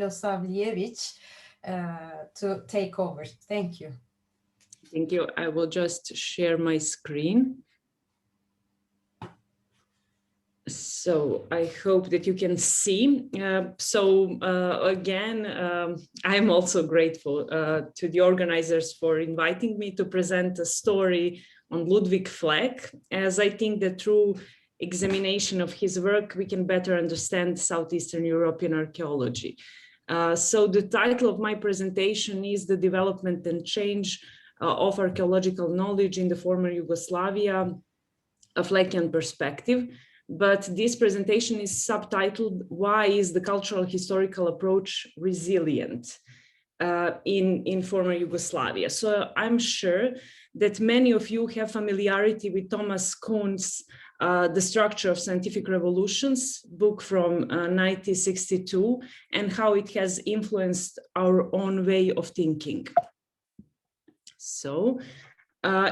Milosavljević to take over. Thank you. Thank you. I will just share my screen. So I hope that you can see. Again, I'm also grateful to the organizers for inviting me to present a story on Ludwig Fleck, as I think that through examination of his work, we can better understand Southeastern European archaeology. So the title of my presentation is The Development and Change of Archaeological Knowledge in the Former Yugoslavia, a Fleckian Perspective. But this presentation is subtitled, Why is the Cultural Historical Approach Resilient in former Yugoslavia? So I'm sure that many of you have familiarity with Thomas Kuhn's The Structure of Scientific Revolutions book from 1962 and how it has influenced our own way of thinking. So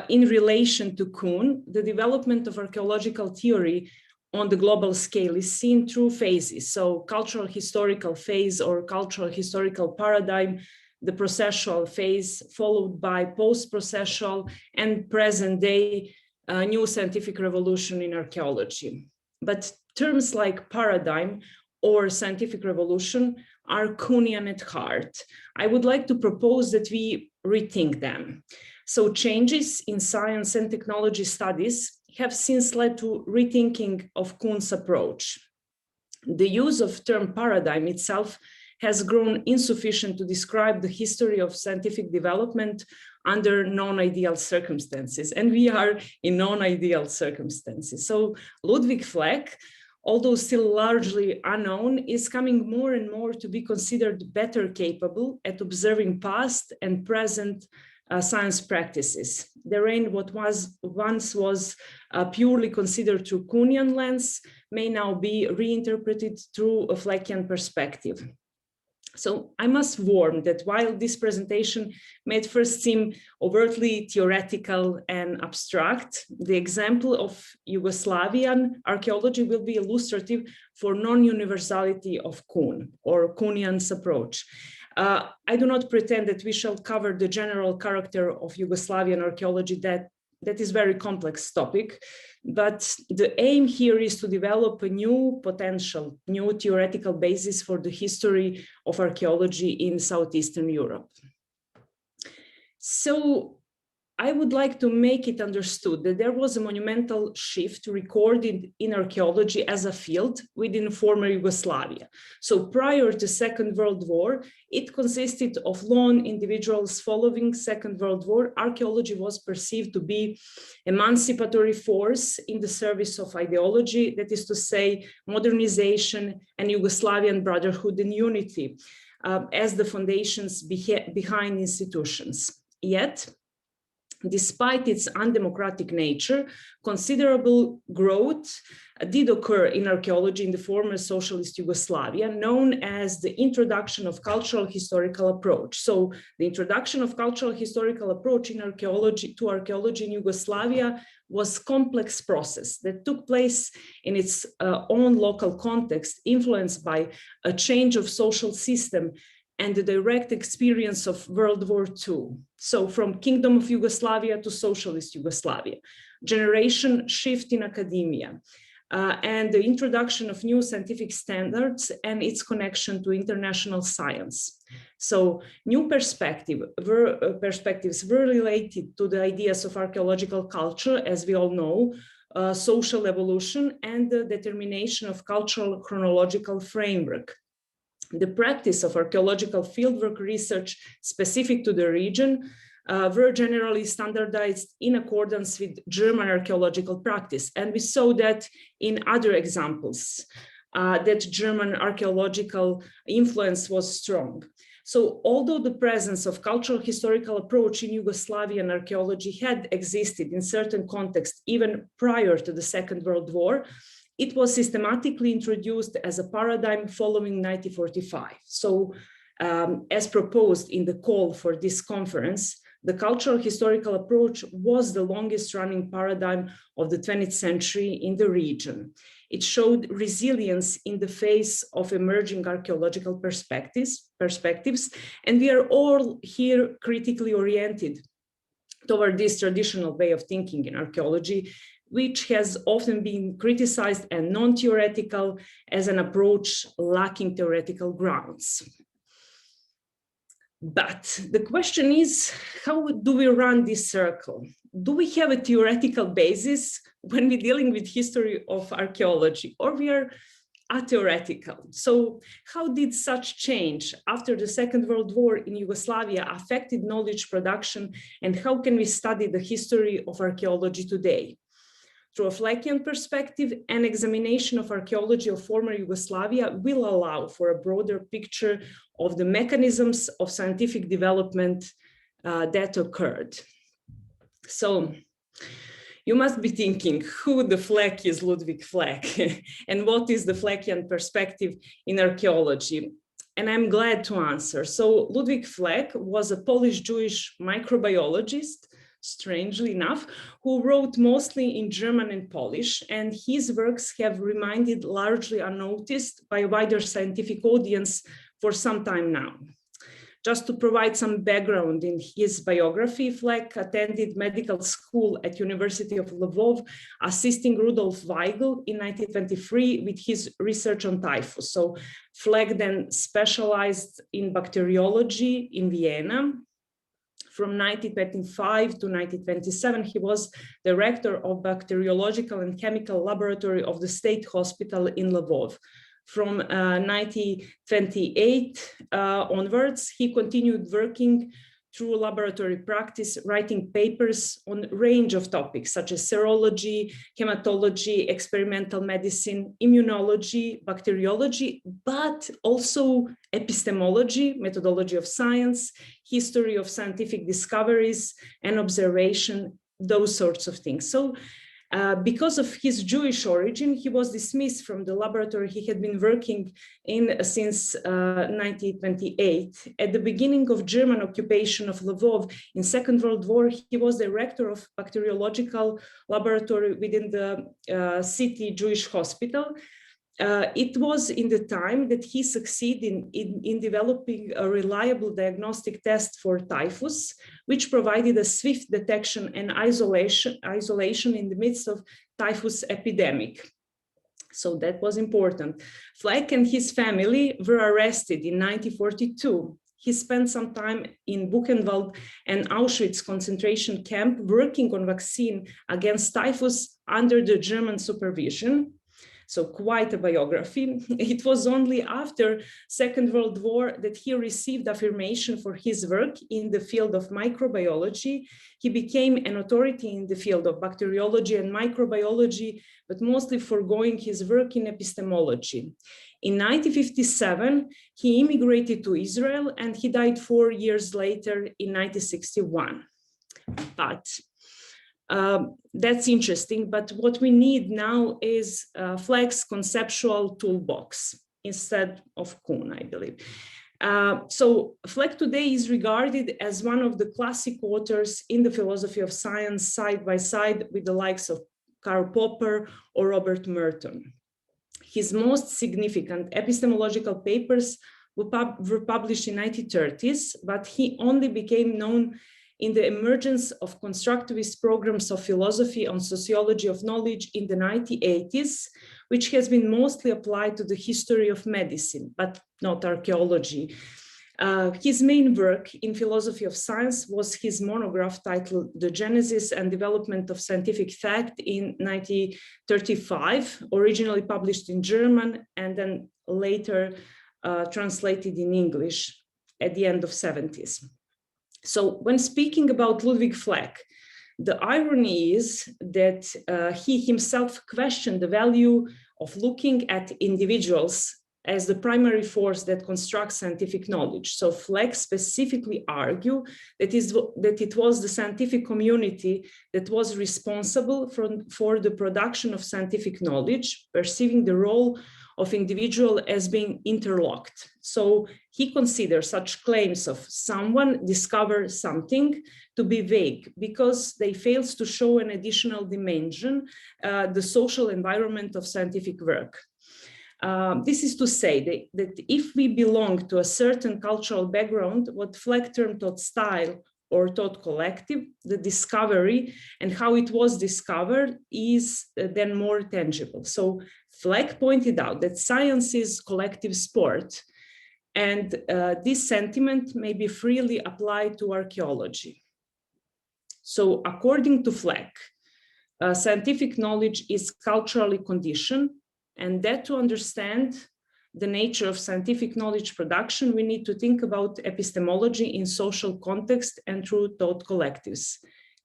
in relation to Kuhn, the development of archaeological theory on the global scale is seen through phases. So cultural historical phase or cultural historical paradigm, the processual phase, followed by post-processual and present day new scientific revolution in archaeology. But terms like paradigm or scientific revolution are Kuhnian at heart. I would like to propose that we rethink them. So changes in science and technology studies have since led to rethinking of Kuhn's approach. The use of term paradigm itself has grown insufficient to describe the history of scientific development under non-ideal circumstances, and we are in non-ideal circumstances. So Ludwig Fleck, although still largely unknown, is coming more and more to be considered better capable at observing past and present science practices. Therein, what once was purely considered through Kuhnian lens may now be reinterpreted through a Fleckian perspective. So I must warn that while this presentation may at first seem overtly theoretical and abstract, the example of Yugoslavian archaeology will be illustrative for non-universality of Kuhn or Kuhnian's approach. I do not pretend that we shall cover the general character of Yugoslavian archaeology, that is a very complex topic, but the aim here is to develop a new potential, new theoretical basis for the history of archaeology in Southeastern Europe. So I would like to make it understood that there was a monumental shift recorded in archaeology as a field within former Yugoslavia. So prior to Second World War, it consisted of lone individuals. Following Second World War, archaeology was perceived to be emancipatory force in the service of ideology, that is to say, modernization and Yugoslavian brotherhood and unity as the foundations behind institutions. Yet, despite its undemocratic nature, considerable growth did occur in archaeology in the former socialist Yugoslavia, known as the introduction of cultural historical approach. So the introduction of cultural historical approach in archaeology in Yugoslavia was a complex process that took place in its own local context, influenced by a change of social system and the direct experience of World War II. So from Kingdom of Yugoslavia to Socialist Yugoslavia, generation shift in academia, and the introduction of new scientific standards and its connection to international science. So new perspectives were related to the ideas of archaeological culture, as we all know, social evolution, and the determination of cultural chronological framework. The practice of archaeological fieldwork research specific to the region were generally standardized in accordance with German archaeological practice. And we saw that in other examples, that German archaeological influence was strong. So although the presence of cultural historical approach in Yugoslavian archaeology had existed in certain contexts even prior to the Second World War, it was systematically introduced as a paradigm following 1945. So as proposed in the call for this conference, The cultural historical approach was the longest running paradigm of the 20th century in the region. It showed resilience in the face of emerging archaeological perspectives, and we are all here critically oriented toward this traditional way of thinking in archaeology, which has often been criticized and non-theoretical as an approach lacking theoretical grounds. But the question is, how do we run this circle? Do we have a theoretical basis when we're dealing with history of archaeology, or we are atheoretical? So how did such change after the Second World War in Yugoslavia affected knowledge production, and how can we study the history of archaeology today? Through a Fleckian perspective, an examination of archaeology of former Yugoslavia will allow for a broader picture of the mechanisms of scientific development that occurred. So you must be thinking, who the Fleck is Ludwig Fleck, and what is the Fleckian perspective in archaeology? And I'm glad to answer. So Ludwig Fleck was a Polish-Jewish microbiologist, strangely enough, who wrote mostly in German and Polish, and his works have remained largely unnoticed by a wider scientific audience for some time now. Just to provide some background in his biography, Fleck attended medical school at University of Lvov, assisting Rudolf Weigel in 1923 with his research on typhus. So Fleck then specialized in bacteriology in Vienna. From 1925 to 1927, he was director of bacteriological and chemical laboratory of the State Hospital in Lvov. From 1928 onwards, he continued working through laboratory practice, writing papers on a range of topics such as serology, hematology, experimental medicine, immunology, bacteriology, but also epistemology, methodology of science, history of scientific discoveries and observation, those sorts of things. So because of his Jewish origin, he was dismissed from the laboratory he had been working in since 1928. At the beginning of German occupation of Lvov in Second World War, he was director of bacteriological laboratory within the city Jewish hospital. It was in the time that he succeeded in developing a reliable diagnostic test for typhus, which provided a swift detection and isolation in the midst of typhus epidemic. So that was important. Fleck and his family were arrested in 1942. He spent some time in Buchenwald and Auschwitz concentration camp working on vaccine against typhus under the German supervision. So quite a biography. It was only after Second World War that he received affirmation for his work in the field of microbiology. He became an authority in the field of bacteriology and microbiology, but mostly foregoing his work in epistemology. In 1957, he immigrated to Israel and he died 4 years later in 1961. But that's interesting, but what we need now is Fleck's conceptual toolbox instead of Kuhn, I believe. So Fleck today is regarded as one of the classic authors in the philosophy of science, side by side with the likes of Karl Popper or Robert Merton. His most significant epistemological papers were published in the 1930s, but he only became known in the emergence of constructivist programs of philosophy on sociology of knowledge in the 1980s, which has been mostly applied to the history of medicine, but not archaeology. His main work in philosophy of science was his monograph titled The Genesis and Development of Scientific Fact in 1935, originally published in German and then later translated in English at the end of the 70s. So when speaking about Ludwig Fleck, the irony is that he himself questioned the value of looking at individuals as the primary force that constructs scientific knowledge. So Fleck specifically argued that it was the scientific community that was responsible for the production of scientific knowledge, perceiving the role of individual as being interlocked. So he considers such claims of someone discover something to be vague because they fail to show an additional dimension, the social environment of scientific work. This is to say that if we belong to a certain cultural background, what Fleck termed thought style or thought collective, the discovery and how it was discovered is then more tangible. So Fleck pointed out that science is collective sport, and this sentiment may be freely applied to archaeology. So according to Fleck, scientific knowledge is culturally conditioned, and that to understand the nature of scientific knowledge production, we need to think about epistemology in social context and through thought collectives.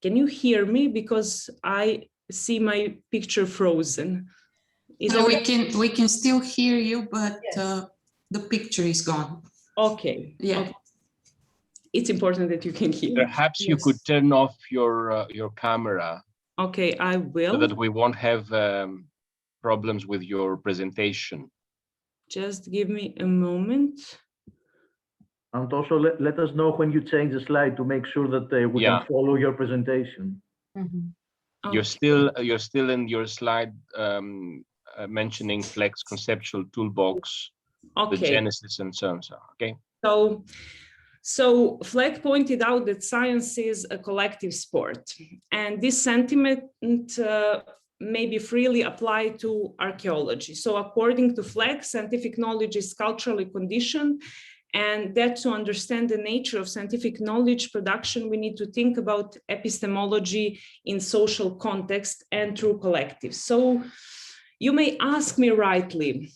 Can you hear me? Because I see my picture frozen. No, we can still hear you, but yes, the picture is gone. Okay. Yeah. Okay. It's important that you can hear. Perhaps yes, you could turn off your camera. Okay, I will. So that we won't have problems with your presentation. Just give me a moment. And also let us know when you change the slide to make sure that we can follow your presentation. Mm-hmm. Okay. You're still in your slide mentioning Fleck's conceptual toolbox, the genesis and so on. Okay. So Fleck pointed out that science is a collective sport, and this sentiment may be freely applied to archaeology. So according to Fleck, scientific knowledge is culturally conditioned, and that to understand the nature of scientific knowledge production, we need to think about epistemology in social context and through collectives. So you may ask me rightly,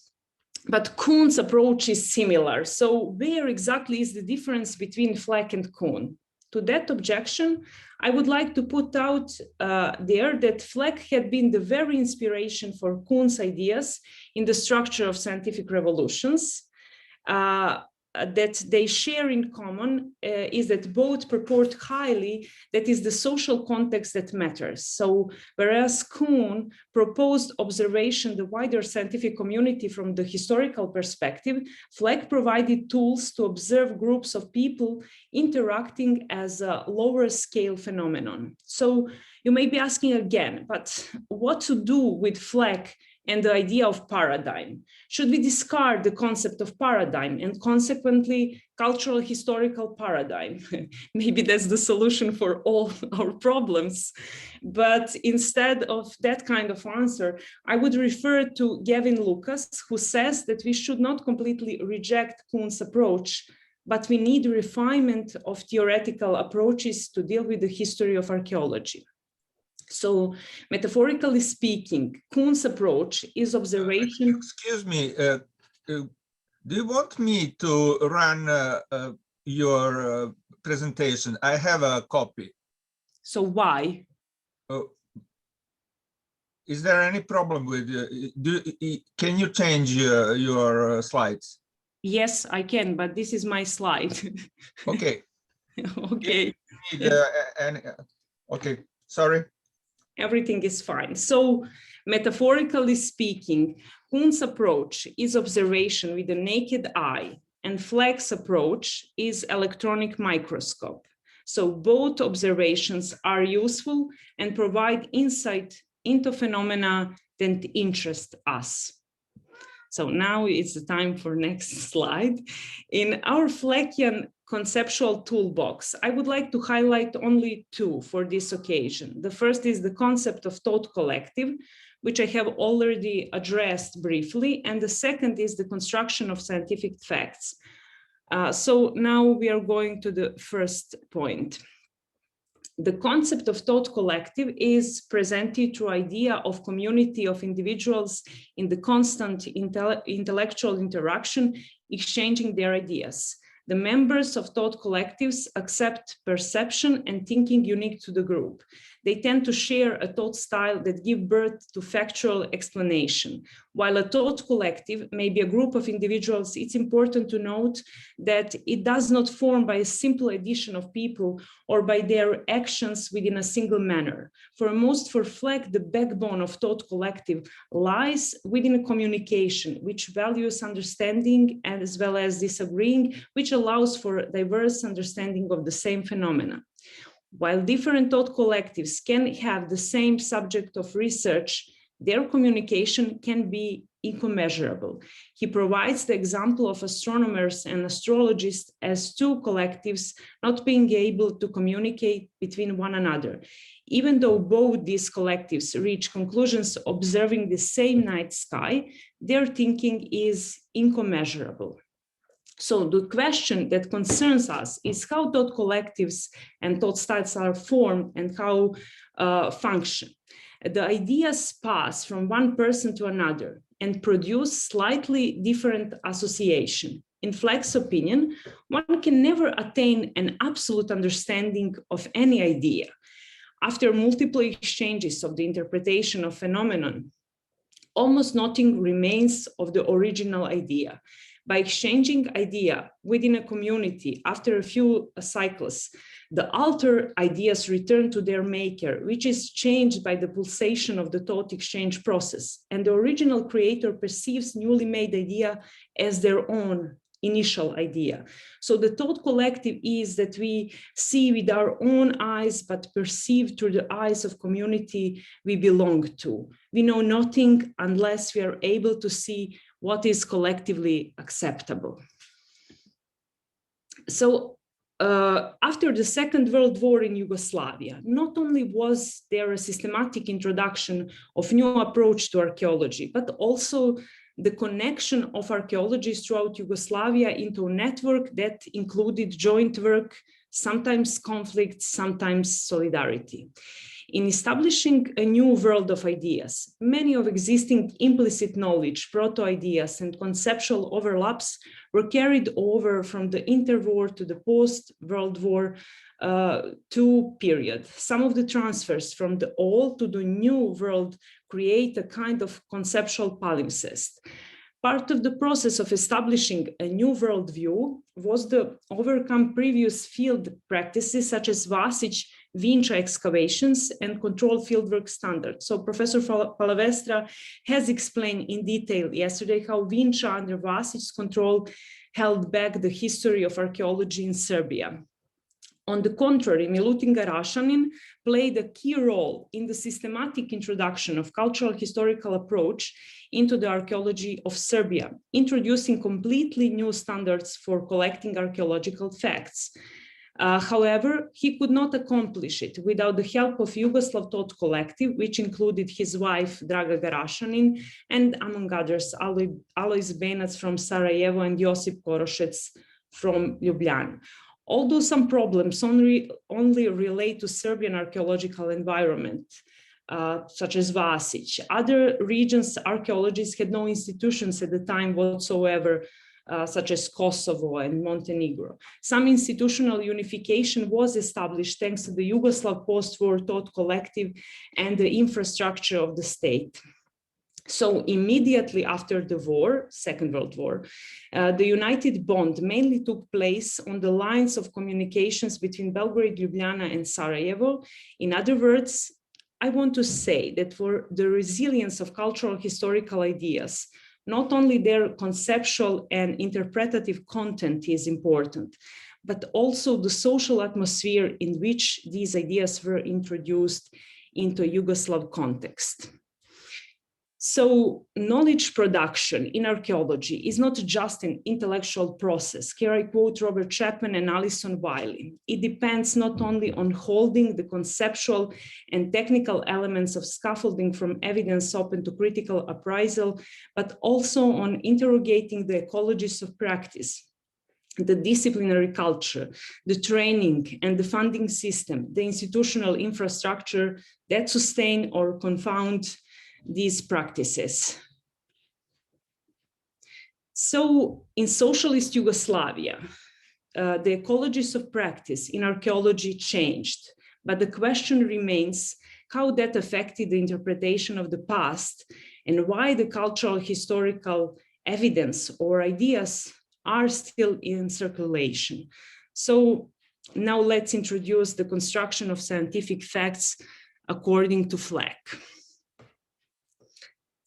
but Kuhn's approach is similar. So where exactly is the difference between Fleck and Kuhn? To that objection, I would like to put out there that Fleck had been the very inspiration for Kuhn's ideas in the structure of scientific revolutions. That they share in common is that both purport highly that is the social context that matters. So whereas Kuhn proposed observation the wider scientific community from the historical perspective, Fleck provided tools to observe groups of people interacting as a lower scale phenomenon. So you may be asking again, but what to do with Fleck and the idea of paradigm? Should we discard the concept of paradigm and consequently cultural historical paradigm? Maybe that's the solution for all our problems. But instead of that kind of answer, I would refer to Gavin Lucas, who says that we should not completely reject Kuhn's approach, but we need refinement of theoretical approaches to deal with the history of archaeology. So, metaphorically speaking, Kuhn's approach is observation. Excuse me, do you want me to run your presentation? I have a copy. So why? Is there any problem with can you change your slides? Yes, I can, but this is my slide. Okay. Okay. Okay, sorry. Everything is fine. So metaphorically speaking, Kuhn's approach is observation with the naked eye, and Fleck's approach is electronic microscope. So both observations are useful and provide insight into phenomena that interest us. So now it's the time for next slide. In our Fleckian conceptual toolbox, I would like to highlight only two for this occasion. The first is the concept of thought collective, which I have already addressed briefly, and the second is the construction of scientific facts. So now we are going to the first point. The concept of thought collective is presented through idea of community of individuals in the constant intellectual interaction, exchanging their ideas. The members of thought collectives accept perception and thinking unique to the group. They tend to share a thought style that give birth to factual explanation. While a thought collective may be a group of individuals, it's important to note that it does not form by a simple addition of people or by their actions within a single manner. For Fleck, the backbone of thought collective lies within communication, which values understanding as well as disagreeing, which allows for diverse understanding of the same phenomena. While different thought collectives can have the same subject of research, their communication can be incommensurable. He provides the example of astronomers and astrologists as two collectives not being able to communicate between one another. Even though both these collectives reach conclusions observing the same night sky, their thinking is incommensurable. So the question that concerns us is how thought collectives and thought styles are formed and how function. The ideas pass from one person to another and produce slightly different association. In Fleck's opinion, one can never attain an absolute understanding of any idea. After multiple exchanges of the interpretation of phenomenon, almost nothing remains of the original idea. By exchanging idea within a community after a few cycles, the altered ideas return to their maker, which is changed by the pulsation of the thought exchange process. And the original creator perceives newly made idea as their own initial idea. So the thought collective is that we see with our own eyes, but perceive through the eyes of community we belong to. We know nothing unless we are able to see what is collectively acceptable. So after the Second World War in Yugoslavia, not only was there a systematic introduction of new approach to archaeology, but also the connection of archaeologists throughout Yugoslavia into a network that included joint work, sometimes conflict, sometimes solidarity. In establishing a new world of ideas, many of existing implicit knowledge, proto-ideas, and conceptual overlaps were carried over from the interwar to the post-World War II period. Some of the transfers from the old to the new world create a kind of conceptual palimpsest. Part of the process of establishing a new worldview was to overcome previous field practices such as Vasic, Vinča excavations and controlled fieldwork standards. So Professor Palavestra has explained in detail yesterday how Vinča under Vasic's control held back the history of archaeology in Serbia. On the contrary, Milutin Garašanin played a key role in the systematic introduction of cultural historical approach into the archaeology of Serbia, introducing completely new standards for collecting archaeological facts. However, he could not accomplish it without the help of Yugoslav Thought Collective, which included his wife, Draga Garašanin, and among others, Alojz Benac from Sarajevo and Josip Korošec from Ljubljana. Although some problems only relate to Serbian archaeological environment, such as Vasic, other regions' archaeologists had no institutions at the time whatsoever, such as Kosovo and Montenegro. Some institutional unification was established thanks to the Yugoslav post-war thought collective and the infrastructure of the state. So immediately after the war, Second World War, the United Bond mainly took place on the lines of communications between Belgrade, Ljubljana, and Sarajevo. In other words, I want to say that for the resilience of cultural historical ideas, not only their conceptual and interpretative content is important, but also the social atmosphere in which these ideas were introduced into a Yugoslav context. So knowledge production in archaeology is not just an intellectual process. Here I quote Robert Chapman and Alison Wiley. It depends not only on holding the conceptual and technical elements of scaffolding from evidence open to critical appraisal, but also on interrogating the ecologies of practice, the disciplinary culture, the training and the funding system, the institutional infrastructure that sustain or confound these practices. So in socialist Yugoslavia, the ecologies of practice in archaeology changed. but the question remains how that affected the interpretation of the past and why the cultural historical evidence or ideas are still in circulation. So now let's introduce the construction of scientific facts according to Fleck.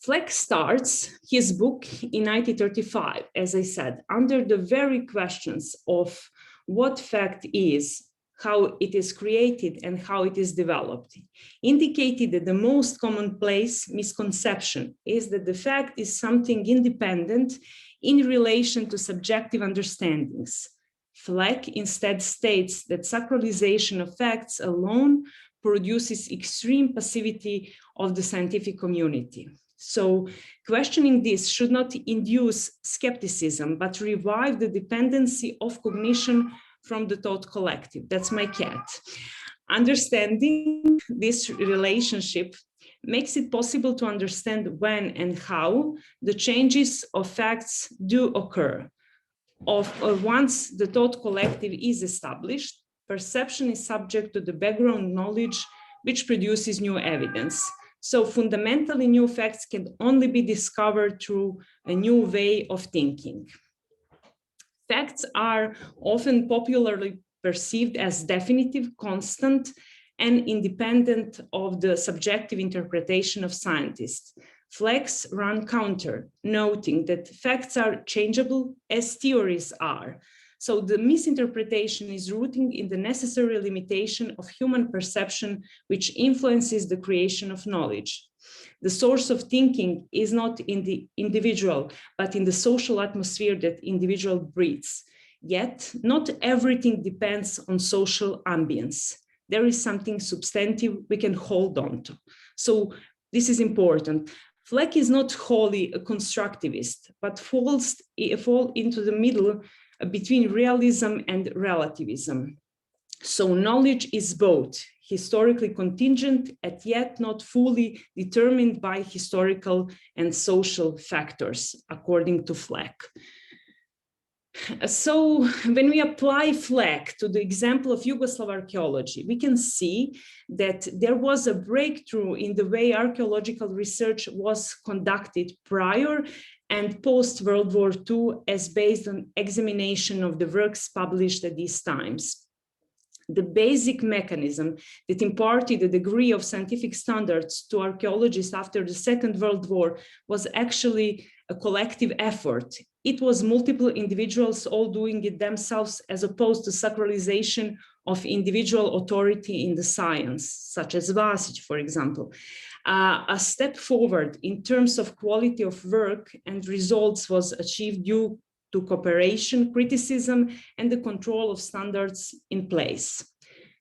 Fleck starts his book in 1935, as I said, under the very questions of what fact is, how it is created, and how it is developed. Indicated that the most commonplace misconception is that the fact is something independent in relation to subjective understandings. Fleck instead states that sacralization of facts alone produces extreme passivity of the scientific community. So questioning this should not induce skepticism, but revive the dependency of cognition from the thought collective. That's my cat. Understanding this relationship makes it possible to understand when and how the changes of facts do occur. Once the thought collective is established, perception is subject to the background knowledge which produces new evidence. So fundamentally new facts can only be discovered through a new way of thinking. Facts are often popularly perceived as definitive, constant, and independent of the subjective interpretation of scientists. Fleck's run counter, noting that facts are changeable as theories are. So the misinterpretation is rooted in the necessary limitation of human perception, which influences the creation of knowledge. The source of thinking is not in the individual, but in the social atmosphere that individual breathes. Yet, not everything depends on social ambience. There is something substantive we can hold on to. So this is important. Fleck is not wholly a constructivist, but falls into the middle between realism and relativism. So knowledge is both historically contingent and yet not fully determined by historical and social factors, according to Fleck. So when we apply Fleck to the example of Yugoslav archaeology, we can see that there was a breakthrough in the way archaeological research was conducted prior and post-World War II as based on examination of the works published at these times. The basic mechanism that imparted a degree of scientific standards to archaeologists after the Second World War was actually a collective effort. It was multiple individuals all doing it themselves as opposed to sacralization of individual authority in the science, such as Vasic, for example. A step forward in terms of quality of work and results was achieved due to cooperation, criticism, and the control of standards in place.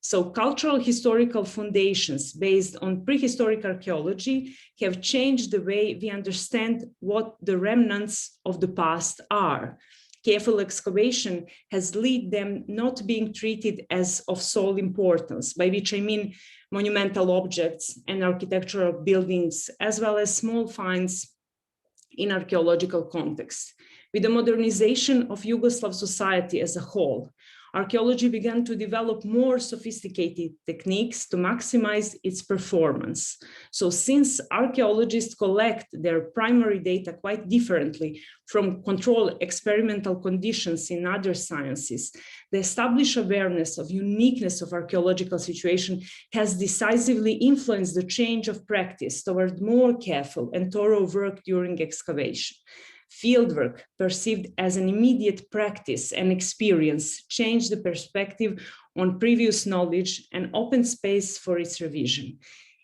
So cultural historical foundations based on prehistoric archaeology have changed the way we understand what the remnants of the past are. Careful excavation has led them not being treated as of sole importance, by which I mean monumental objects and architectural buildings, as well as small finds in archaeological context. With the modernization of Yugoslav society as a whole, archaeology began to develop more sophisticated techniques to maximize its performance. So since archaeologists collect their primary data quite differently from controlled experimental conditions in other sciences, the established awareness of uniqueness of archaeological situation has decisively influenced the change of practice toward more careful and thorough work during excavation. Fieldwork, perceived as an immediate practice and experience, changed the perspective on previous knowledge and opened space for its revision.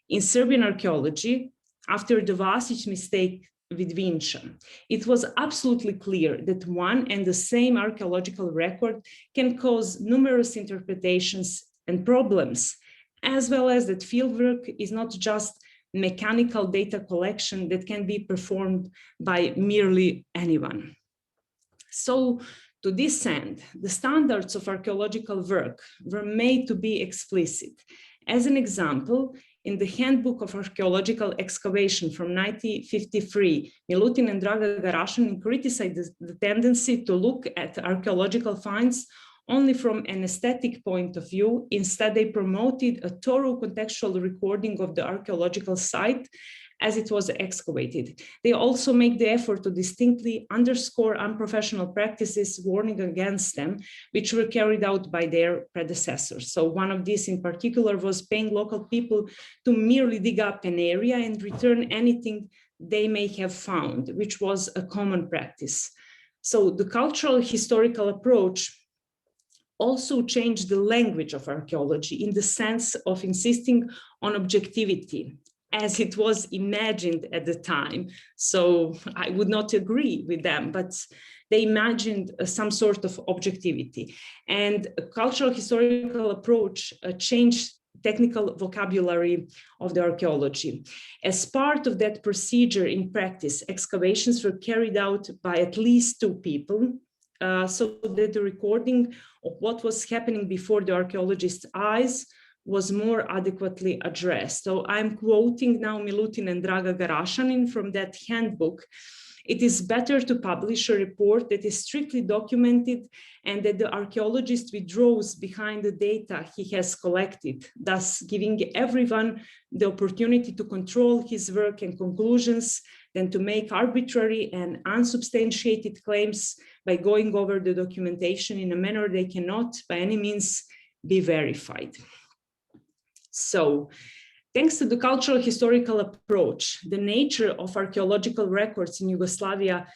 In Serbian archaeology, after the Vasic mistake with Vinča, it was absolutely clear that one and the same archaeological record can cause numerous interpretations and problems, as well as that fieldwork is not just mechanical data collection that can be performed by merely anyone. So to this end, the standards of archaeological work were made to be explicit. As an example, in the Handbook of Archaeological Excavation from 1953, Milutin and Draga Garašanin criticized the tendency to look at archaeological finds only from an aesthetic point of view. Instead, they promoted a thorough contextual recording of the archaeological site as it was excavated. They also make the effort to distinctly underscore unprofessional practices, warning against them, which were carried out by their predecessors. So one of these in particular was paying local people to merely dig up an area and return anything they may have found, which was a common practice. So the cultural historical approach also changed the language of archaeology in the sense of insisting on objectivity as it was imagined at the time. So I would not agree with them, but they imagined some sort of objectivity. And a cultural historical approach changed technical vocabulary of the archaeology. As part of that procedure in practice, excavations were carried out by at least 2 people, so that the recording of what was happening before the archaeologist's eyes was more adequately addressed. So I'm quoting now Milutin and Draga Garašanin from that handbook. It is better to publish a report that is strictly documented and that the archaeologist withdraws behind the data he has collected, thus giving everyone the opportunity to control his work and conclusions than to make arbitrary and unsubstantiated claims by going over the documentation in a manner they cannot by any means be verified. So, thanks to the cultural historical approach, the nature of archaeological records in Yugoslavia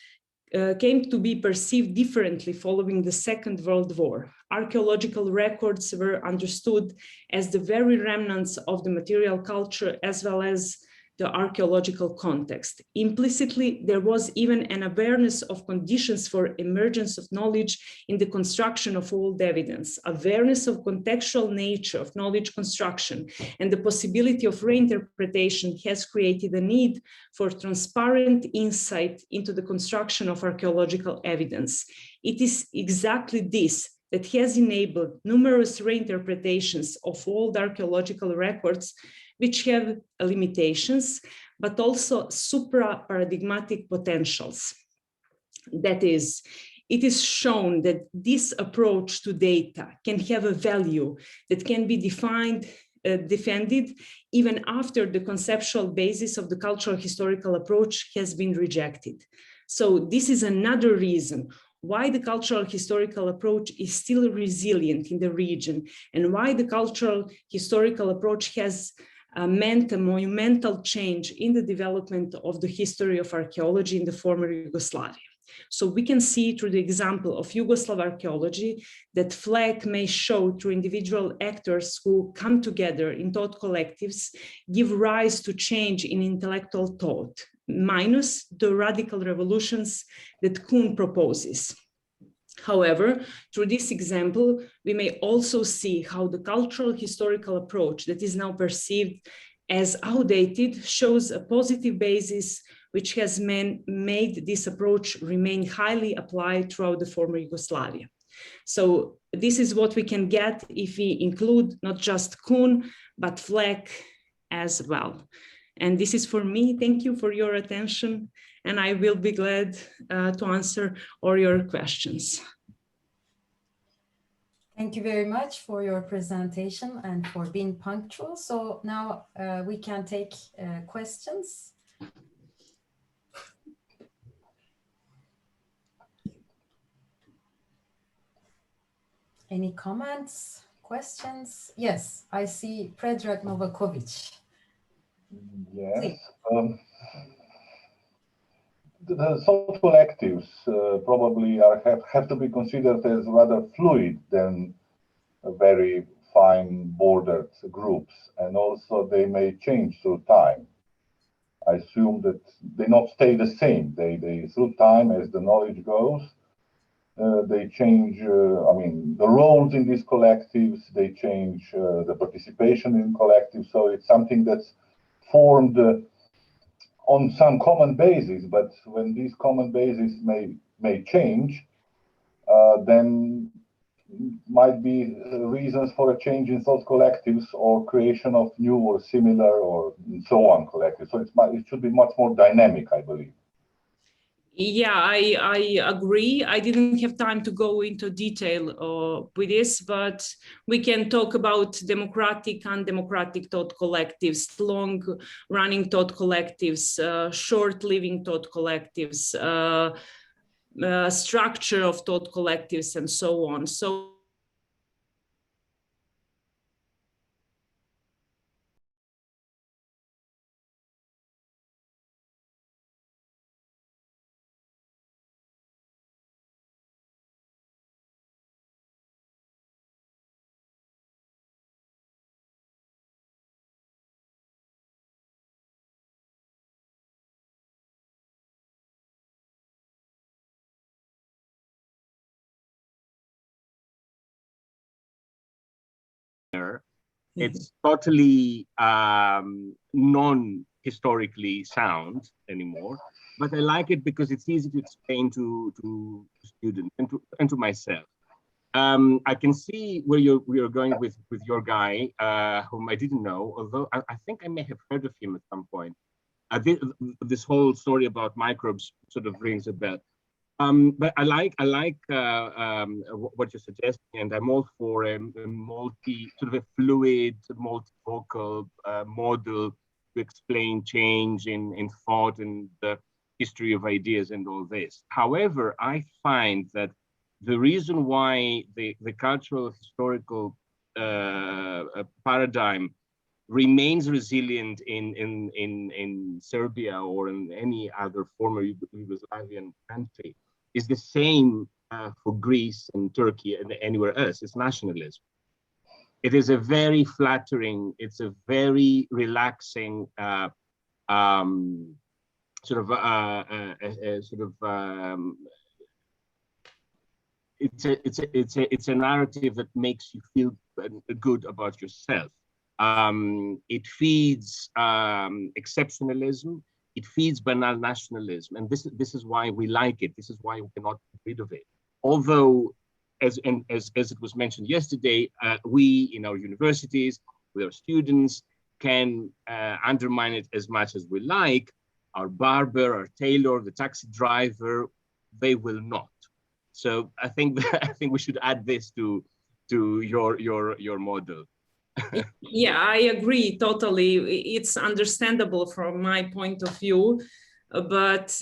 came to be perceived differently following the Second World War. Archaeological records were understood as the very remnants of the material culture as well as the archaeological context. Implicitly, there was even an awareness of conditions for emergence of knowledge in the construction of old evidence, awareness of contextual nature of knowledge construction, and the possibility of reinterpretation has created a need for transparent insight into the construction of archaeological evidence. It is exactly this that has enabled numerous reinterpretations of old archaeological records which have limitations, but also supra-paradigmatic potentials. That is, it is shown that this approach to data can have a value that can be defended even after the conceptual basis of the cultural historical approach has been rejected. So this is another reason why the cultural historical approach is still resilient in the region and why the cultural historical approach has meant a monumental change in the development of the history of archaeology in the former Yugoslavia. So we can see through the example of Yugoslav archaeology that flag may show through individual actors who come together in thought collectives, give rise to change in intellectual thought, minus the radical revolutions that Kuhn proposes. However, through this example, we may also see how the cultural historical approach that is now perceived as outdated shows a positive basis which has made this approach remain highly applied throughout the former Yugoslavia. So this is what we can get if we include not just Kuhn, but Fleck as well. And this is for me. Thank you for your attention. And I will be glad to answer all your questions. Thank you very much for your presentation and for being punctual. So now we can take questions. Any comments, questions? Yes, I see Predrag Novakovic. Yes. The thought collectives probably have to be considered as rather fluid than very fine bordered groups, and also they may change through time. I assume that they not stay the same. They through time, as the knowledge goes, they change. I mean, the roles in these collectives, they change the participation in collectives. So it's something that's formed on some common basis, but when these common bases may change, then might be reasons for a change in thought collectives or creation of new or similar or so on collectives. So it should be much more dynamic, I believe. Yeah, I agree. I didn't have time to go into detail with this, but we can talk about democratic, undemocratic thought collectives, long-running thought collectives, short-living thought collectives, structure of thought collectives, and so on. So it's totally non-historically sound anymore, but I like it because it's easy to explain to students and to myself. I can see where you're going with your guy, whom I didn't know, although I think I may have heard of him at some point. This whole story about microbes sort of rings a bell. But I like what you're suggesting, and I'm all for a sort of a fluid, multivocal model to explain change in thought and the history of ideas and all this. However, I find that the reason why the cultural historical paradigm remains resilient in Serbia or in any other former Yugoslavian country is the same for Greece and Turkey and anywhere else. It's nationalism. It is a very flattering, it's a very relaxing it's a narrative that makes you feel good about yourself. It feeds exceptionalism. It feeds banal nationalism, and this is why we like it. This is why we cannot get rid of it. Although, as it was mentioned yesterday, we in our universities, with our students, can undermine it as much as we like. Our barber, our tailor, the taxi driver, they will not. So I think we should add this to your model. Yeah, I agree totally. It's understandable from my point of view, but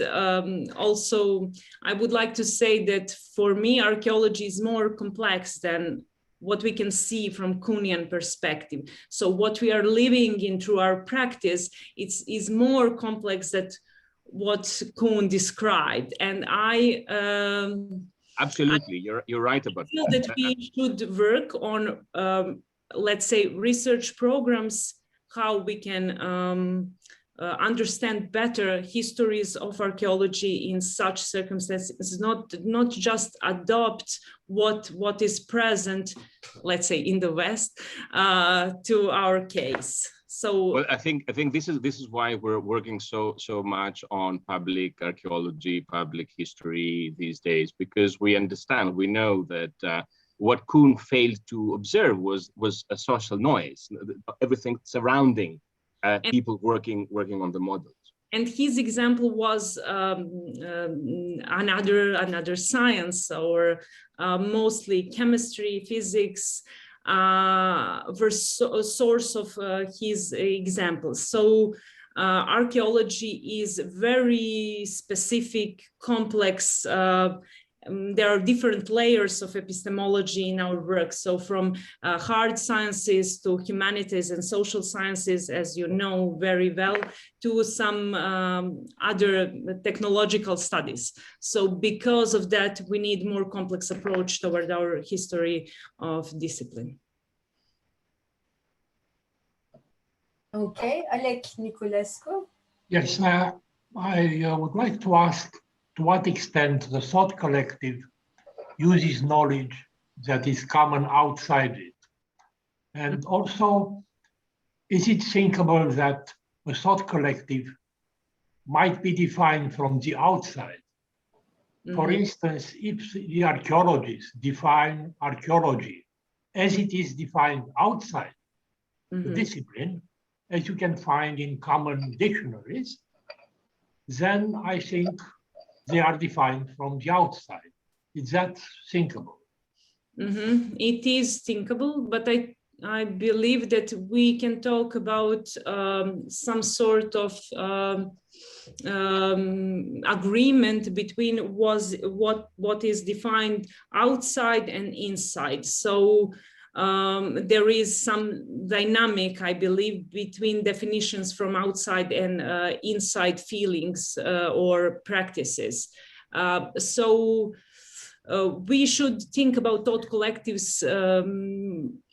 also I would like to say that for me, archaeology is more complex than what we can see from Kuhnian perspective. So what we are living in through our practice, is more complex than what Kuhn described. And absolutely, you're right about that. I feel that we should work on let's say, research programs, how we can understand better histories of archaeology in such circumstances, not just adopt what is present, let's say, in the West to our case. So, well, I think this is why we're working so much on public archaeology, public history these days, because we understand, we know that what Kuhn failed to observe was a social noise, everything surrounding people working on the models. And his example was another science, or mostly chemistry, physics, were a source of his examples. So archaeology is very specific, complex. There are different layers of epistemology in our work. So from hard sciences to humanities and social sciences, as you know very well, to some other technological studies. So because of that, we need more complex approach toward our history of discipline. Okay, Alec Niculescu. Yes, I would like to ask, to what extent the thought collective uses knowledge that is common outside it? And also, is it thinkable that a thought collective might be defined from the outside? Mm-hmm. For instance, if the archaeologists define archaeology as it is defined outside mm-hmm. the discipline, as you can find in common dictionaries, then I think they are defined from the outside. Is that thinkable? It is thinkable, but I believe that we can talk about some sort of agreement between what is defined outside and inside. So there is some dynamic, I believe, between definitions from outside and inside feelings or practices. We should think about thought collectives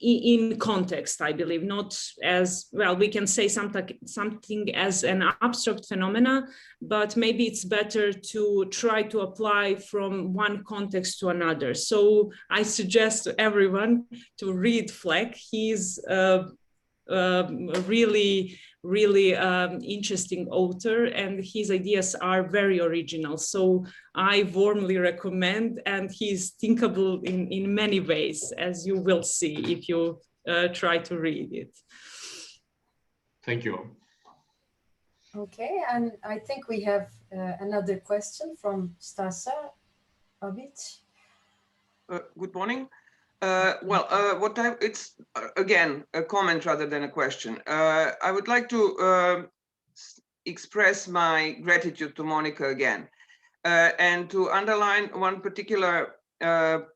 in context, I believe, not as, well, we can say something as an abstract phenomena, but maybe it's better to try to apply from one context to another. So I suggest to everyone to read Fleck. He's really interesting author, and his ideas are very original. So I warmly recommend, and he's thinkable in many ways, as you will see if you try to read it. Thank you. Okay, and I think we have another question from Stasa Abic. Good morning. It's again a comment rather than a question. I would like to express my gratitude to Monica again, and to underline one particular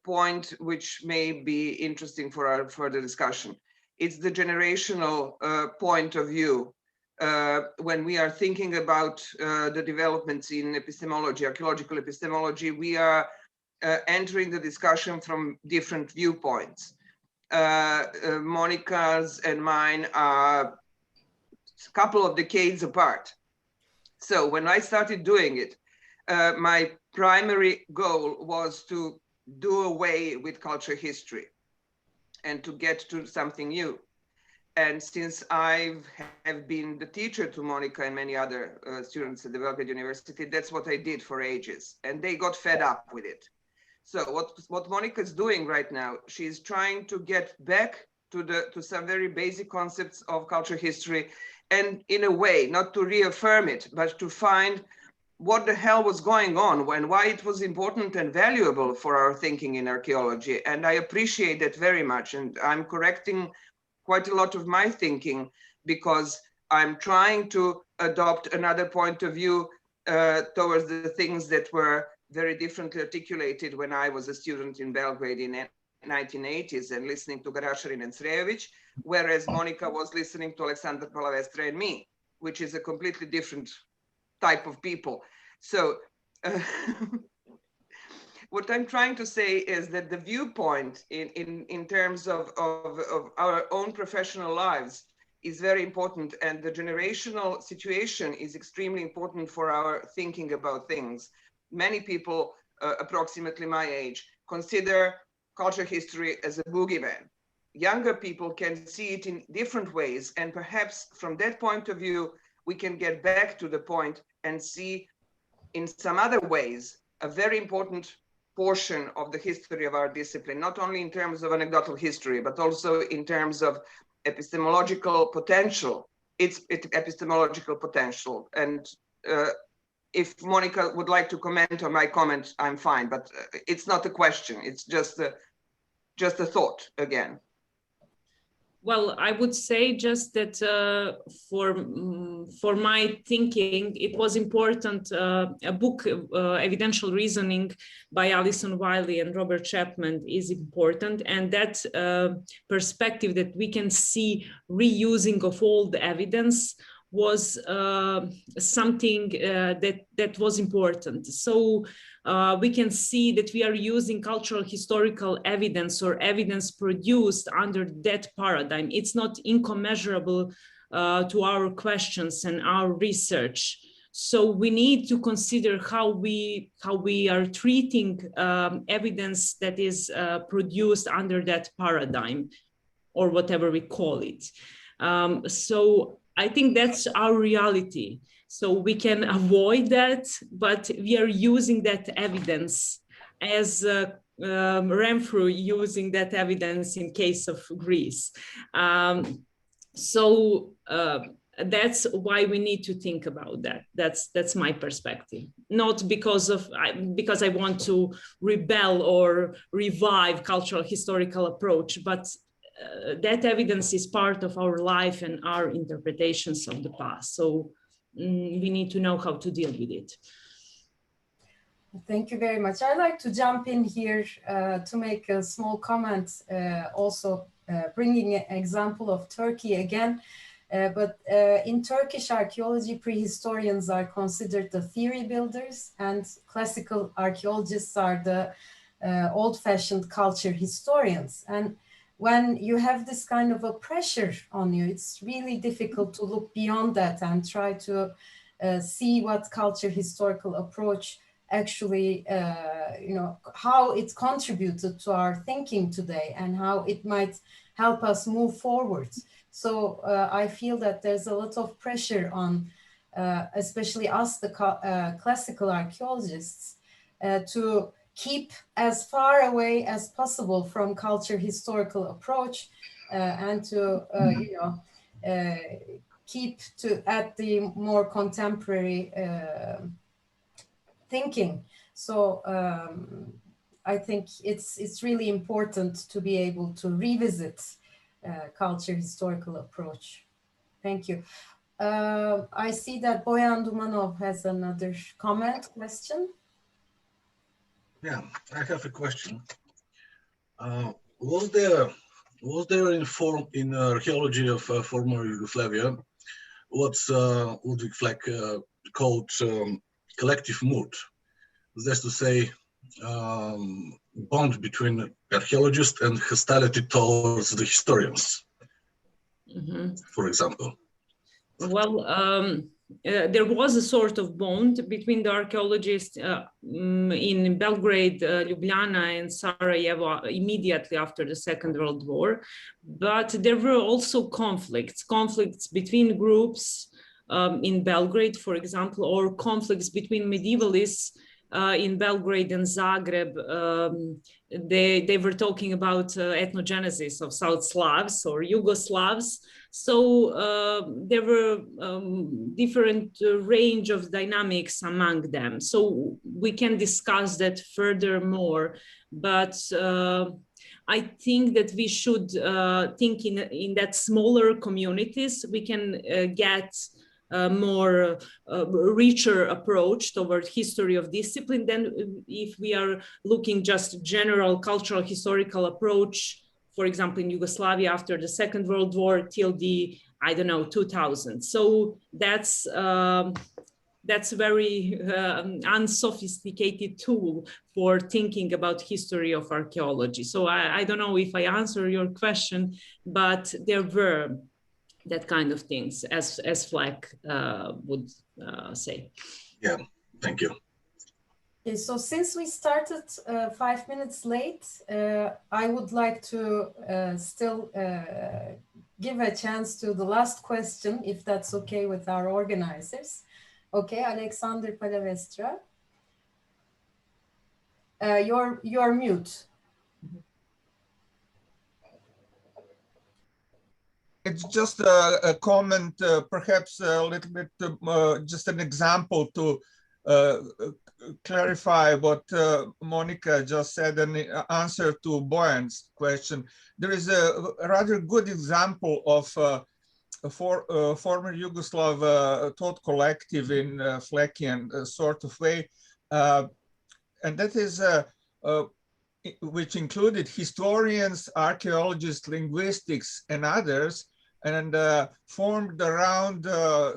point which may be interesting for our further discussion. It's the generational point of view when we are thinking about the developments in epistemology, archaeological epistemology. We are entering the discussion from different viewpoints. Monica's and mine are a couple of decades apart. So when I started doing it, my primary goal was to do away with culture history and to get to something new. And since I have been the teacher to Monica and many other students at the Belgrade University, that's what I did for ages. And they got fed up with it. So what Monica is doing right now, she's trying to get back to some very basic concepts of culture history, and in a way, not to reaffirm it, but to find what the hell was going on and why it was important and valuable for our thinking in archaeology. And I appreciate that very much. And I'm correcting quite a lot of my thinking because I'm trying to adopt another point of view towards the things that were very differently articulated when I was a student in Belgrade in the 1980s and listening to Garašarin and Srejović, whereas Monica was listening to Aleksandar Palavestra and me, which is a completely different type of people. So what I'm trying to say is that the viewpoint in terms of our own professional lives is very important, and the generational situation is extremely important for our thinking about things. Many people, approximately my age, consider culture history as a boogeyman. Younger people can see it in different ways, and perhaps from that point of view, we can get back to the point and see in some other ways a very important portion of the history of our discipline, not only in terms of anecdotal history, but also in terms of epistemological potential, its epistemological potential. And if Monica would like to comment on my comment, I'm fine, but it's not a question. It's just a thought again. Well, I would say just that for my thinking, it was important, a book, Evidential Reasoning by Alison Wiley and Robert Chapman is important. And that perspective that we can see reusing of all the evidence was something that was important. So we can see that we are using cultural historical evidence or evidence produced under that paradigm. It's not incommensurable to our questions and our research. So we need to consider how we are treating evidence that is produced under that paradigm, or whatever we call it. So I think that's our reality. So we can avoid that, but we are using that evidence as Renfrew using that evidence in case of Greece. that's why we need to think about that. That's my perspective. Not because I want to rebel or revive cultural historical approach, but that evidence is part of our life and our interpretations of the past. So we need to know how to deal with it. Thank you very much. I'd like to jump in here to make a small comment, also bringing an example of Turkey again. But in Turkish archaeology, prehistorians are considered the theory builders, and classical archaeologists are the old-fashioned culture historians. And when you have this kind of a pressure on you, it's really difficult to look beyond that and try to see what culture historical approach actually, how it contributed to our thinking today and how it might help us move forward. So I feel that there's a lot of pressure on, especially us, the classical archaeologists, to keep as far away as possible from culture historical approach and to, keep at the more contemporary thinking. So I think it's really important to be able to revisit culture historical approach. Thank you. I see that Boyan Dumanov has another question. Yeah, I have a question. Was there in archaeology of former Yugoslavia what's Ludwig Fleck called collective mood? That's to say, bond between archaeologists and hostility towards the historians, for example. Well, there was a sort of bond between the archaeologists in Belgrade, Ljubljana, and Sarajevo immediately after the Second World War. But there were also conflicts between groups in Belgrade, for example, or conflicts between medievalists in Belgrade and Zagreb. They were talking about ethnogenesis of South Slavs or Yugoslavs. So there were different range of dynamics among them. So we can discuss that furthermore, but I think that we should think in that smaller communities, we can get more richer approach toward history of discipline than if we are looking just general cultural historical approach, for example, in Yugoslavia after the Second World War till the, 2000. So that's very unsophisticated tool for thinking about history of archaeology. So I don't know if I answer your question, but there were that kind of things, as Fleck would say. Yeah, thank you. Okay, so since we started 5 minutes late, I would like to still give a chance to the last question, if that's okay with our organizers. Okay, Alexander Palavestra, you're mute. It's just a comment, perhaps a little bit, just an example to clarify what Monica just said in answer to Boyan's question. There is a rather good example of former Yugoslav thought collective in Fleckian sort of way, and that is which included historians, archaeologists, linguistics, and others, and formed around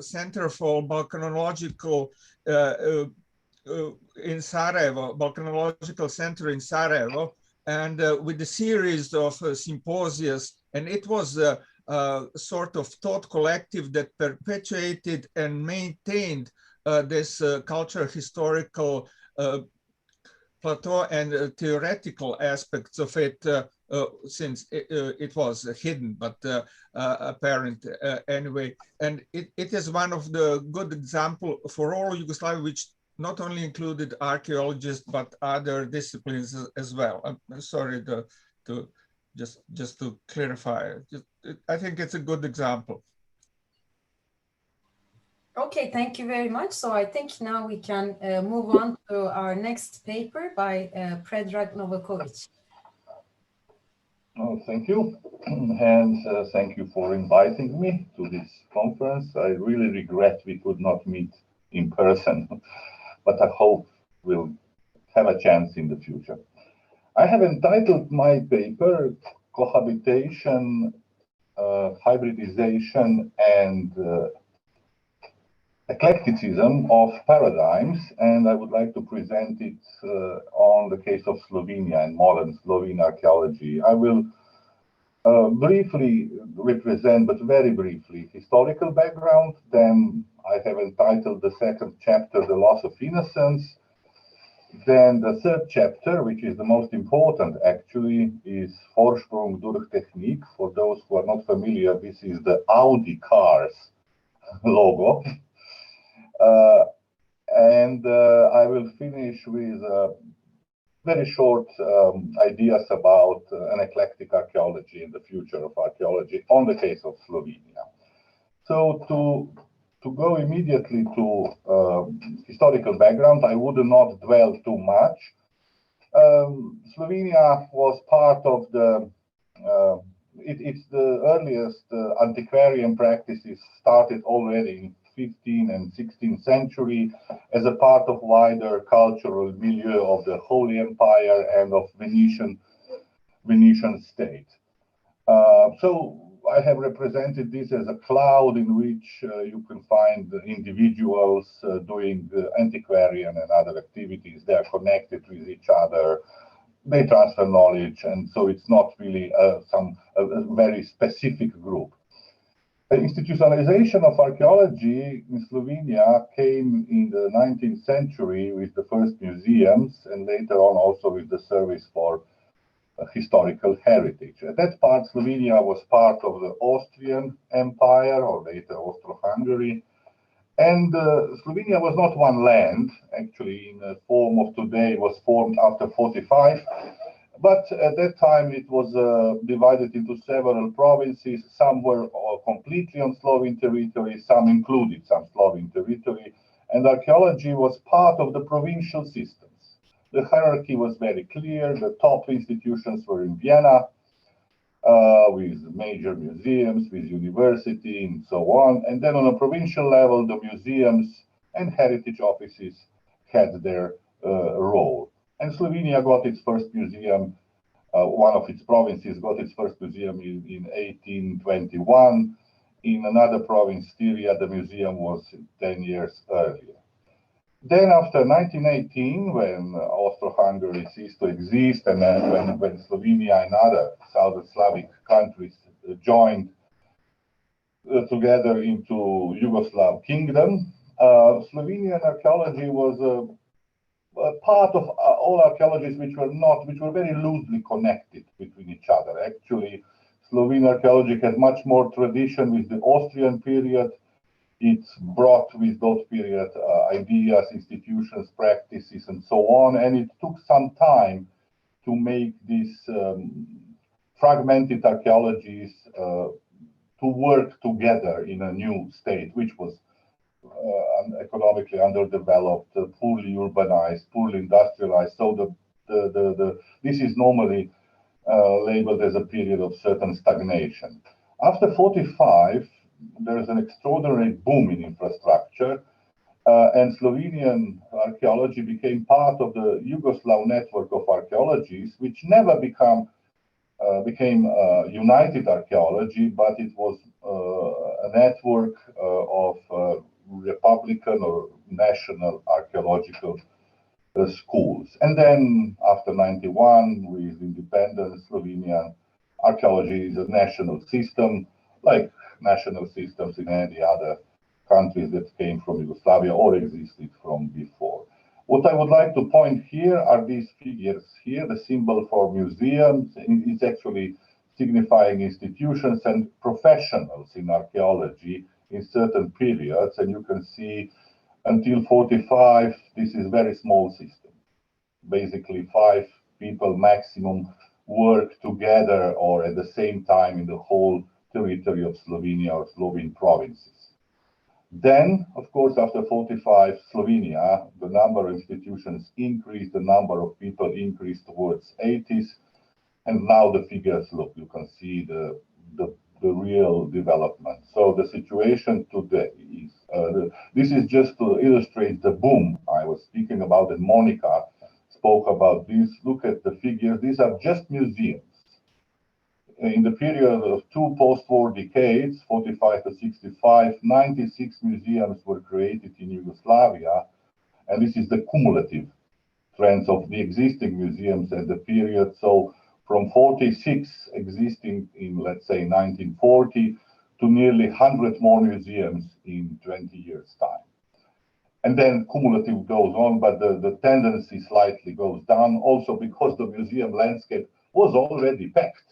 Center for Balkanological in Sarajevo, Balkanological Center in Sarajevo, and with a series of symposias. And it was a sort of thought collective that perpetuated and maintained this cultural historical plateau and theoretical aspects of it, since it was hidden, but apparent anyway. And it is one of the good example for all Yugoslavia, which not only included archaeologists, but other disciplines as well. I'm sorry to just to clarify. I think it's a good example. Okay, thank you very much. So I think now we can move on to our next paper by Predrag Novakovic. Oh, thank you. And thank you for inviting me to this conference. I really regret we could not meet in person, but I hope we'll have a chance in the future. I have entitled my paper Cohabitation, Hybridization, and Eclecticism of Paradigms, and I would like to present it on the case of Slovenia and modern Slovene archaeology. I will briefly represent, but very briefly, historical background. Then I have entitled the second chapter, The Loss of Innocence. Then the third chapter, which is the most important actually, is Vorsprung durch Technik. For those who are not familiar, this is the Audi cars logo. I will finish with very short ideas about an eclectic archaeology and the future of archaeology on the case of Slovenia. So to go immediately to historical background, I would not dwell too much. Slovenia was part of the, it's the earliest antiquarian practices started already in 15th and 16th century as a part of wider cultural milieu of the Holy Empire and of Venetian state. So I have represented this as a cloud in which you can find individuals doing antiquarian and other activities. They are connected with each other. They transfer knowledge, and so it's not really a very specific group. The institutionalization of archaeology in Slovenia came in the 19th century with the first museums, and later on also with the Service for Historical Heritage. At that part, Slovenia was part of the Austrian Empire, or later Austro-Hungary, and Slovenia was not one land. Actually, in the form of today, it was formed after 45. But at that time, it was divided into several provinces. Some were completely on Slovene territory, some included some Slovene territory, and archaeology was part of the provincial systems. The hierarchy was very clear. The top institutions were in Vienna, with major museums, with university, and so on. And then on a provincial level, the museums and heritage offices had their role. And Slovenia got its first museum, one of its provinces got its first museum in 1821. In another province, Styria, the museum was 10 years earlier. Then after 1918, when Austro-Hungary ceased to exist, and then when Slovenia and other Southern Slavic countries joined together into Yugoslav kingdom, Slovenian archaeology was part of all archaeologies which were very loosely connected between each other. Actually, Slovene archaeology has much more tradition with the Austrian period. It's brought with those period ideas, institutions, practices, and so on. And it took some time to make these fragmented archaeologies to work together in a new state, which was economically underdeveloped, poorly urbanized, poorly industrialized. So this is normally labeled as a period of certain stagnation. After 45, there is an extraordinary boom in infrastructure, and Slovenian archaeology became part of the Yugoslav network of archaeologies, which never became united archaeology, but it was a network of republican or national archaeological schools. And then after 91, with independence, Slovenian archaeology is a national system, like national systems in any other countries that came from Yugoslavia or existed from before. What I would like to point here are these figures here. The symbol for museums is actually signifying institutions and professionals in archaeology in certain periods. And you can see until 45, this is very small system. Basically 5 people maximum work together or at the same time in the whole territory of Slovenia or Slovene provinces. Then, of course, after 45, Slovenia, the number of institutions increased, the number of people increased towards 80s. And now the figures, look, you can see the real development. So the situation today is, this is just to illustrate the boom I was speaking about, and Monica spoke about this. Look at the figures. These are just museums. In the period of two post-war decades, 45 to 65, 96 museums were created in Yugoslavia. And this is the cumulative trends of the existing museums at the period. So from 46 existing in, let's say, 1940 to nearly 100 more museums in 20 years' time. And then cumulative goes on, but the tendency slightly goes down, also because the museum landscape was already packed.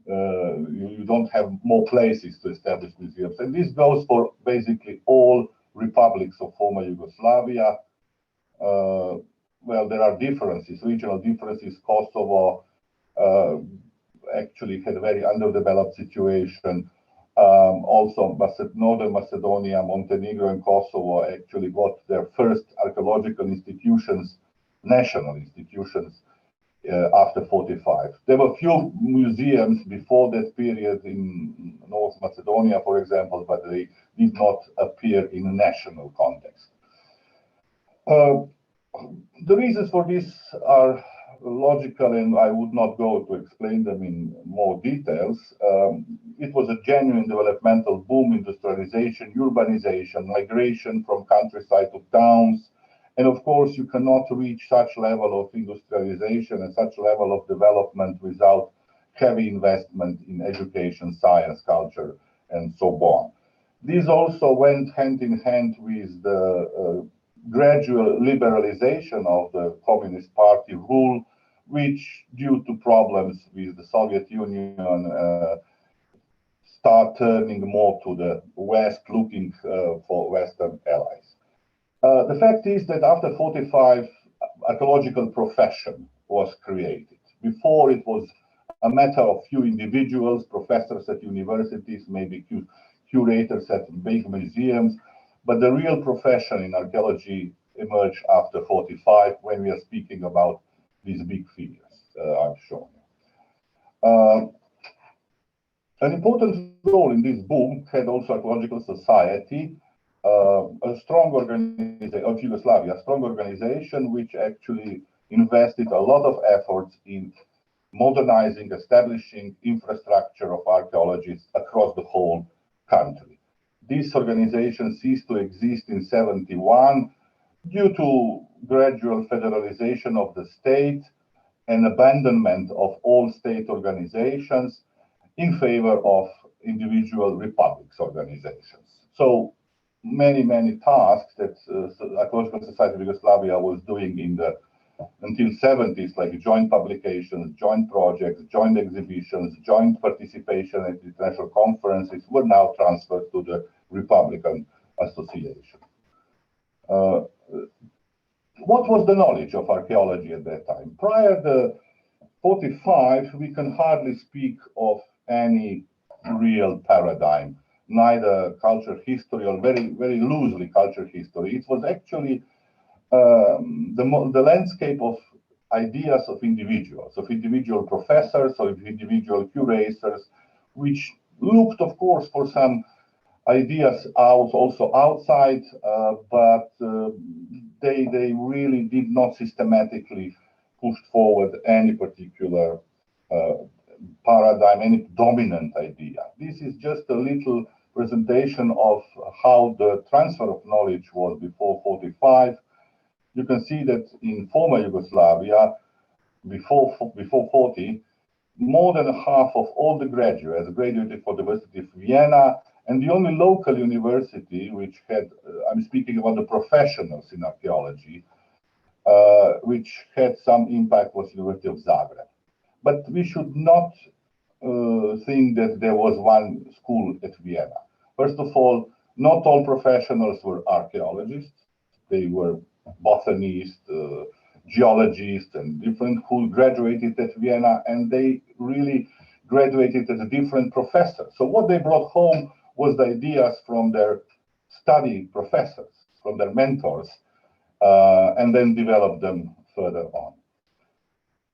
You don't have more places to establish museums. And this goes for basically all republics of former Yugoslavia. Well, there are differences, regional differences. Kosovo actually had a very underdeveloped situation. Also, Northern Macedonia, Montenegro, and Kosovo actually got their first archaeological institutions, national institutions, after 45. There were few museums before that period in North Macedonia, for example, but they did not appear in a national context. The reasons for this are logical, and I would not go to explain them in more details. It was a genuine developmental boom, industrialization, urbanization, migration from countryside to towns. And of course, you cannot reach such level of industrialization and such level of development without heavy investment in education, science, culture, and so on. These also went hand in hand with the gradual liberalization of the Communist Party rule, which, due to problems with the Soviet Union, start turning more to the West, looking for Western allies. The fact is that after 45, archaeological profession was created. Before, it was a matter of few individuals, professors at universities, maybe curators at big museums, but the real profession in archaeology emerged after 45, when we are speaking about these big figures I've shown you. An important role in this boom had also Archaeological Society, a strong organization of Yugoslavia, a strong organization which actually invested a lot of efforts in modernizing, establishing infrastructure of archaeologists across the whole country. This organization ceased to exist in 71 due to gradual federalization of the state and abandonment of all state organizations in favor of individual republics organizations. So many tasks that Archaeological Society of Yugoslavia was doing in the until 70s, like joint publications, joint projects, joint exhibitions, joint participation at international conferences, were now transferred to the Republican Association. What was the knowledge of archaeology at that time? Prior to 45, we can hardly speak of any real paradigm, neither culture history or very loosely culture history. It was actually the landscape of ideas of individual professors, of individual curators, which looked, of course, for some ideas also outside, but they really did not systematically push forward any particular paradigm, any dominant idea. This is just a little presentation of how the transfer of knowledge was before 45. You can see that in former Yugoslavia, before 40, more than half of all the graduates graduated from the University of Vienna, and the only local university which had, I'm speaking about the professionals in archaeology, which had some impact was the University of Zagreb. But we should not think that there was one school at Vienna. First of all, not all professionals were archaeologists. They were botanists, geologists, and different who graduated at Vienna, and they really graduated as a different professor. So what they brought home was the ideas from their study professors from their mentors and then develop them further on.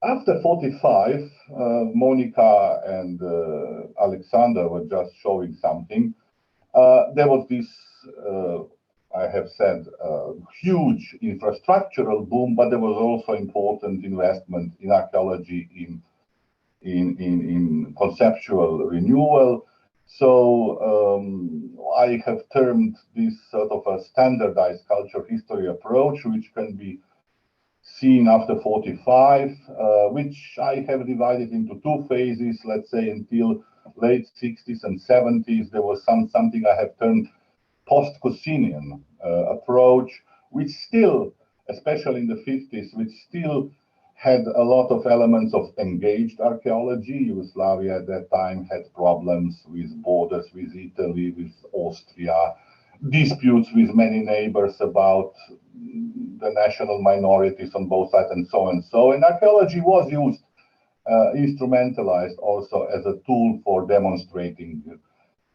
After 45, Monica and Alexander were just showing something. There was this, I have said, huge infrastructural boom, but there was also important investment in archaeology, in conceptual renewal. So I have termed this sort of a standardized culture history approach, which can be seen after 45, which I have divided into two phases. Let's say until late 60s and 70s, there was something I have termed post-Kusinian approach, which still, especially in the 50s, which still had a lot of elements of engaged archaeology. Yugoslavia at that time had problems with borders with Italy, with Austria, disputes with many neighbors about the national minorities on both sides and so on and so. And archaeology was used, instrumentalized also as a tool for demonstrating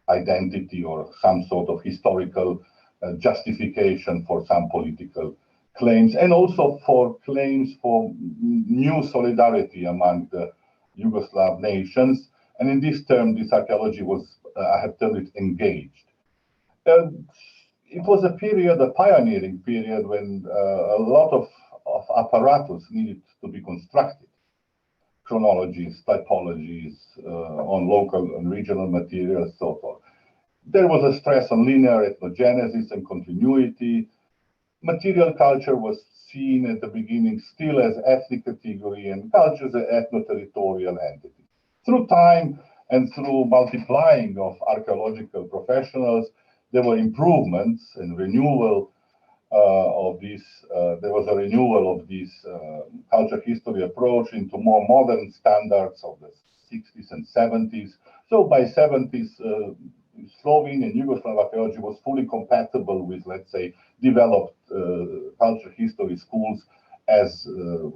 identity or some sort of historical justification for some political claims, and also for claims for new solidarity among the Yugoslav nations. And in this term, this archaeology was, I have termed it, engaged. It was a period, a pioneering period, when a lot of apparatus needed to be constructed. Chronologies, typologies on local and regional materials, so forth. There was a stress on linear ethnogenesis and continuity. Material culture was seen at the beginning still as ethnic category, and culture as an ethno-territorial entity. Through time and through multiplying of archaeological professionals, there were improvements and renewal of this. There was a renewal of this culture history approach into more modern standards of the 60s and 70s. So by 70s, Slovenian and Yugoslav archaeology was fully compatible with, let's say, developed culture history schools as,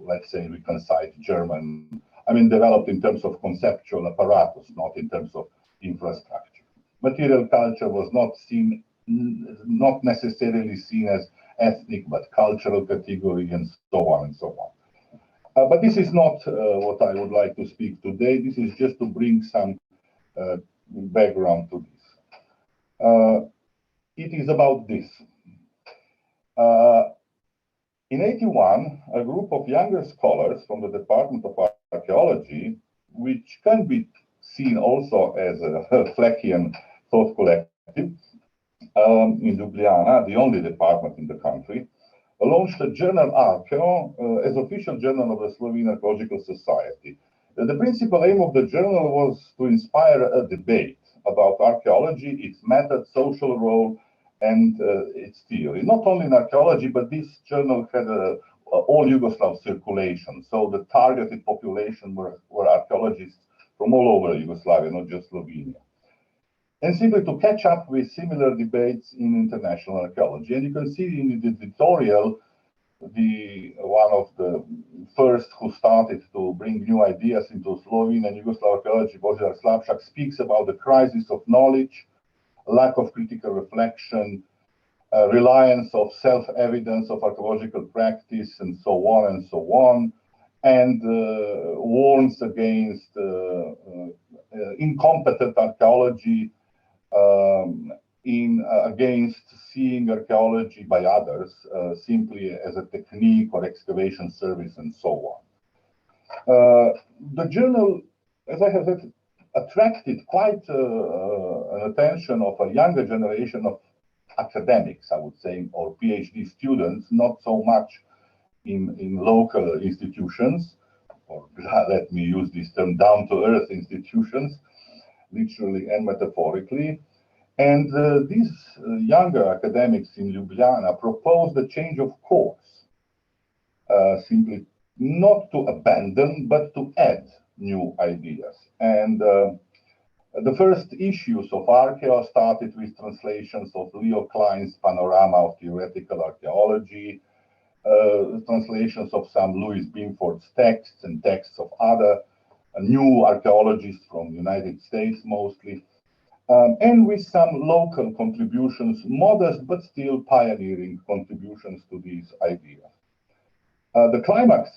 let's say, reconciled German. I mean, developed in terms of conceptual apparatus, not in terms of infrastructure. Material culture was not necessarily seen as ethnic, but cultural category, and so on and so on. But this is not what I would like to speak today. This is just to bring some background to this. It is about this. In '81, a group of younger scholars from the Department of Archaeology, which can be seen also as a Fleckian thought collective, in Ljubljana, the only department in the country, launched a journal Archeo as official journal of the Slovene Archaeological Society. The principal aim of the journal was to inspire a debate about archaeology, its method, social role, and its theory. Not only in archaeology, but this journal had all Yugoslav circulation. So the targeted population were archaeologists from all over Yugoslavia, not just Slovenia. And simply to catch up with similar debates in international archaeology. And you can see in the editorial, one of the first who started to bring new ideas into Slovene and Yugoslav archaeology, Božidar Slapšak, speaks about the crisis of knowledge, lack of critical reflection, reliance of self-evidence of archaeological practice, and so on, and warns against incompetent archaeology, against seeing archaeology by others simply as a technique or excavation service, and so on. The journal, as I have said, attracted quite an attention of a younger generation of academics, I would say, or PhD students, not so much in local institutions, or let me use this term, down-to-earth institutions, literally and metaphorically. And these younger academics in Ljubljana proposed a change of course, simply not to abandon, but to add new ideas. And the first issues of Archaeo started with translations of Leo Klein's Panorama of Theoretical Archaeology, translations of some Louis Binford's texts and texts of other new archaeologists from the United States mostly. and with some local contributions, modest but still pioneering contributions to these ideas. The climax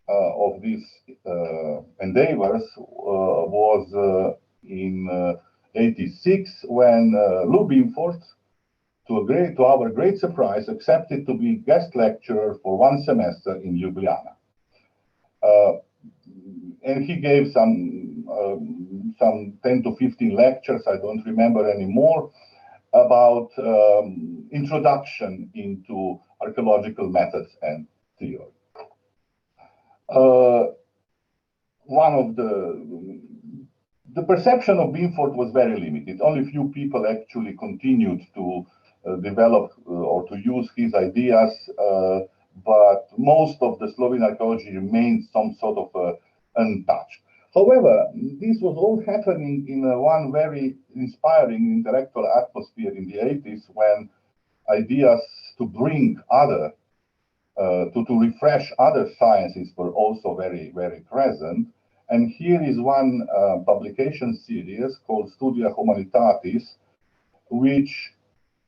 of these endeavors was in '86 when Lou Binford, to our great surprise, accepted to be guest lecturer for one semester in Ljubljana. And he gave some 10 to 15 lectures, I don't remember anymore, about introduction into archaeological methods and theory. One of the perception of Binford was very limited. Only few people actually continued to develop or to use his ideas, but most of the Slovene archaeology remained some sort of untouched. However, this was all happening in one very inspiring intellectual atmosphere in the 80s when ideas to bring other, to refresh other sciences were also very, very present. And here is one publication series called Studia Humanitatis, which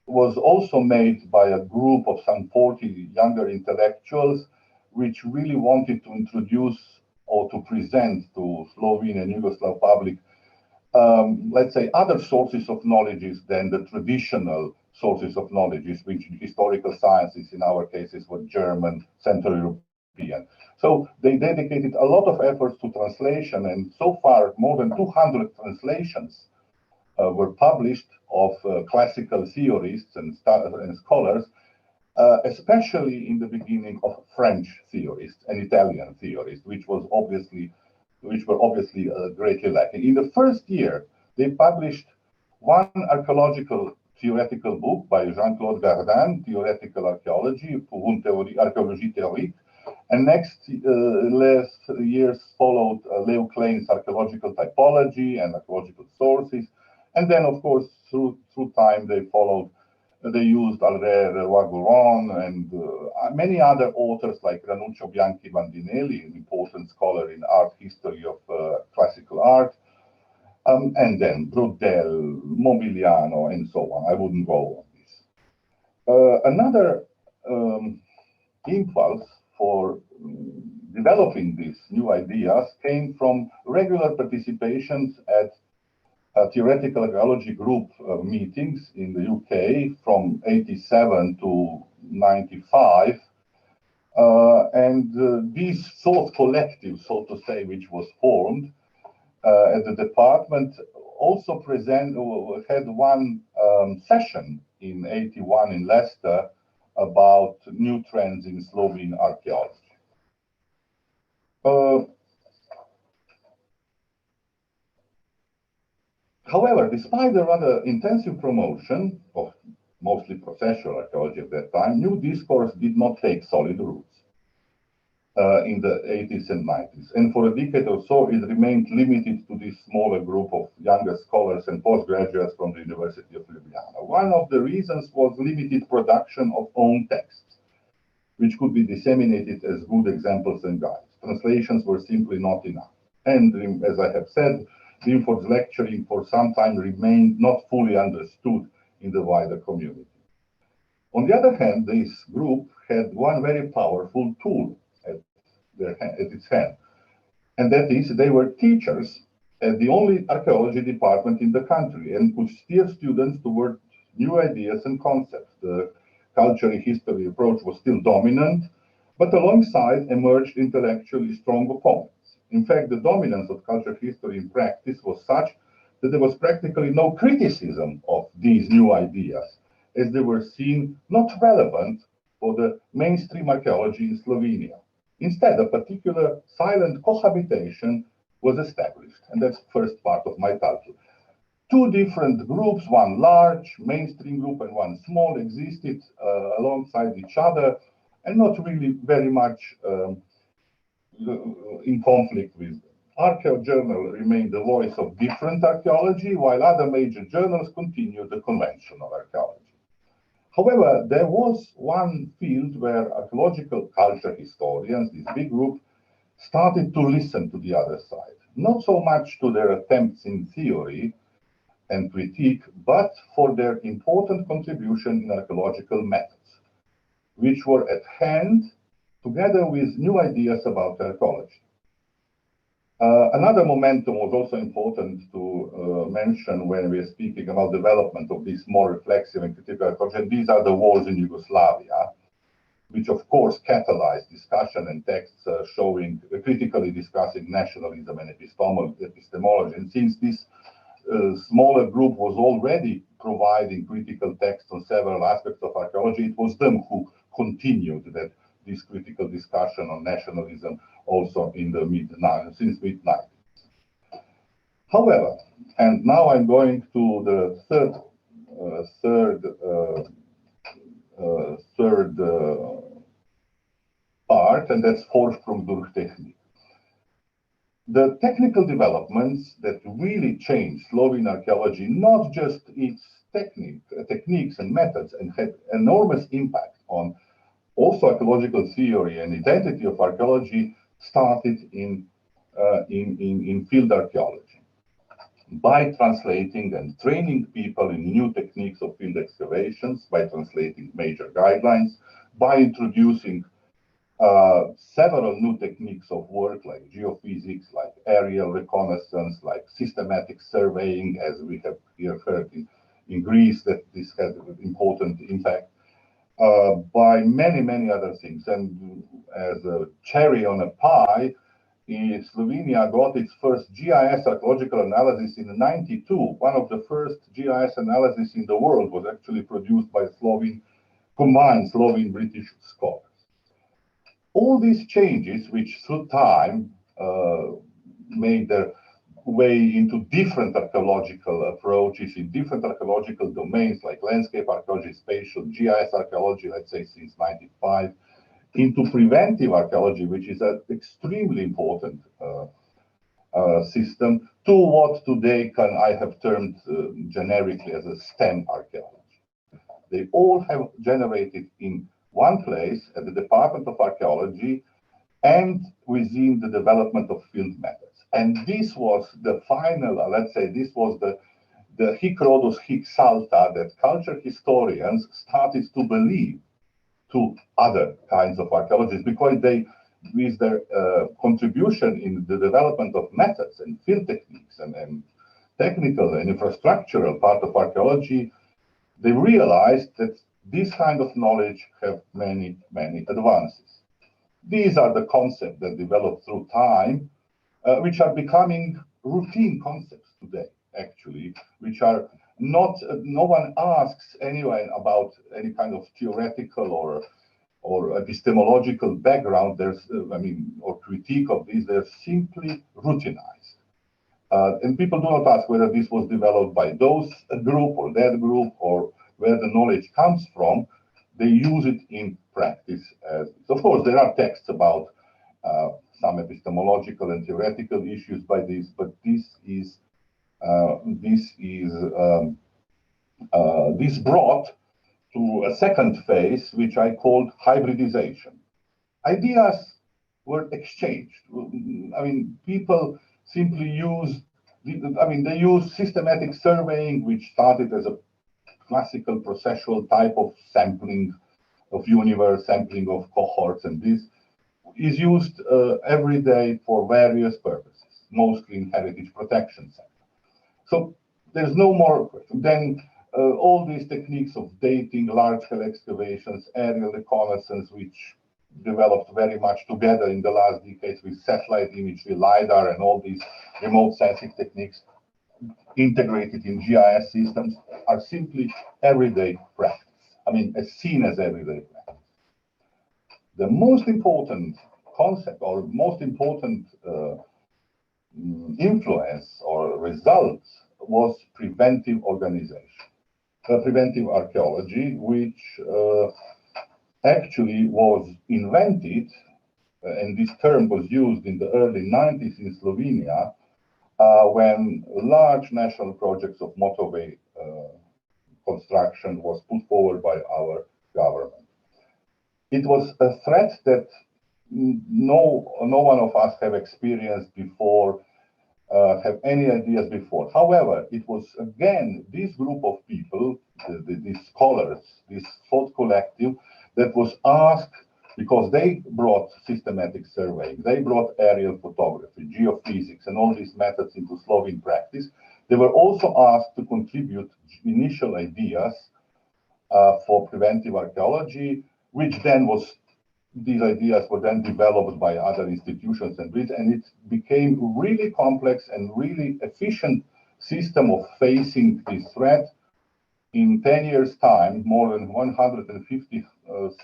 was also made by a group of some 40 younger intellectuals, which really wanted to introduce or to present to Slovene and Yugoslav public, let's say, other sources of knowledge than the traditional sources of knowledge, which historical sciences, in our cases, were German, Central European. So they dedicated a lot of efforts to translation, and so far, more than 200 translations were published of classical theorists and scholars, especially in the beginning of French theorists and Italian theorists, which were obviously greatly lacking. In the first year, they published one archaeological theoretical book by Jean-Claude Gardin, Theoretical Archaeology, Archaeologie théorique, and last years followed Leo Klein's Archaeological Typology and Archaeological Sources, and then, of course, through time, they used Albert Waguron and many other authors like Ranuccio Bianchi Bandinelli, an important scholar in art history of classical art, and then Brodel, Mobiliano, and so on. I wouldn't go on this. Another impulse for developing these new ideas came from regular participations at theoretical archaeology group meetings in the UK from 87 to 95. And this thought collective, so to say, which was formed at the department, also had one session in 81 in Leicester about new trends in Slovene archaeology. However, despite the rather intensive promotion of mostly processual archaeology at that time, new discourse did not take solid roots in the 80s and 90s. And for a decade or so, it remained limited to this smaller group of younger scholars and postgraduates from the University of Ljubljana. One of the reasons was limited production of own texts, which could be disseminated as good examples and guides. Translations were simply not enough. And as I have said, Binford's lecturing for some time remained not fully understood in the wider community. On the other hand, this group had one very powerful tool at its hand, and that is they were teachers at the only archaeology department in the country and could steer students toward new ideas and concepts. The cultural history approach was still dominant, but alongside emerged intellectually strong opponents. In fact, the dominance of cultural history in practice was such that there was practically no criticism of these new ideas, as they were seen not relevant for the mainstream archaeology in Slovenia. Instead, a particular silent cohabitation was established, and that's the first part of my title. Two different groups, one large mainstream group and one small, existed alongside each other, and not really very much in conflict with them. Archaeo Journal remained the voice of different archaeology, while other major journals continued the conventional archaeology. However, there was one field where archaeological culture historians, this big group, started to listen to the other side. Not so much to their attempts in theory, and critique, but for their important contribution in archaeological methods, which were at hand together with new ideas about archaeology. Another momentum was also important to mention when we are speaking about development of this more reflexive and critical archaeology. These are the wars in Yugoslavia, which of course catalyzed discussion and texts showing, critically discussing nationalism and epistemology. And since this smaller group was already providing critical texts on several aspects of archaeology, it was them who continued this critical discussion on nationalism also in the since mid-90s. However, and now I'm going to the third part, and that's Vorsprung durch Technik. The technical developments that really changed Slovene archaeology, not just its techniques and methods, and had enormous impact on also archaeological theory and identity of archaeology, started in field archaeology by translating and training people in new techniques of field excavations, by translating major guidelines, by introducing several new techniques of work like geophysics, like aerial reconnaissance, like systematic surveying, as we have here heard in Greece, that this had an important impact, by many, many other things. And as a cherry on a pie, Slovenia got its first GIS archaeological analysis in 92. One of the first GIS analyses in the world was actually produced by combined Slovene-British scholars. All these changes, which through time made their way into different archaeological approaches in different archaeological domains like landscape archaeology, spatial, GIS archaeology, let's say since 95, into preventive archaeology, which is an extremely important system, to what today I have termed generically as a STEM archaeology. They all have generated in one place at the Department of Archaeology and within the development of field methods. And this was the final, let's say, this was the hic Rhodus hic salta that culture historians started to believe to other kinds of archaeologists, because they, with their contribution in the development of methods and field techniques and technical and infrastructural part of archaeology, they realized that this kind of knowledge have many, many advances. These are the concepts that developed through time, which are becoming routine concepts today, actually, which are not, no one asks anyone about any kind of theoretical or epistemological background, or critique of these, they're simply routinized. And people do not ask whether this was developed by those group or that group or where the knowledge comes from. They use it in practice. Of course, there are texts about some epistemological and theoretical issues by this, but this brought to a second phase, which I called hybridization. Ideas were exchanged. I mean, people simply they use systematic surveying, which started as a classical processual type of sampling of universe, sampling of cohorts, and this is used every day for various purposes, mostly in heritage protection sector. So there's no more then all these techniques of dating, large-scale excavations, aerial reconnaissance, which developed very much together in the last decades with satellite imagery, LiDAR, and all these remote sensing techniques integrated in GIS systems, are simply everyday practice. I mean, as seen as everyday practice. The most important concept or most important influence or result was preventive organization, preventive archaeology, which actually was invented, and this term was used in the early 90s in Slovenia, when large national projects of motorway construction was put forward by our government. It was a threat that no one of us have experienced before, have any ideas before. However, it was again this group of people, these scholars, this thought collective, that was asked, because they brought systematic surveying, they brought aerial photography, geophysics, and all these methods into Slovene practice. They were also asked to contribute initial ideas for preventive archaeology, which then was, these ideas were then developed by other institutions and it became really complex and really efficient system of facing this threat. In 10 years' time, more than 150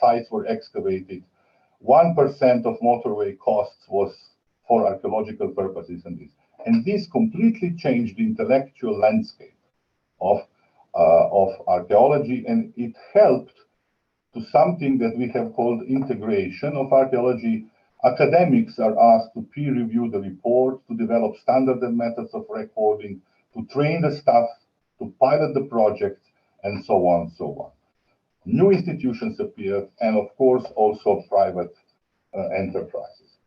sites were excavated. 1% of motorway costs was for archaeological purposes and this completely changed the intellectual landscape of archaeology, and it helped to something that we have called integration of archaeology. Academics are asked to peer review the report, to develop standard methods of recording, to train the staff, to pilot the project, and so on and so on. New institutions appeared, and of course also private enterprises.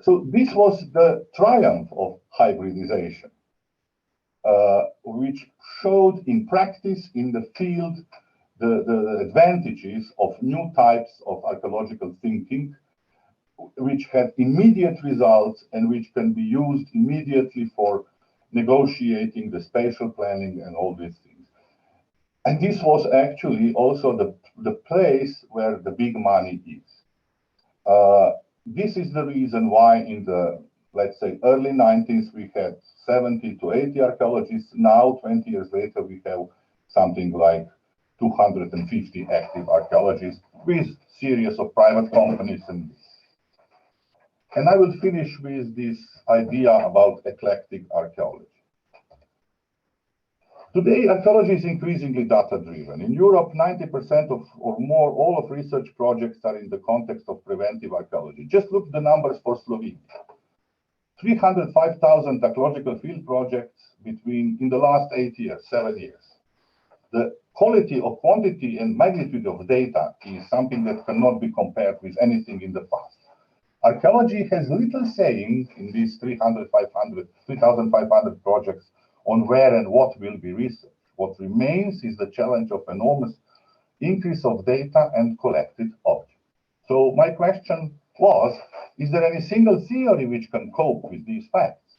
So this was the triumph of hybridization, which showed in practice in the field the advantages of new types of archaeological thinking, which had immediate results and which can be used immediately for negotiating the spatial planning and all these things. And this was actually also the place where the big money is. This is the reason why in the, let's say, early 90s, we had 70 to 80 archaeologists. Now, 20 years later, we have something like 250 active archaeologists with series of private companies. And I will finish with this idea about eclectic archaeology. Today, archaeology is increasingly data-driven. In Europe, 90% of or more all of research projects are in the context of preventive archaeology. Just look at the numbers for Slovenia. 305,000 archaeological field projects in the last 8 years, 7 years. The quality of quantity and magnitude of data is something that cannot be compared with anything in the past. Archaeology has little saying in these 3,500 projects on where and what will be researched. What remains is the challenge of enormous increase of data and collected objects. So my question was, is there any single theory which can cope with these facts,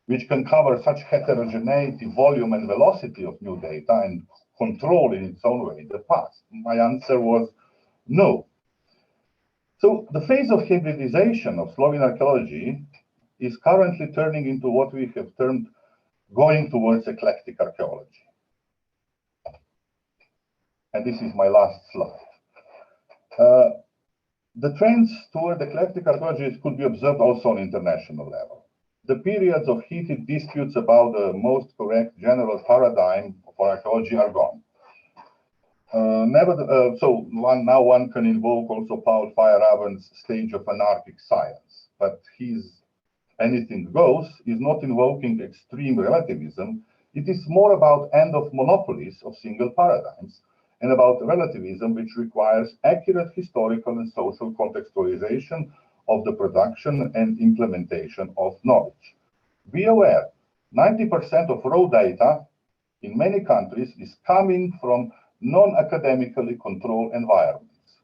which can cover such heterogeneity, volume, and velocity of new data and control in its own way the past? My answer was no. So the phase of hybridization of Slovene archaeology is currently turning into what we have termed going towards eclectic archaeology. And this is my last slide. The trends toward eclectic archaeology could be observed also on international level. The periods of heated disputes about the most correct general paradigm for archaeology are gone. Now one can invoke also Paul Feyerabend's stage of anarchic science, but his anything goes is not invoking extreme relativism. It is more about end of monopolies of single paradigms and about relativism, which requires accurate historical and social contextualization of the production and implementation of knowledge. Be aware, 90% of raw data in many countries is coming from non-academically controlled environments.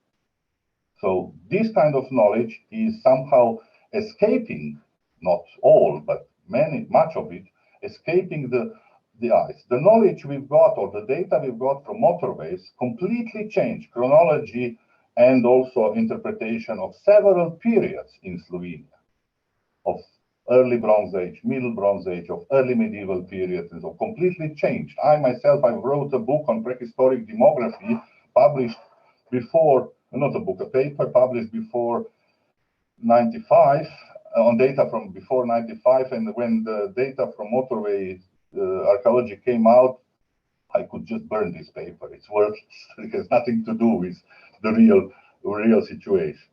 So this kind of knowledge is somehow escaping, not all, but much of it, escaping the eyes. The knowledge we've got or the data we've got from motorways completely changed chronology and also interpretation of several periods in Slovenia, of early Bronze Age, Middle Bronze Age, of early medieval periods, and so completely changed. I myself, I wrote a book on prehistoric demography published before, not a book, a paper published before 95, on data from before 95, and when the data from motorway archaeology came out, I could just burn this paper. It's worthless. It has nothing to do with the real situation.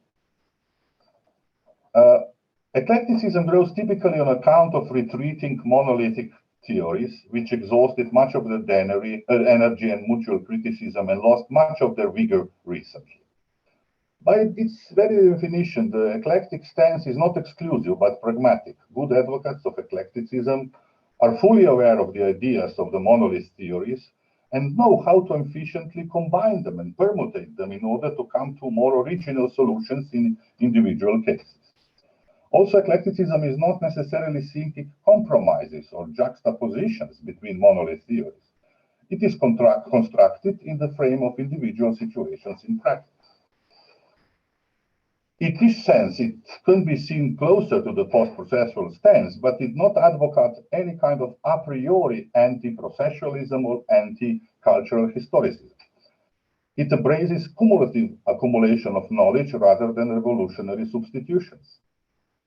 Eclecticism grows typically on account of retreating monolithic theories, which exhausted much of the energy and mutual criticism and lost much of their vigor recently. By its very definition, the eclectic stance is not exclusive, but pragmatic. Good advocates of eclecticism are fully aware of the ideas of the monolith theories and know how to efficiently combine them and permutate them in order to come to more original solutions in individual cases. Also, eclecticism is not necessarily seeking compromises or juxtapositions between monolith theories. It is constructed in the frame of individual situations in practice. In this sense, it can be seen closer to the post-processual stance, but did not advocate any kind of a priori anti-processualism or anti-cultural historicism. It embraces cumulative accumulation of knowledge rather than revolutionary substitutions.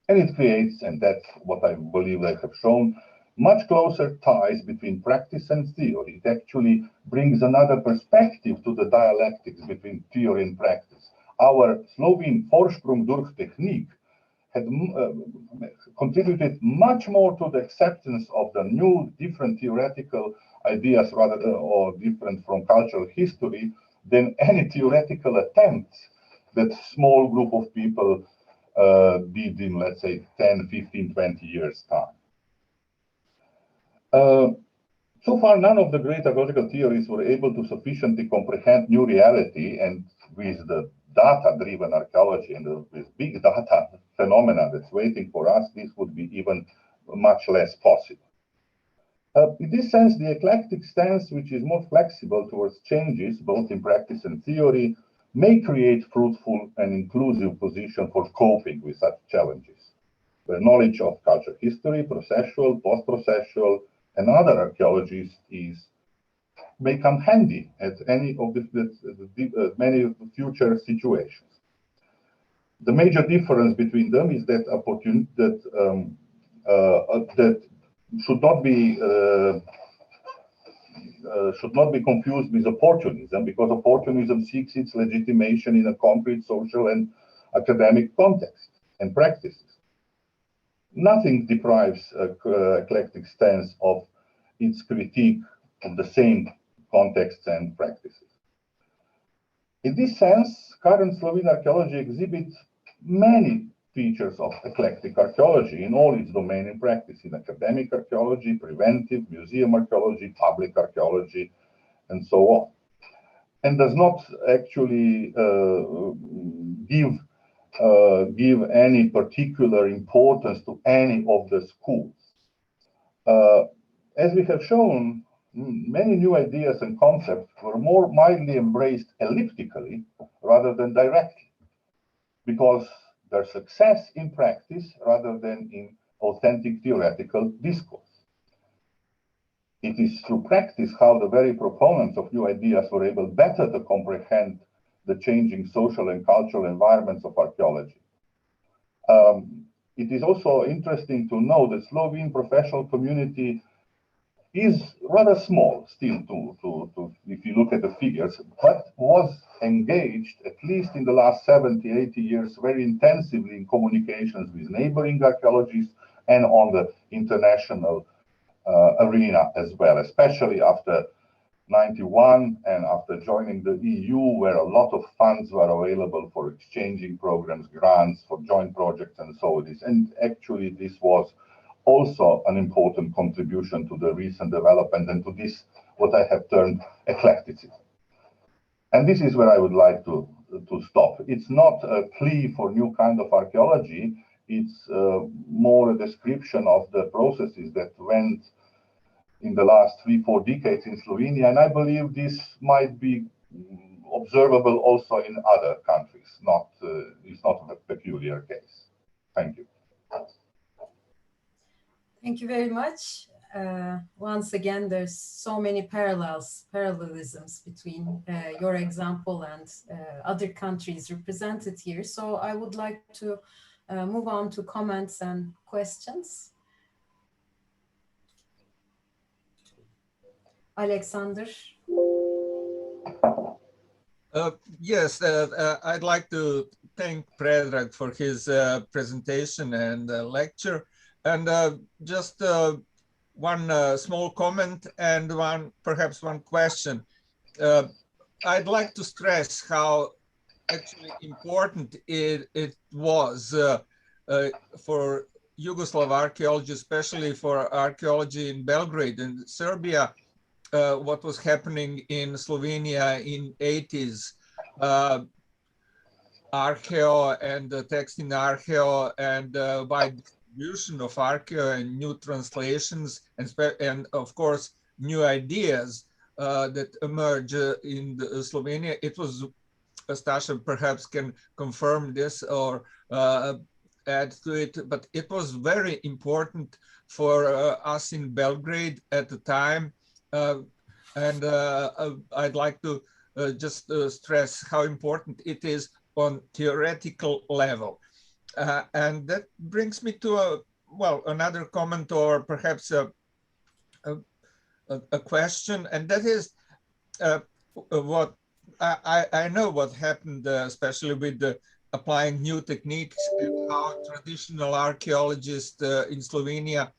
And it creates, and that's what I believe I have shown, much closer ties between practice and theory. It actually brings another perspective to the dialectics between theory and practice. Our Slovene Vorsprung durch Technik had contributed much more to the acceptance of the new, different theoretical ideas rather than, or different from cultural history than any theoretical attempts that small group of people did in, let's say, 10, 15, 20 years' time. So far, none of the great archaeological theories were able to sufficiently comprehend new reality, and with the data-driven archaeology and with big data phenomena that's waiting for us, this would be even much less possible. In this sense, the eclectic stance, which is more flexible towards changes, both in practice and theory, may create fruitful and inclusive position for coping with such challenges, where knowledge of cultural history, processual, post-processual, and other archaeologies may come handy at any of the many future situations. The major difference between them is that that should not be confused with opportunism, because opportunism seeks its legitimation in a concrete social and academic context and practices. Nothing deprives eclectic stance of its critique of the same contexts and practices. In this sense, current Slovene archaeology exhibits many features of eclectic archaeology in all its domain and practice, in academic archaeology, preventive, museum archaeology, public archaeology, and so on, and does not actually give any particular importance to any of the schools. As we have shown, many new ideas and concepts were more mildly embraced elliptically rather than directly, because their success in practice rather than in authentic theoretical discourse. It is through practice how the very proponents of new ideas were able better to comprehend the changing social and cultural environments of archaeology. It is also interesting to know that Slovene professional community is rather small still, if you look at the figures, but was engaged, at least in the last 70, 80 years, very intensively in communications with neighboring archaeologists and on the international arena as well, especially after 91 and after joining the EU, where a lot of funds were available for exchanging programs, grants for joint projects and so on. And actually this was also an important contribution to the recent development and to this, what I have termed eclecticism. And this is where I would like to stop. It's not a plea for new kind of archaeology. It's more a description of the processes that went in the last 3-4 decades in Slovenia. And I believe this might be observable also in other countries. It's not a peculiar case. Thank you. Thank you very much. Once again, there's so many parallelisms between your example and other countries represented here. So I would like to move on to comments and questions. Alexander. Yes, I'd like to thank Predrag for his presentation and lecture. And just one small comment and perhaps one question. I'd like to stress how actually important it was for Yugoslav archaeology, especially for archaeology in Belgrade and Serbia, what was happening in Slovenia in 80s, archeo and text in archeo and wide distribution of archeo and new translations and of course new ideas that emerge in Slovenia. It was, Stasha perhaps can confirm this or add to it, but it was very important for us in Belgrade at the time. And I'd like to just stress how important it is on theoretical level. And that brings me to another comment or perhaps a question, and that is what I know what happened, especially with the applying new techniques and how traditional archaeologists in Slovenia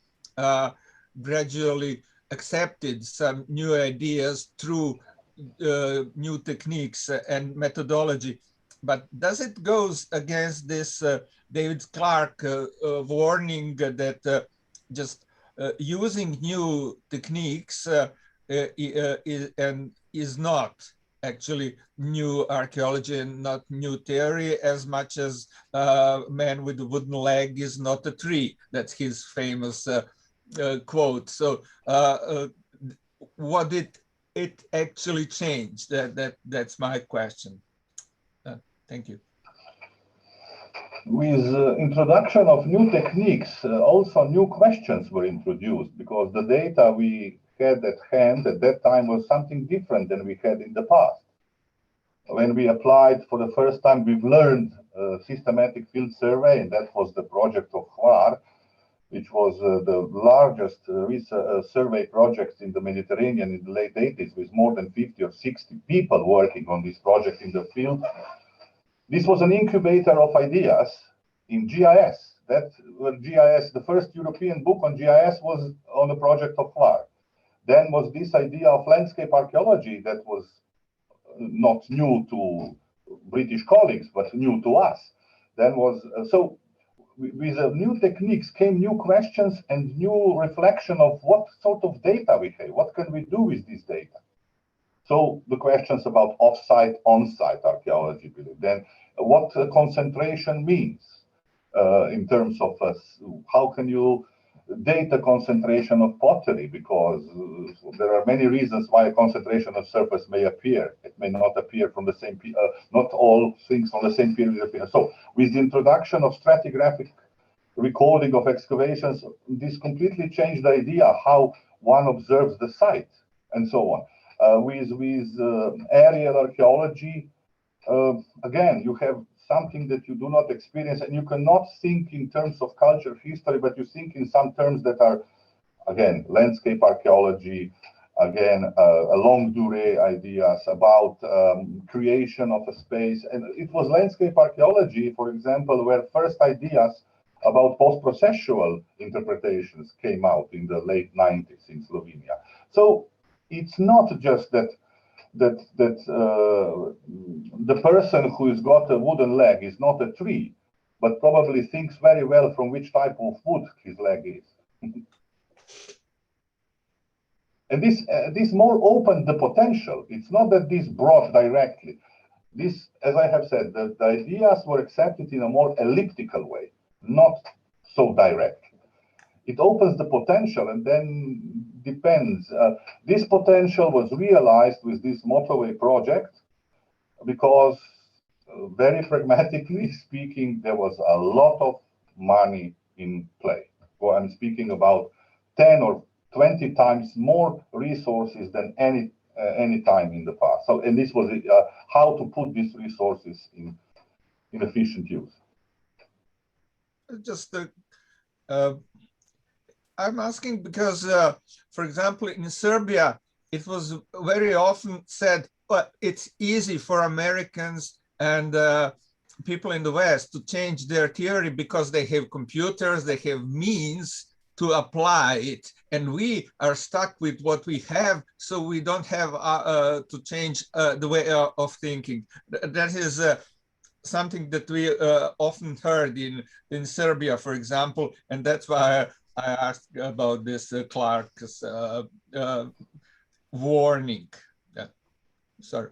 gradually accepted some new ideas through new techniques and methodology. But does it goes against this David Clark warning that just using new techniques is not actually new archaeology and not new theory, as much as man with a wooden leg is not a tree? That's his famous quote. So what did it actually change? That's my question. Thank you. With introduction of new techniques, also new questions were introduced, because the data we had at hand at that time was something different than we had in the past. When we applied for the first time, we've learned systematic field survey, and that was the project of Hvar, which was the largest survey project in the Mediterranean in the late 80s, with more than 50 or 60 people working on this project in the field. This was an incubator of ideas in GIS. That GIS, the first European book on GIS was on the project of Hvar. Then was this idea of landscape archaeology that was not new to British colleagues, but new to us. Then was, so with new techniques came new questions and new reflection of what sort of data we have, what can we do with this data? So the questions about off-site, on-site archaeology, then what concentration means in terms of how can you data concentration of pottery, because there are many reasons why a concentration of surface may appear. It may not appear from the same, not all things from the same period appear. So with the introduction of stratigraphic recording of excavations, this completely changed the idea how one observes the site and so on. With aerial archaeology, again, you have something that you do not experience, and you cannot think in terms of culture, history, but you think in some terms that are, again, landscape archaeology, again, a longue durée ideas about creation of a space. And it was landscape archaeology, for example, where first ideas about post-processual interpretations came out in the late 90s in Slovenia. So it's not just that the person who's got a wooden leg is not a tree, but probably thinks very well from which type of wood his leg is. And this more opened the potential. It's not that this brought directly. This, as I have said, the ideas were accepted in a more elliptical way, not so direct. It opens the potential, and then depends. This potential was realized with this motorway project because, very pragmatically speaking, there was a lot of money in play. Well, I'm speaking about 10 or 20 times more resources than any time in the past. So, and this was how to put these resources in efficient use. Just I'm asking because, for example, in Serbia, it was very often said, well, it's easy for Americans and people in the West to change their theory because they have computers, they have means to apply it. And we are stuck with what we have, so we don't have to change the way of thinking. That is something that we often heard in Serbia, for example, and that's why I asked about this Clark's warning. Yeah. Sorry.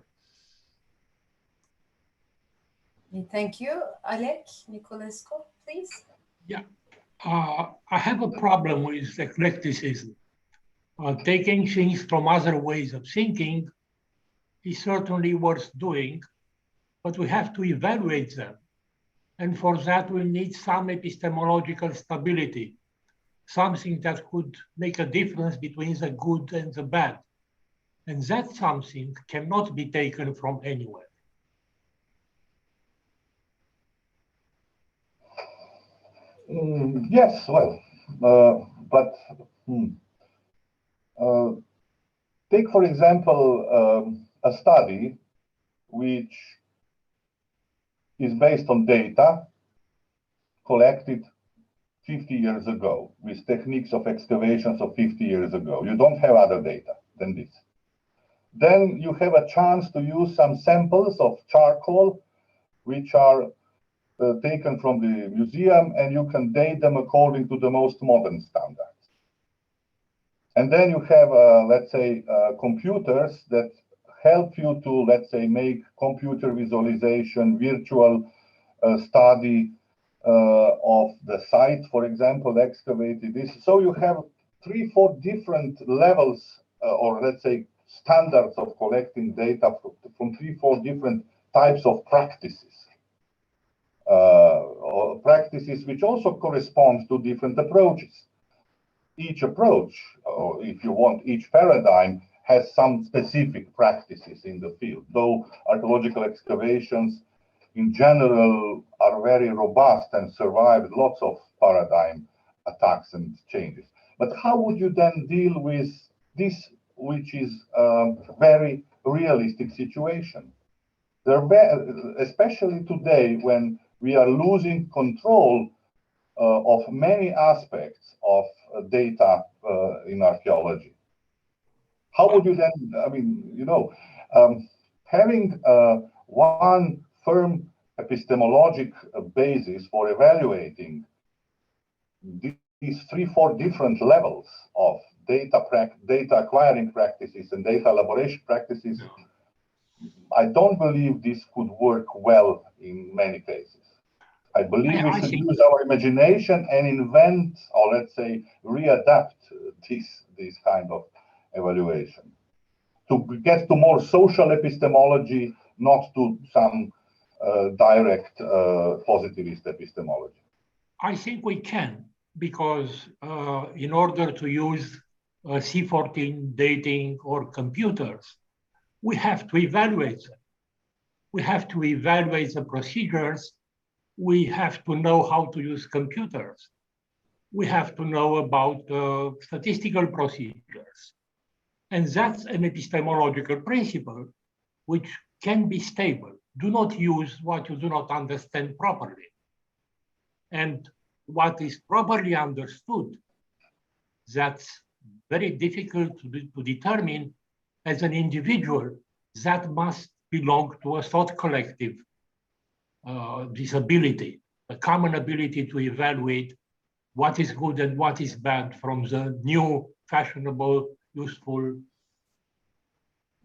Thank you. Alec Niculescu, please. Yeah, I have a problem with eclecticism. Taking things from other ways of thinking is certainly worth doing, but we have to evaluate them. And for that, we need some epistemological stability, something that could make a difference between the good and the bad. And that something cannot be taken from anywhere. Yes, well, but take, for example, a study which is based on data collected 50 years ago with techniques of excavations of 50 years ago. You don't have other data than this. Then you have a chance to use some samples of charcoal which are taken from the museum, and you can date them according to the most modern standards. And then you have, let's say, computers that help you to, let's say, make computer visualization, virtual study of the site, for example, excavated this. So you have 3-4 different levels, or let's say, standards of collecting data from 3-4 different types of practices. Or practices which also correspond to different approaches. Each approach, or if you want, each paradigm has some specific practices in the field, though archaeological excavations in general are very robust and survive lots of paradigm attacks and changes. But how would you then deal with this, which is a very realistic situation? Especially today, when we are losing control of many aspects of data in archaeology. How would you then, I mean, you know, having one firm epistemologic basis for evaluating these 3-4 different levels of data acquiring practices and data elaboration practices, I don't believe this could work well in many cases. I believe we should use our imagination and invent, or let's say, readapt this kind of evaluation to get to more social epistemology, not to some direct positivist epistemology. I think we can, because in order to use C14 dating or computers, we have to evaluate them. We have to evaluate the procedures. We have to know how to use computers. We have to know about statistical procedures. And that's an epistemological principle which can be stable. Do not use what you do not understand properly. And what is properly understood, that's very difficult to determine as an individual. That must belong to a thought collective. This ability, a common ability to evaluate what is good and what is bad from the new, fashionable, useful.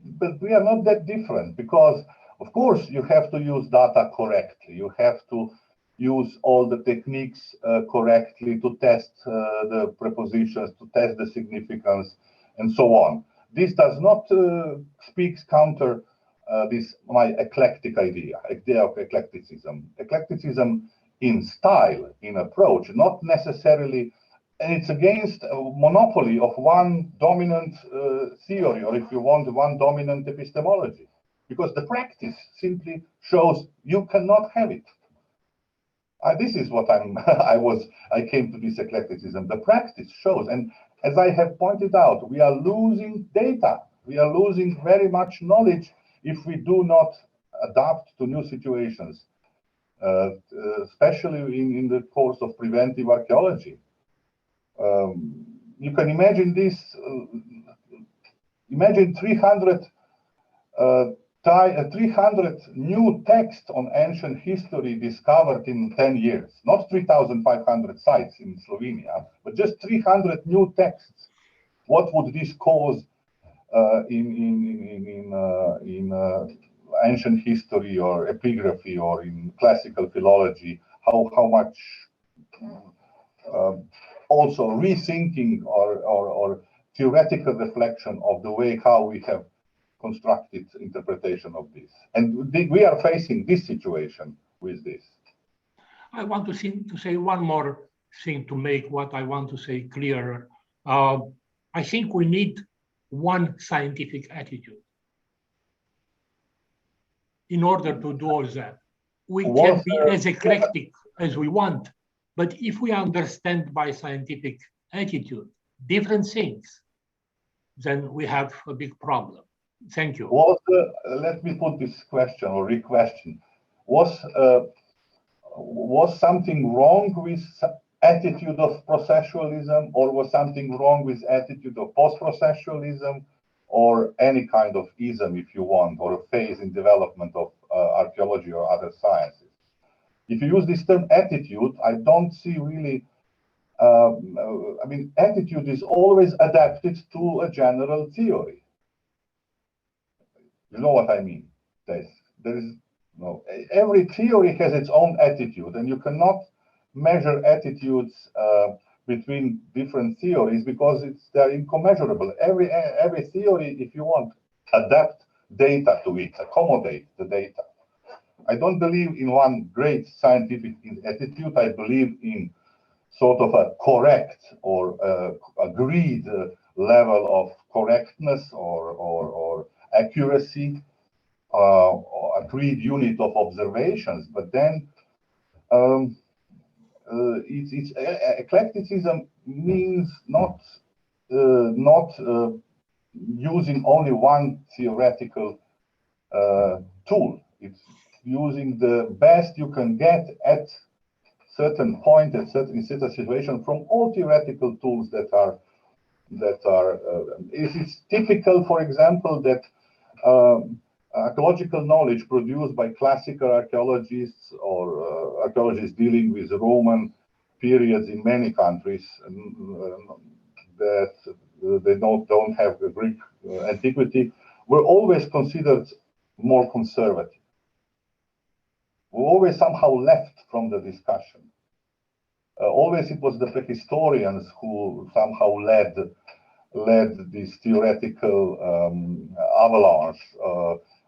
But we are not that different, because, of course, you have to use data correctly. You have to use all the techniques correctly to test the prepositions, to test the significance, and so on. This does not speak counter my eclectic idea of eclecticism. Eclecticism in style, in approach, not necessarily, and it's against a monopoly of one dominant theory, or if you want, one dominant epistemology, because the practice simply shows you cannot have it. This is what I came to this eclecticism. The practice shows, and as I have pointed out, we are losing data. We are losing very much knowledge if we do not adapt to new situations, especially in the course of preventive archaeology. You can imagine this, imagine 300 300 new texts on ancient history discovered in 10 years, not 3,500 sites in Slovenia, but just 300 new texts. What would this cause in ancient history or epigraphy or in classical philology? How much also rethinking or theoretical reflection of the way how we have constructed interpretation of this. And we are facing this situation with this. I want to say one more thing to make what I want to say clearer. I think we need one scientific attitude in order to do all that. We can be as eclectic as we want, but if we understand by scientific attitude different things, then we have a big problem. Thank you. Let me put this question or re-question. Was something wrong with attitude of processualism, or was something wrong with attitude of post-processualism, or any kind of ism, if you want, or a phase in development of archaeology or other sciences? If you use this term attitude, I don't see really, I mean, attitude is always adapted to a general theory. You know what I mean? There is no, every theory has its own attitude, and you cannot measure attitudes between different theories because they're incommensurable. Every theory, if you want, adapt data to it, accommodate the data. I don't believe in one great scientific attitude. I believe in sort of a correct or agreed level of correctness or accuracy, or agreed unit of observations. But then eclecticism means not using only one theoretical tool. It's using the best you can get at certain point, in certain situation, from all theoretical tools that are. It's typical, for example, that archaeological knowledge produced by classical archaeologists or archaeologists dealing with Roman periods in many countries that they don't have the Greek antiquity, were always considered more conservative. We always somehow left from the discussion. Always it was the prehistorians who somehow led this theoretical avalanche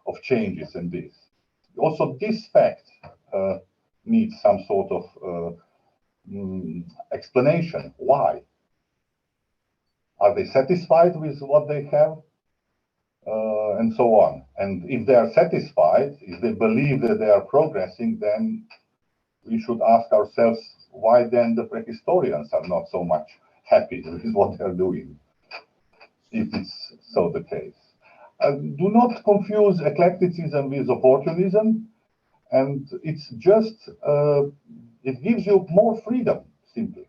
of changes in this. Also, this fact needs some sort of explanation. Why? Are they satisfied with what they have? And so on. And if they are satisfied, if they believe that they are progressing, then we should ask ourselves, why then the prehistorians are not so much happy with what they're doing, if it's so the case. Do not confuse eclecticism with opportunism, and it's just, it gives you more freedom, simply.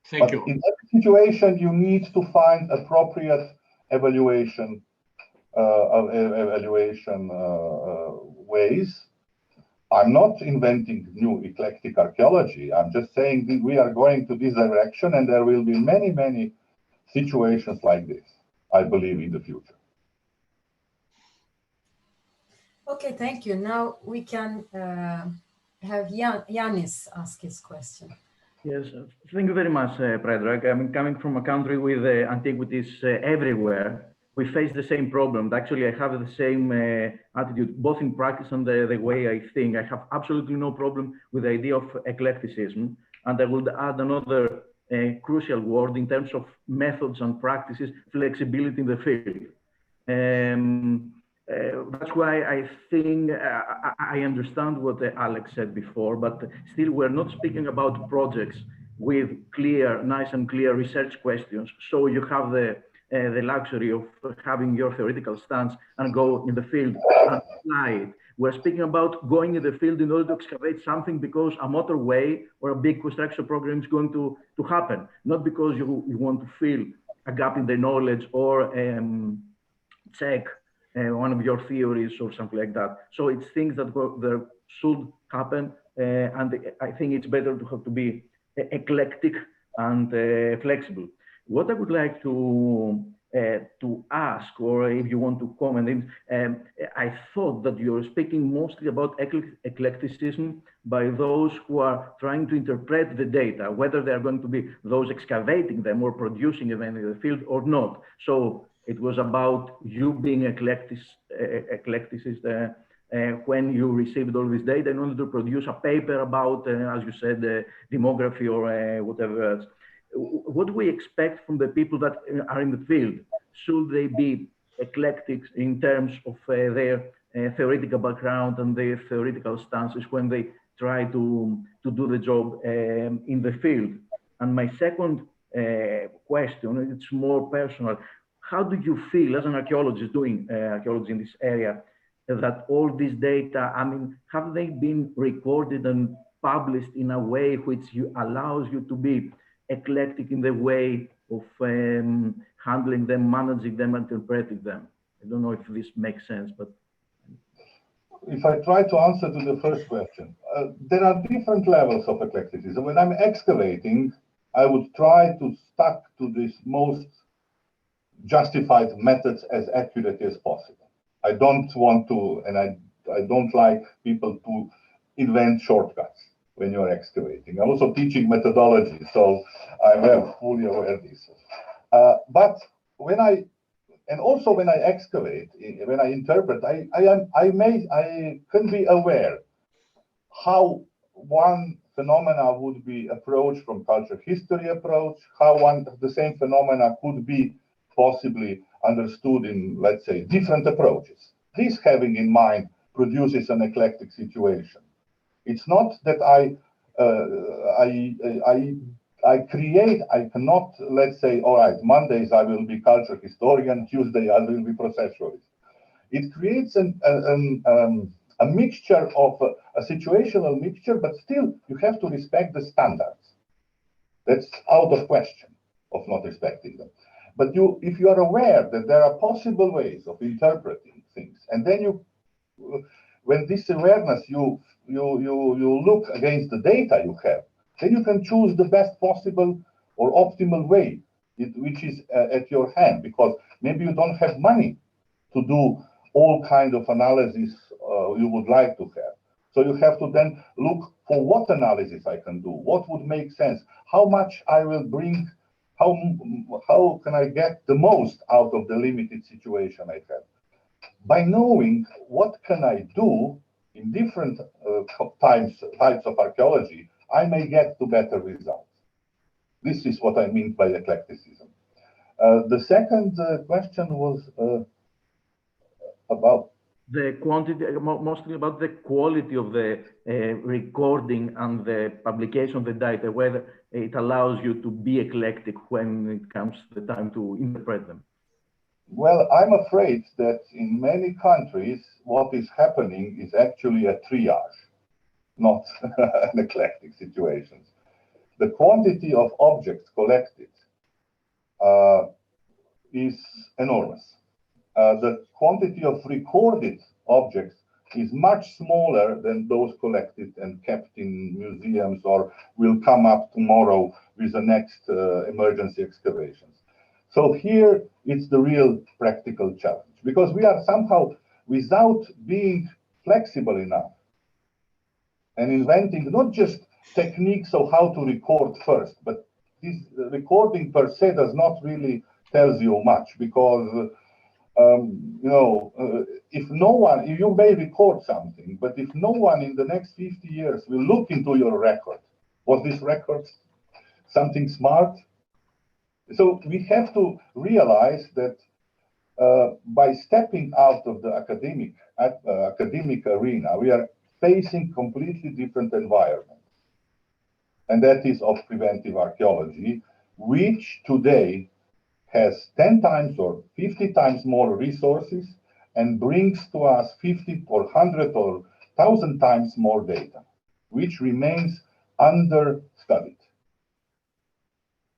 Thank you. In every situation, you need to find appropriate evaluation ways. I'm not inventing new eclectic archaeology. I'm just saying that we are going to this direction, and there will be many, many situations like this, I believe, in the future. Okay, thank you. Now we can have Yanis ask his question. Yes, thank you very much, Predrag. I'm coming from a country with antiquities everywhere. We face the same problem. Actually, I have the same attitude, both in practice and the way I think. I have absolutely no problem with the idea of eclecticism. And I would add another crucial word in terms of methods and practices, flexibility in the field. That's why I think I understand what Alex said before, but still we're not speaking about projects with clear, nice and clear research questions. So you have the luxury of having your theoretical stance and go in the field and apply it. We're speaking about going in the field in order to excavate something because a motorway or a big construction program is going to happen, not because you want to fill a gap in the knowledge or check one of your theories or something like that. So it's things that there should happen, and I think it's better to have to be eclectic and flexible. What I would like to ask, or if you want to comment, I thought that you're speaking mostly about eclecticism by those who are trying to interpret the data, whether they're going to be those excavating them or producing them in the field or not. So it was about you being eclecticist when you received all this data in order to produce a paper about, as you said, demography or whatever else. What do we expect from the people that are in the field? Should they be eclectic in terms of their theoretical background and their theoretical stances when they try to do the job in the field? And my second question, it's more personal. How do you feel as an archaeologist doing archaeology in this area that all this data, I mean, have they been recorded and published in a way which allows you to be eclectic in the way of handling them, managing them, interpreting them? I don't know if this makes sense, but if I try to answer to the first question, there are different levels of eclecticism. When I'm excavating, I would try to stick to this most justified methods as accurately as possible. I don't want to, and I don't like people to invent shortcuts when you're excavating. I'm also teaching methodology, so I'm fully aware of this. But when I excavate, when I interpret, I can be aware how one phenomena would be approached from cultural history approach, how the same phenomena could be possibly understood in, let's say, different approaches. This, having in mind, produces an eclectic situation. It's not that I cannot, let's say, all right, Mondays I will be cultural historian, Tuesday I will be processualist. It creates a mixture of a situational mixture, but still you have to respect the standards. That's out of question of not respecting them. But if you are aware that there are possible ways of interpreting things, and then when this awareness, you look against the data you have, then you can choose the best possible or optimal way, which is at your hand, because maybe you don't have money to do all kind of analysis you would like to have. So you have to then look for what analysis I can do, what would make sense, how much I will bring, how can I get the most out of the limited situation I have. By knowing what can I do in different types of archaeology, I may get to better results. This is what I mean by eclecticism. The second question was about the quantity, mostly about the quality of the recording and the publication of the data, whether it allows you to be eclectic when it comes to the time to interpret them. Well, I'm afraid that in many countries, what is happening is actually a triage, not an eclectic situations. The quantity of objects collected is enormous. The quantity of recorded objects is much smaller than those collected and kept in museums or will come up tomorrow with the next emergency excavations. So here it's the real practical challenge, because we are somehow, without being flexible enough and inventing not just techniques of how to record first, but this recording per se does not really tell you much, because if no one, you may record something, but if no one in the next 50 years will look into your record, was this record something smart? So we have to realize that by stepping out of the academic arena, we are facing completely different environment. And that is of preventive archaeology, which today has 10 times or 50 times more resources and brings to us 50 or 100 or 1,000 times more data, which remains understudied.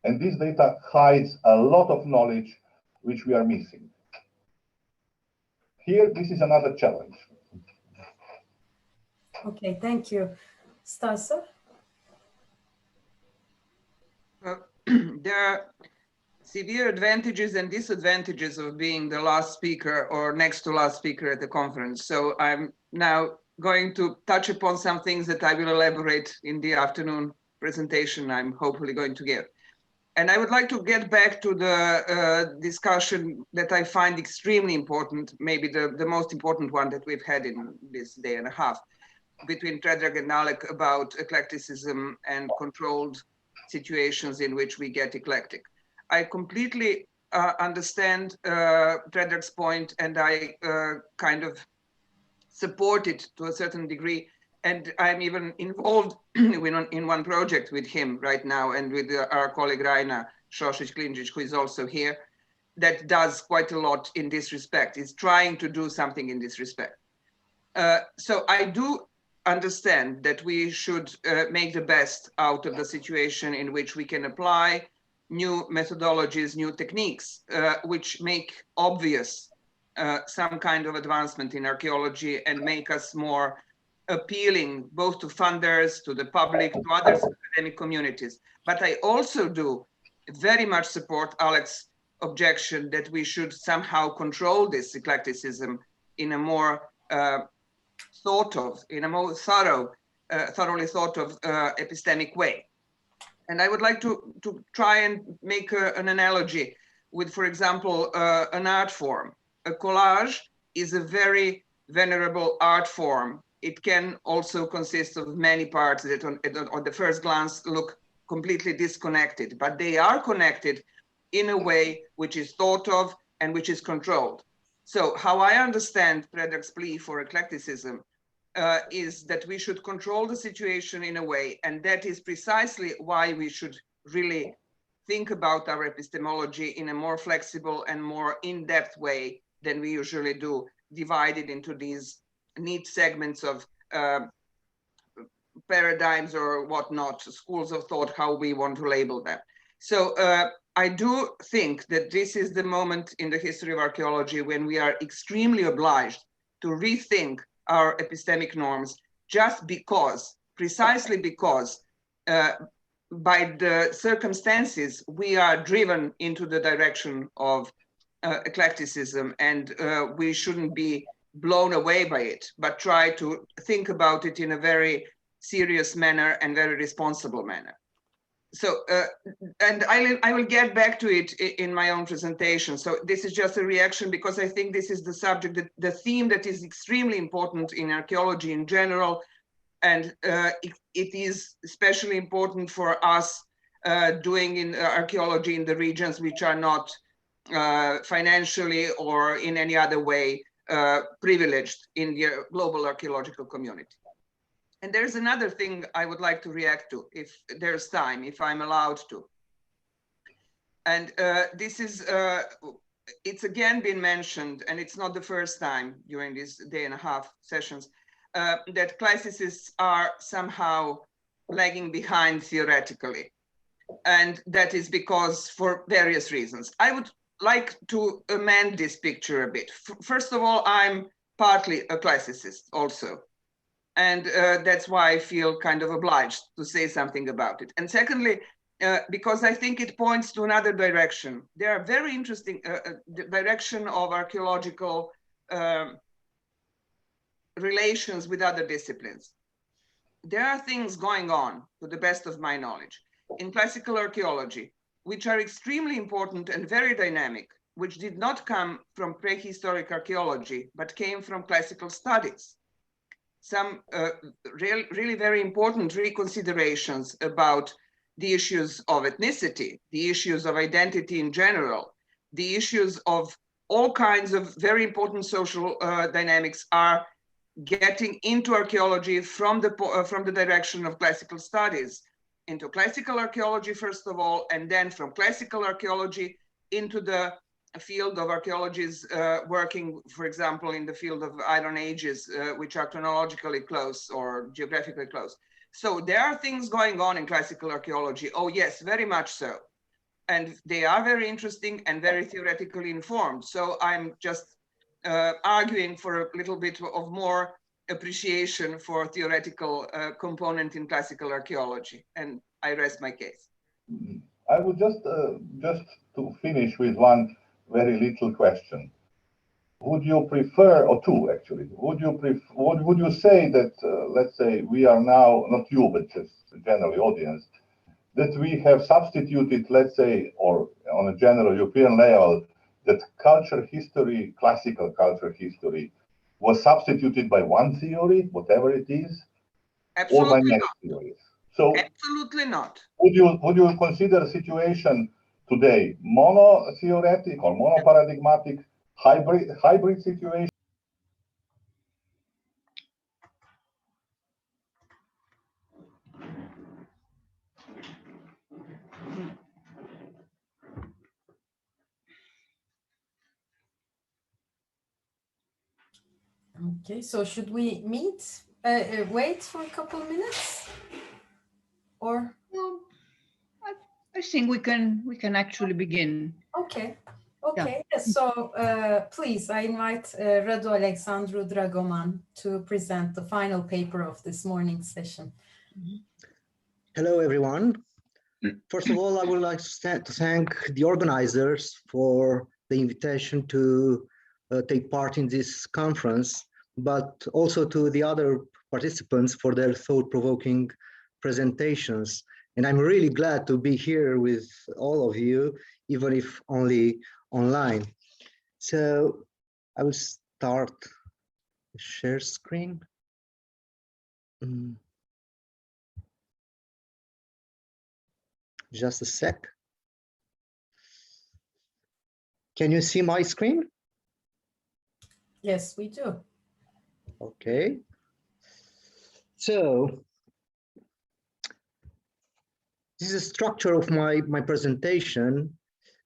And this data hides a lot of knowledge which we are missing. here, this is another challenge. Okay, thank you. Stasa? There are severe advantages and disadvantages of being the last speaker or next to last speaker at the conference. So I'm now going to touch upon some things that I will elaborate in the afternoon presentation I'm hopefully going to give. And I would like to get back to the discussion that I find extremely important, maybe the most important one that we've had in this day and a half, between Predrag and Alec about eclecticism and controlled situations in which we get eclectic. I completely understand Predrag's point, and I kind of support it to a certain degree. And I'm even involved in one project with him right now, and with our colleague Raina Šošić-Klinžić, who is also here, that does quite a lot in this respect, is trying to do something in this respect. So I do understand that we should make the best out of the situation in which we can apply new methodologies, new techniques, which make obvious some kind of advancement in archaeology and make us more appealing both to funders, to the public, to other academic communities. But I also do very much support Alex's objection that we should somehow control this eclecticism in a more in a more thoroughly thought of epistemic way. And I would like to try and make an analogy with, for example, an art form. A collage is a very venerable art form. It can also consist of many parts that on the first glance look completely disconnected, but they are connected in a way which is thought of and which is controlled. So how I understand Predrag's plea for eclecticism is that we should control the situation in a way, and that is precisely why we should really think about our epistemology in a more flexible and more in-depth way than we usually do, divided into these neat segments of paradigms or whatnot, schools of thought, how we want to label them. So I do think that this is the moment in the history of archaeology when we are extremely obliged to rethink our epistemic norms, just because, precisely because, by the circumstances, we are driven into the direction of eclecticism, and we shouldn't be blown away by it, but try to think about it in a very serious manner and very responsible manner. So, and I will get back to it in my own presentation. So this is just a reaction because I think this is the subject, the theme that is extremely important in archaeology in general. And it is especially important for us doing in archaeology in the regions which are not financially or in any other way privileged in the global archaeological community. And there's another thing I would like to react to, if there's time, if I'm allowed to. And this is, it's again been mentioned, and it's not the first time during these day and a half sessions, that classicists are somehow lagging behind theoretically. And that is because for various reasons. I would like to amend this picture a bit. First of all, I'm partly a classicist also. And that's why I feel kind of obliged to say something about it. And secondly, because I think it points to another direction. There are very interesting direction of archaeological relations with other disciplines. There are things going on, to the best of my knowledge, in classical archaeology, which are extremely important and very dynamic, which did not come from prehistoric archaeology, but came from classical studies. Some really very important reconsiderations about the issues of ethnicity, the issues of identity in general, the issues of all kinds of very important social dynamics are getting into archaeology from the direction of classical studies, into classical archaeology first of all, and then from classical archaeology into the field of archaeologists working, for example, in the field of Iron Ages, which are chronologically close or geographically close. So there are things going on in classical archaeology. Oh yes, very much so. And they are very interesting and very theoretically informed. So I'm just arguing for a little bit of more appreciation for theoretical component in classical archaeology. And I rest my case. I would just to finish with one very little question. Would you prefer, or two actually, would you say that, let's say we are now, not you, but just generally audience, that we have substituted, let's say, or on a general European level, that culture history, classical culture history, was substituted by one theory, whatever it is, Absolutely or by many not. theories? So absolutely not. Would you consider a situation today mono-theoretic or mono-paradigmatic, hybrid situation? Okay, so should we wait for a couple of minutes, or? No, I think we can actually begin. Okay. Okay. Yeah. So please, I invite Radu Alexandru Dragoman to present the final paper of this morning's session. Hello, everyone. First of all, I would like to thank the organizers for the invitation to take part in this conference, but also to the other participants for their thought-provoking presentations. And I'm really glad to be here with all of you, even if only online. So I will start the share screen. Just a sec. Can you see my screen? Yes, we do. Okay. So this is the structure of my presentation.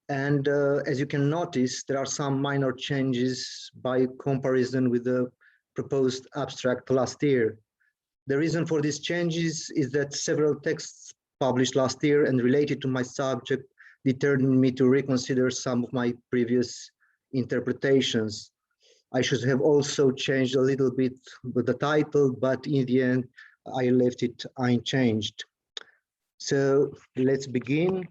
And as you can notice, there are some minor changes by comparison with the proposed abstract last year. The reason for these changes is that several texts published last year and related to my subject determined me to reconsider some of my previous interpretations. I should have also changed a little bit with the title, but in the end, I left it unchanged. So let's begin.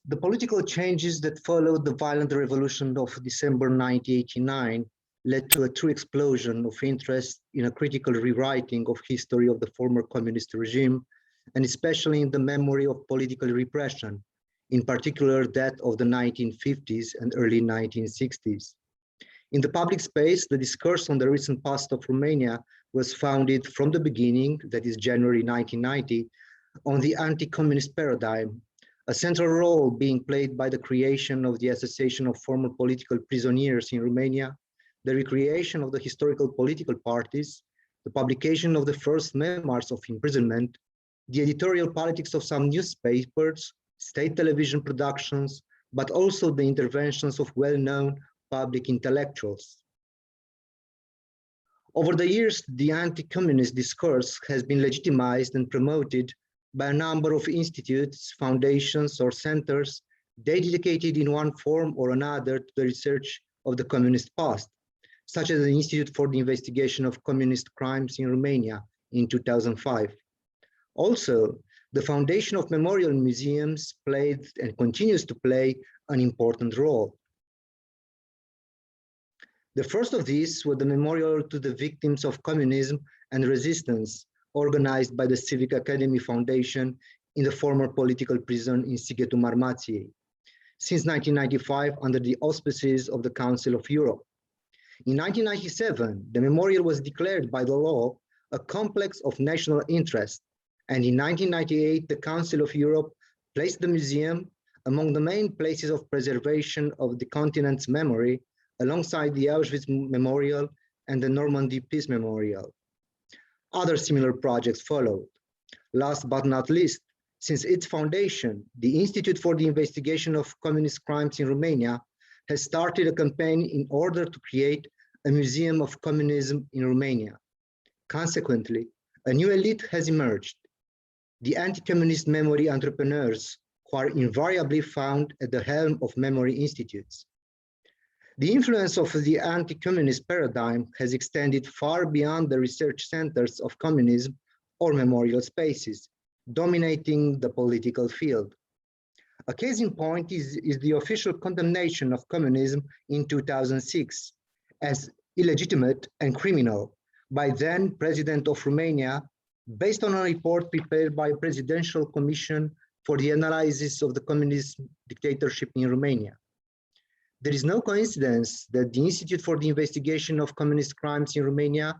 The political changes that followed the violent revolution of December 1989 led to a true explosion of interest in a critical rewriting of history of the former communist regime, and especially in the memory of political repression, in particular that of the 1950s and early 1960s. In the public space, the discourse on the recent past of Romania was founded from the beginning, that is January 1990, on the anti-communist paradigm, a central role being played by the creation of the Association of Former Political Prisoners in Romania, the recreation of the historical political parties, the publication of the first memoirs of imprisonment, the editorial politics of some newspapers, state television productions, but also the interventions of well-known public intellectuals. Over the years, the anti-communist discourse has been legitimized and promoted by a number of institutes, foundations, or centers dedicated in one form or another to the research of the communist past, such as the Institute for the Investigation of Communist Crimes in Romania in 2005. Also, the foundation of memorial museums played and continues to play an important role. The first of these was the memorial to the victims of communism and resistance, organized by the Civic Academy Foundation in the former political prison in Sighetu Marmației, since 1995 under the auspices of the Council of Europe. In 1997, the memorial was declared by the law a complex of national interest, and in 1998, the Council of Europe placed the museum among the main places of preservation of the continent's memory, alongside the Auschwitz Memorial and the Normandy Peace Memorial. Other similar projects followed. Last but not least, since its foundation, the Institute for the Investigation of Communist Crimes in Romania has started a campaign in order to create a museum of communism in Romania. Consequently, a new elite has emerged, the anti-communist memory entrepreneurs, who are invariably found at the helm of memory institutes. The influence of the anti-communist paradigm has extended far beyond the research centers of communism or memorial spaces, dominating the political field. A case in point is the official condemnation of communism in 2006 as illegitimate and criminal by then President of Romania, based on a report prepared by a Presidential Commission for the Analysis of the Communist Dictatorship in Romania. There is no coincidence that the Institute for the Investigation of Communist Crimes in Romania,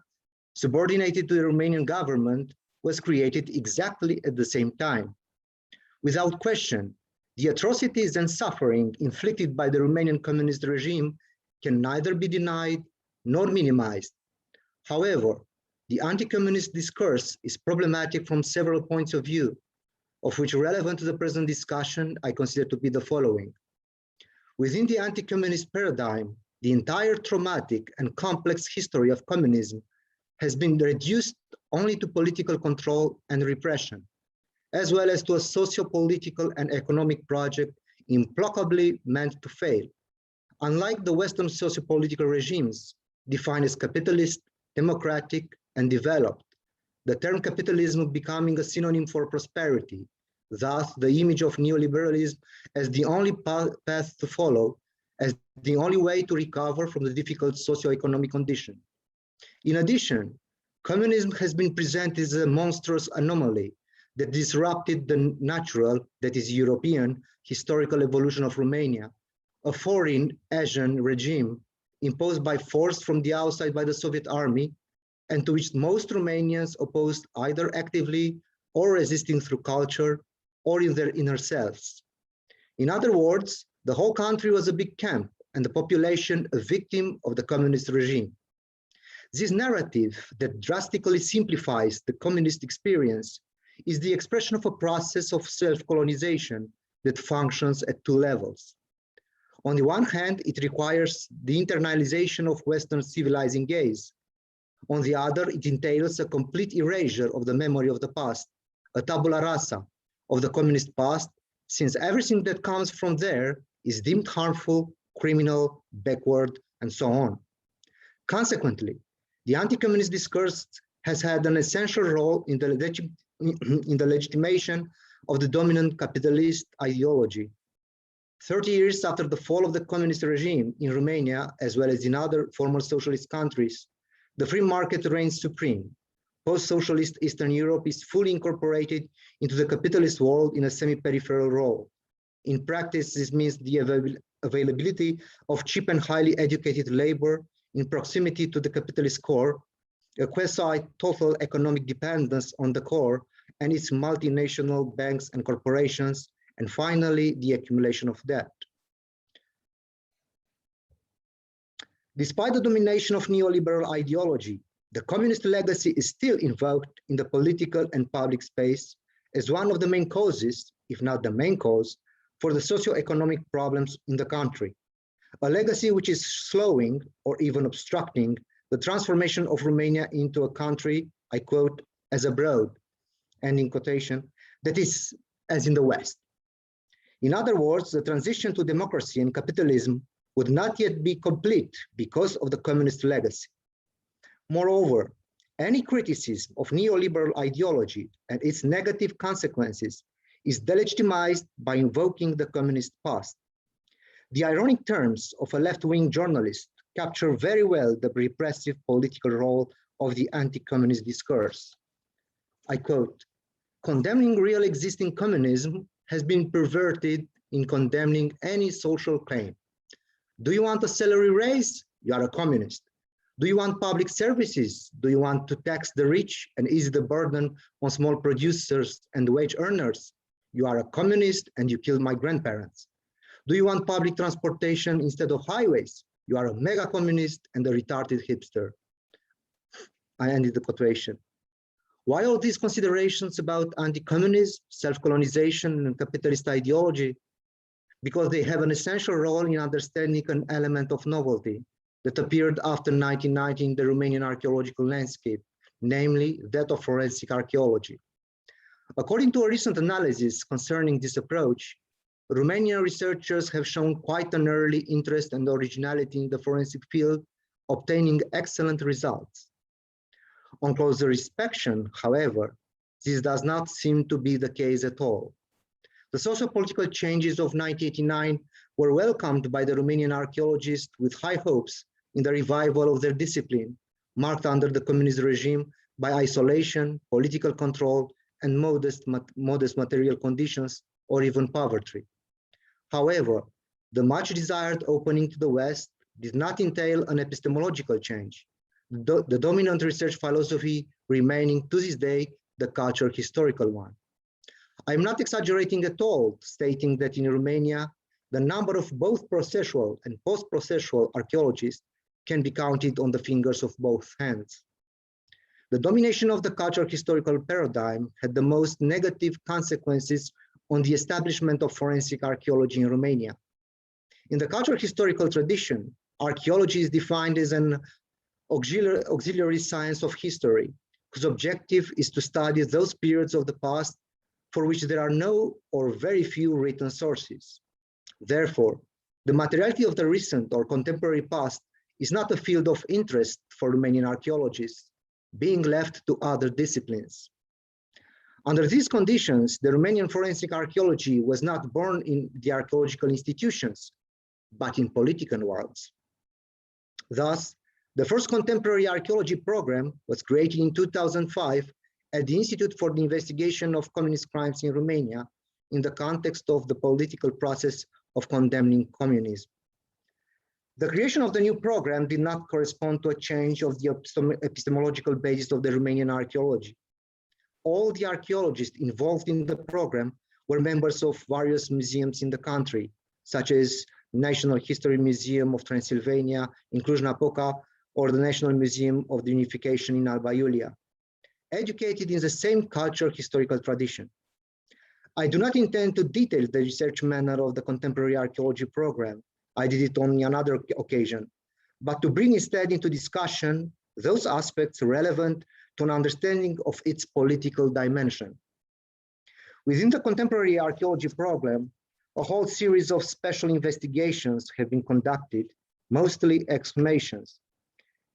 subordinated to the Romanian government, was created exactly at the same time. Without question, the atrocities and suffering inflicted by the Romanian communist regime can neither be denied nor minimized. However, the anti-communist discourse is problematic from several points of view, of which relevant to the present discussion I consider to be the following. Within the anti-communist paradigm, the entire traumatic and complex history of communism has been reduced only to political control and repression, as well as to a socio-political and economic project implacably meant to fail. Unlike the Western socio-political regimes defined as capitalist, democratic, and developed, the term capitalism becoming a synonym for prosperity, thus the image of neoliberalism as the only path to follow, as the only way to recover from the difficult socio-economic condition. In addition, communism has been presented as a monstrous anomaly that disrupted the natural, that is European, historical evolution of Romania, a foreign Asian regime imposed by force from the outside by the Soviet army, and to which most Romanians opposed either actively or resisting through culture or in their inner selves. In other words, the whole country was a big camp and the population a victim of the communist regime. This narrative that drastically simplifies the communist experience is the expression of a process of self-colonization that functions at two levels. On the one hand, it requires the internalization of Western civilizing gaze. On the other, it entails a complete erasure of the memory of the past, a tabula rasa of the communist past, since everything that comes from there is deemed harmful, criminal, backward, and so on. Consequently, the anti-communist discourse has had an essential role in the legitimation of the dominant capitalist ideology. 30 years after the fall of the communist regime in Romania, as well as in other former socialist countries, the free market reigns supreme. Post-socialist Eastern Europe is fully incorporated into the capitalist world in a semi-peripheral role. In practice, this means the availability of cheap and highly educated labor in proximity to the capitalist core, a quasi-total economic dependence on the core and its multinational banks and corporations, and finally, the accumulation of debt. Despite the domination of neoliberal ideology, the communist legacy is still invoked in the political and public space as one of the main causes, if not the main cause, for the socio-economic problems in the country. A legacy which is slowing or even obstructing the transformation of Romania into a country, I quote, as abroad, ending quotation, that is as in the West. In other words, the transition to democracy and capitalism would not yet be complete because of the communist legacy. Moreover, any criticism of neoliberal ideology and its negative consequences is delegitimized by invoking the communist past. The ironic terms of a left-wing journalist capture very well the repressive political role of the anti-communist discourse. I quote, "Condemning real existing communism has been perverted in condemning any social claim. Do you want a salary raise? You are a communist. Do you want public services? Do you want to tax the rich and ease the burden on small producers and wage earners? You are a communist and you killed my grandparents. Do you want public transportation instead of highways? You are a mega communist and a retarded hipster." I ended the quotation. Why all these considerations about anti-communism, self-colonization, and capitalist ideology? Because they have an essential role in understanding an element of novelty that appeared after 1990 in the Romanian archaeological landscape, namely that of forensic archaeology. According to a recent analysis concerning this approach, Romanian researchers have shown quite an early interest and originality in the forensic field, obtaining excellent results. On closer inspection, however, this does not seem to be the case at all. The socio-political changes of 1989 were welcomed by the Romanian archaeologists with high hopes in the revival of their discipline, marked under the communist regime by isolation, political control, and modest material conditions, or even poverty. However, the much desired opening to the West did not entail an epistemological change, the dominant research philosophy remaining to this day the cultural historical one. I'm not exaggerating at all, stating that in Romania, the number of both processual and post-processual archaeologists can be counted on the fingers of both hands. The domination of the cultural historical paradigm had the most negative consequences on the establishment of forensic archaeology in Romania. In the cultural historical tradition, archaeology is defined as an auxiliary science of history, whose objective is to study those periods of the past for which there are no or very few written sources. Therefore, the materiality of the recent or contemporary past is not a field of interest for Romanian archaeologists, being left to other disciplines. Under these conditions, the Romanian forensic archaeology was not born in the archaeological institutions, but in political worlds. Thus, the first contemporary archaeology program was created in 2005 at the Institute for the Investigation of Communist Crimes in Romania in the context of the political process of condemning communism. The creation of the new program did not correspond to a change of the epistemological basis of the Romanian archaeology. All the archaeologists involved in the program were members of various museums in the country, such as National History Museum of Transylvania in Cluj-Napoca or the National Museum of the Unification in Alba Iulia, educated in the same cultural historical tradition. I do not intend to detail the research manner of the contemporary archaeology program. I did it on another occasion, but to bring instead into discussion those aspects relevant to an understanding of its political dimension. Within the contemporary archaeology program, a whole series of special investigations have been conducted, mostly exhumations,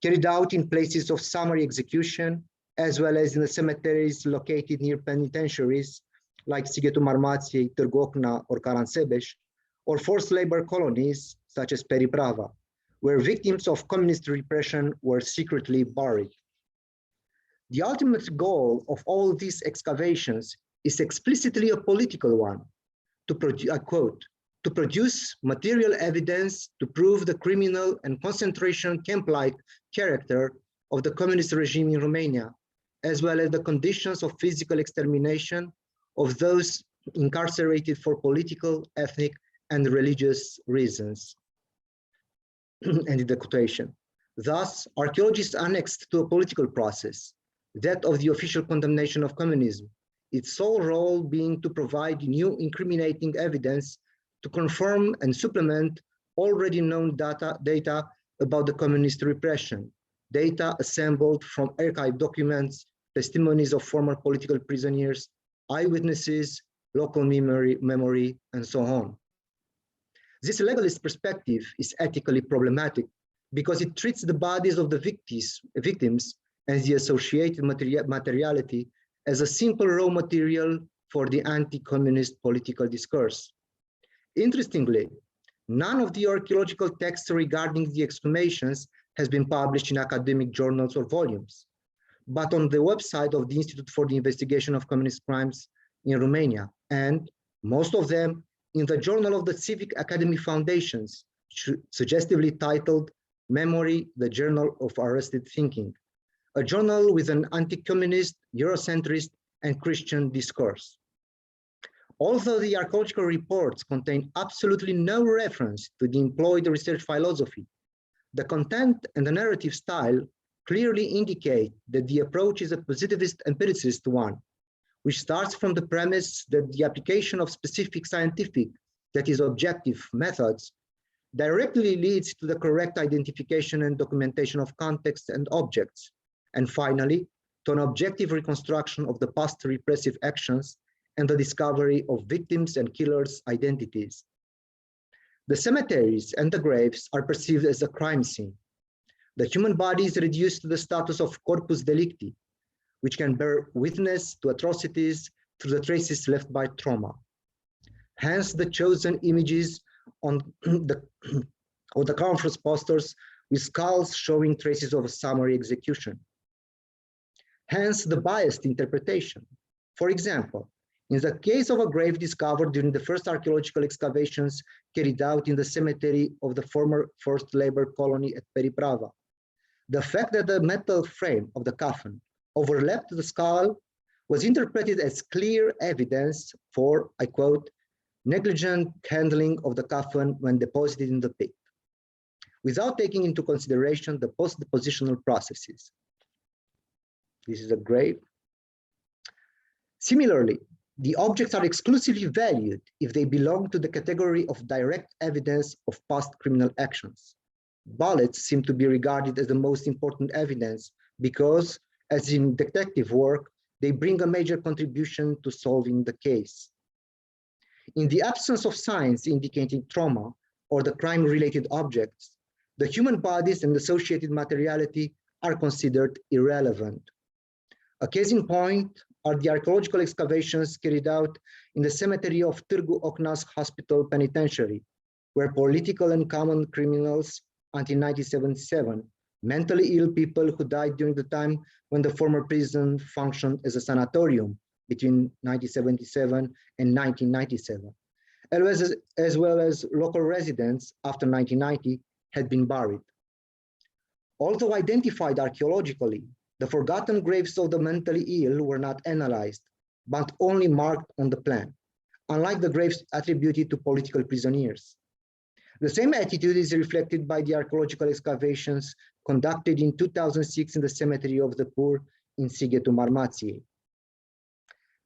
carried out in places of summary execution, as well as in the cemeteries located near penitentiaries like Sighetul Marmației, Târgu Ocna, or Caransebeș, or forced labor colonies such as Periprava, where victims of communist repression were secretly buried. The ultimate goal of all these excavations is explicitly a political one, I quote, to produce material evidence to prove the criminal and concentration camp-like character of the communist regime in Romania, as well as the conditions of physical extermination of those incarcerated for political, ethnic, and religious reasons. End the quotation. Thus, archaeology is annexed to a political process, that of the official condemnation of communism, its sole role being to provide new incriminating evidence to confirm and supplement already known data about the communist repression, data assembled from archived documents, testimonies of former political prisoners, eyewitnesses, local memory, and so on. This legalist perspective is ethically problematic because it treats the bodies of the victims and the associated materiality as a simple raw material for the anti-communist political discourse. Interestingly, none of the archaeological texts regarding the exhumations has been published in academic journals or volumes, but on the website of the Institute for the Investigation of Communist Crimes in Romania, and most of them in the Journal of the Civic Academy Foundations, suggestively titled Memory, the Journal of Arrested Thinking, a journal with an anti-communist, Eurocentrist, and Christian discourse. Although the archaeological reports contain absolutely no reference to the employed research philosophy, the content and the narrative style clearly indicate that the approach is a positivist empiricist one, which starts from the premise that the application of specific scientific, that is objective, methods directly leads to the correct identification and documentation of context and objects, and finally, to an objective reconstruction of the past repressive actions and the discovery of victims' and killers' identities. The cemeteries and the graves are perceived as a crime scene. The human body is reduced to the status of corpus delicti, which can bear witness to atrocities through the traces left by trauma. Hence, the chosen images on the conference posters with skulls showing traces of a summary execution. Hence, the biased interpretation. For example, in the case of a grave discovered during the first archaeological excavations carried out in the cemetery of the former forced labor colony at Periprava, the fact that the metal frame of the coffin overlapped the skull was interpreted as clear evidence for, I quote, negligent handling of the coffin when deposited in the pit, without taking into consideration the post-depositional processes. This is a grave. Similarly, the objects are exclusively valued if they belong to the category of direct evidence of past criminal actions. Bullets seem to be regarded as the most important evidence because, as in detective work, they bring a major contribution to solving the case. In the absence of signs indicating trauma or the crime-related objects, the human bodies and associated materiality are considered irrelevant. A case in point are the archaeological excavations carried out in the cemetery of Târgu Ocnas Hospital Penitentiary, where political and common criminals until 1977, mentally ill people who died during the time when the former prison functioned as a sanatorium between 1977 and 1997, as well as local residents after 1990 had been buried. Although identified archaeologically, the forgotten graves of the mentally ill were not analyzed, but only marked on the plan, unlike the graves attributed to political prisoners. The same attitude is reflected by the archaeological excavations conducted in 2006 in the cemetery of the poor in Sighetu Marmației.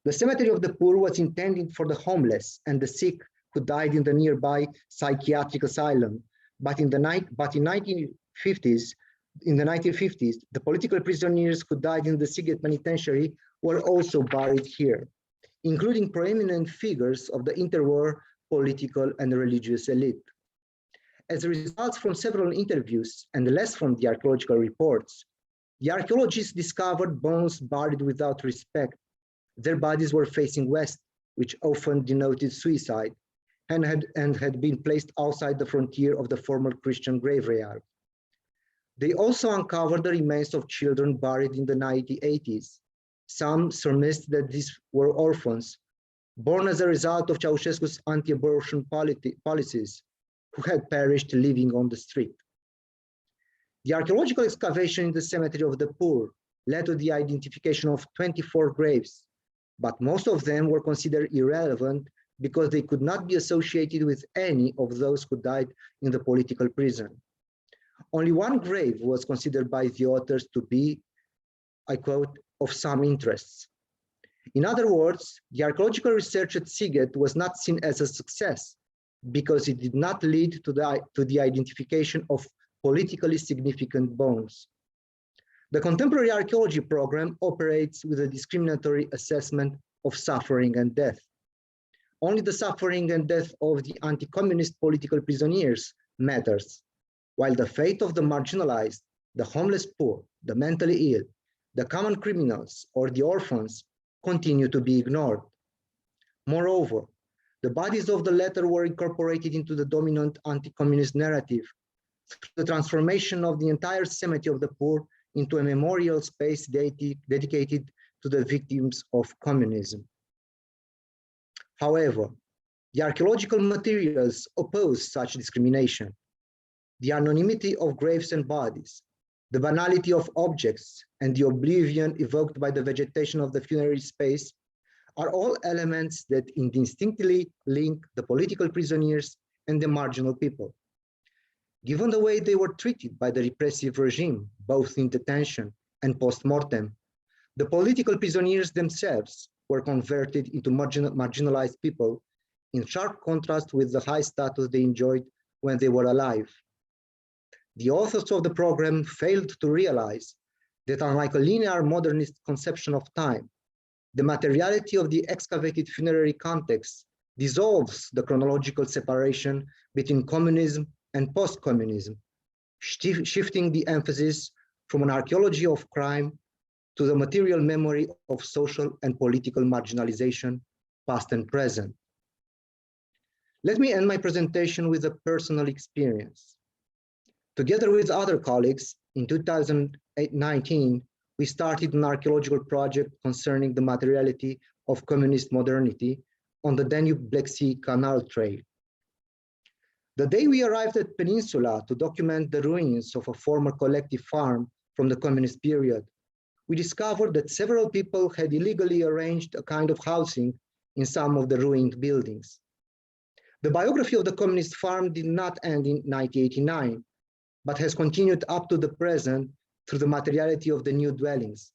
The cemetery of the poor was intended for the homeless and the sick who died in the nearby psychiatric asylum, but in the 1950s, the political prisoners who died in the Sighet Penitentiary were also buried here, including prominent figures of the interwar political and religious elite. As a result from several interviews and less from the archaeological reports, the archaeologists discovered bones buried without respect. Their bodies were facing west, which often denoted suicide, and had been placed outside the frontier of the former Christian graveyard. They also uncovered the remains of children buried in the 1980s. Some surmised that these were orphans, born as a result of Ceausescu's anti-abortion policies, who had perished living on the street. The archaeological excavation in the cemetery of the poor led to the identification of 24 graves, but most of them were considered irrelevant because they could not be associated with any of those who died in the political prison. Only one grave was considered by the authors to be, I quote, of some interests. In other words, the archaeological research at Sighet was not seen as a success because it did not lead to the identification of politically significant bones. The contemporary archaeology program operates with a discriminatory assessment of suffering and death. Only the suffering and death of the anti-communist political prisoners matters, while the fate of the marginalized, the homeless poor, the mentally ill, the common criminals, or the orphans continue to be ignored. Moreover, the bodies of the latter were incorporated into the dominant anti-communist narrative through the transformation of the entire cemetery of the poor into a memorial space dedicated to the victims of communism. However, the archaeological materials oppose such discrimination. The anonymity of graves and bodies, the banality of objects, and the oblivion evoked by the vegetation of the funerary space are all elements that indistinctly link the political prisoners and the marginal people. Given the way they were treated by the repressive regime, both in detention and post-mortem, the political prisoners themselves were converted into marginalized people in sharp contrast with the high status they enjoyed when they were alive. The authors of the program failed to realize that unlike a linear modernist conception of time, the materiality of the excavated funerary context dissolves the chronological separation between communism and post-communism, shifting the emphasis from an archaeology of crime to the material memory of social and political marginalization, past and present. Let me end my presentation with a personal experience. Together with other colleagues, in 2019, we started an archaeological project concerning the materiality of communist modernity on the Danube-Black Sea Canal Trail. The day we arrived at Peninsula to document the ruins of a former collective farm from the communist period, we discovered that several people had illegally arranged a kind of housing in some of the ruined buildings. The biography of the communist farm did not end in 1989, but has continued up to the present through the materiality of the new dwellings.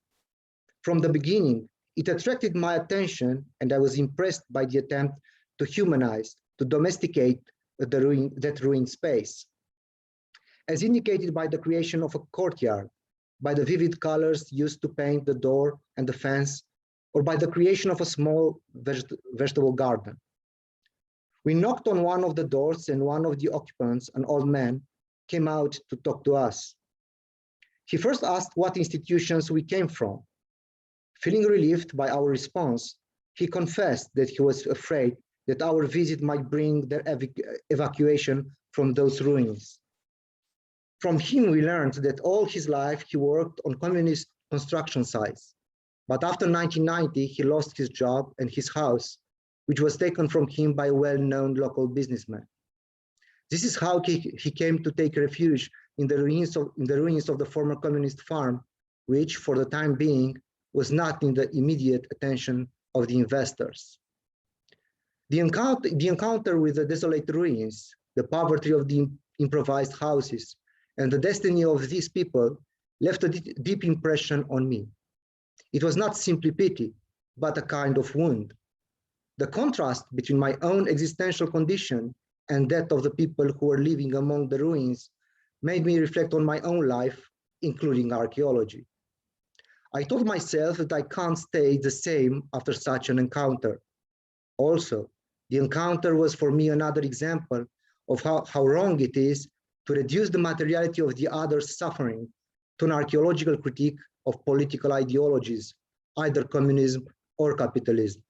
From the beginning, it attracted my attention, and I was impressed by the attempt to humanize, to domesticate that ruined space. As indicated by the creation of a courtyard, by the vivid colors used to paint the door and the fence, or by the creation of a small vegetable garden. We knocked on one of the doors, and one of the occupants, an old man, came out to talk to us. He first asked what institutions we came from. Feeling relieved by our response, he confessed that he was afraid that our visit might bring their evacuation from those ruins. From him, we learned that all his life he worked on communist construction sites. But after 1990, he lost his job and his house, which was taken from him by a well-known local businessman. This is how he came to take refuge in the ruins of the former communist farm, which, for the time being, was not in the immediate attention of the investors. The encounter with the desolate ruins, the poverty of the improvised houses, and the destiny of these people left a deep impression on me. It was not simply pity, but a kind of wound. The contrast between my own existential condition and that of the people who were living among the ruins made me reflect on my own life, including archaeology. I told myself that I can't stay the same after such an encounter. Also, the encounter was for me another example of how wrong it is to reduce the materiality of the other's suffering to an archaeological critique of political ideologies, either communism or capitalism.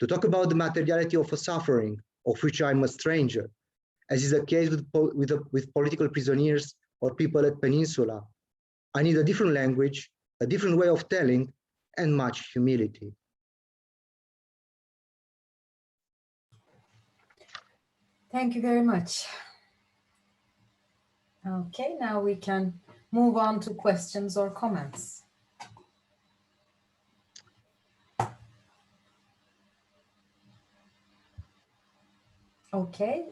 To talk about the materiality of a suffering of which I'm a stranger, as is the case with political prisoners or people at Peninsula, I need a different language, a different way of telling, and much humility. Thank you very much. Okay, now we can move on to questions or comments. Okay,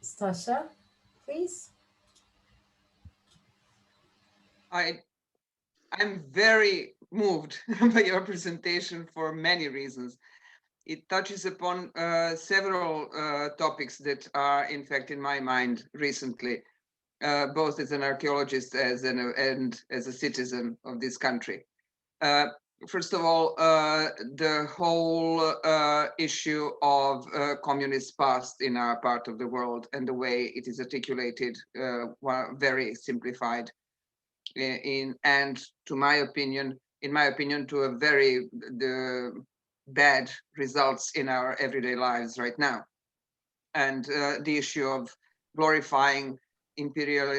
Stasha, please. I'm very moved by your presentation for many reasons. It touches upon several topics that are, in fact, in my mind recently, both as an archaeologist and as a citizen of this country. First of all, the whole issue of communist past in our part of the world and the way it is articulated, very simplified, and in my opinion, to a very bad results in our everyday lives right now. And the issue of glorifying imperial,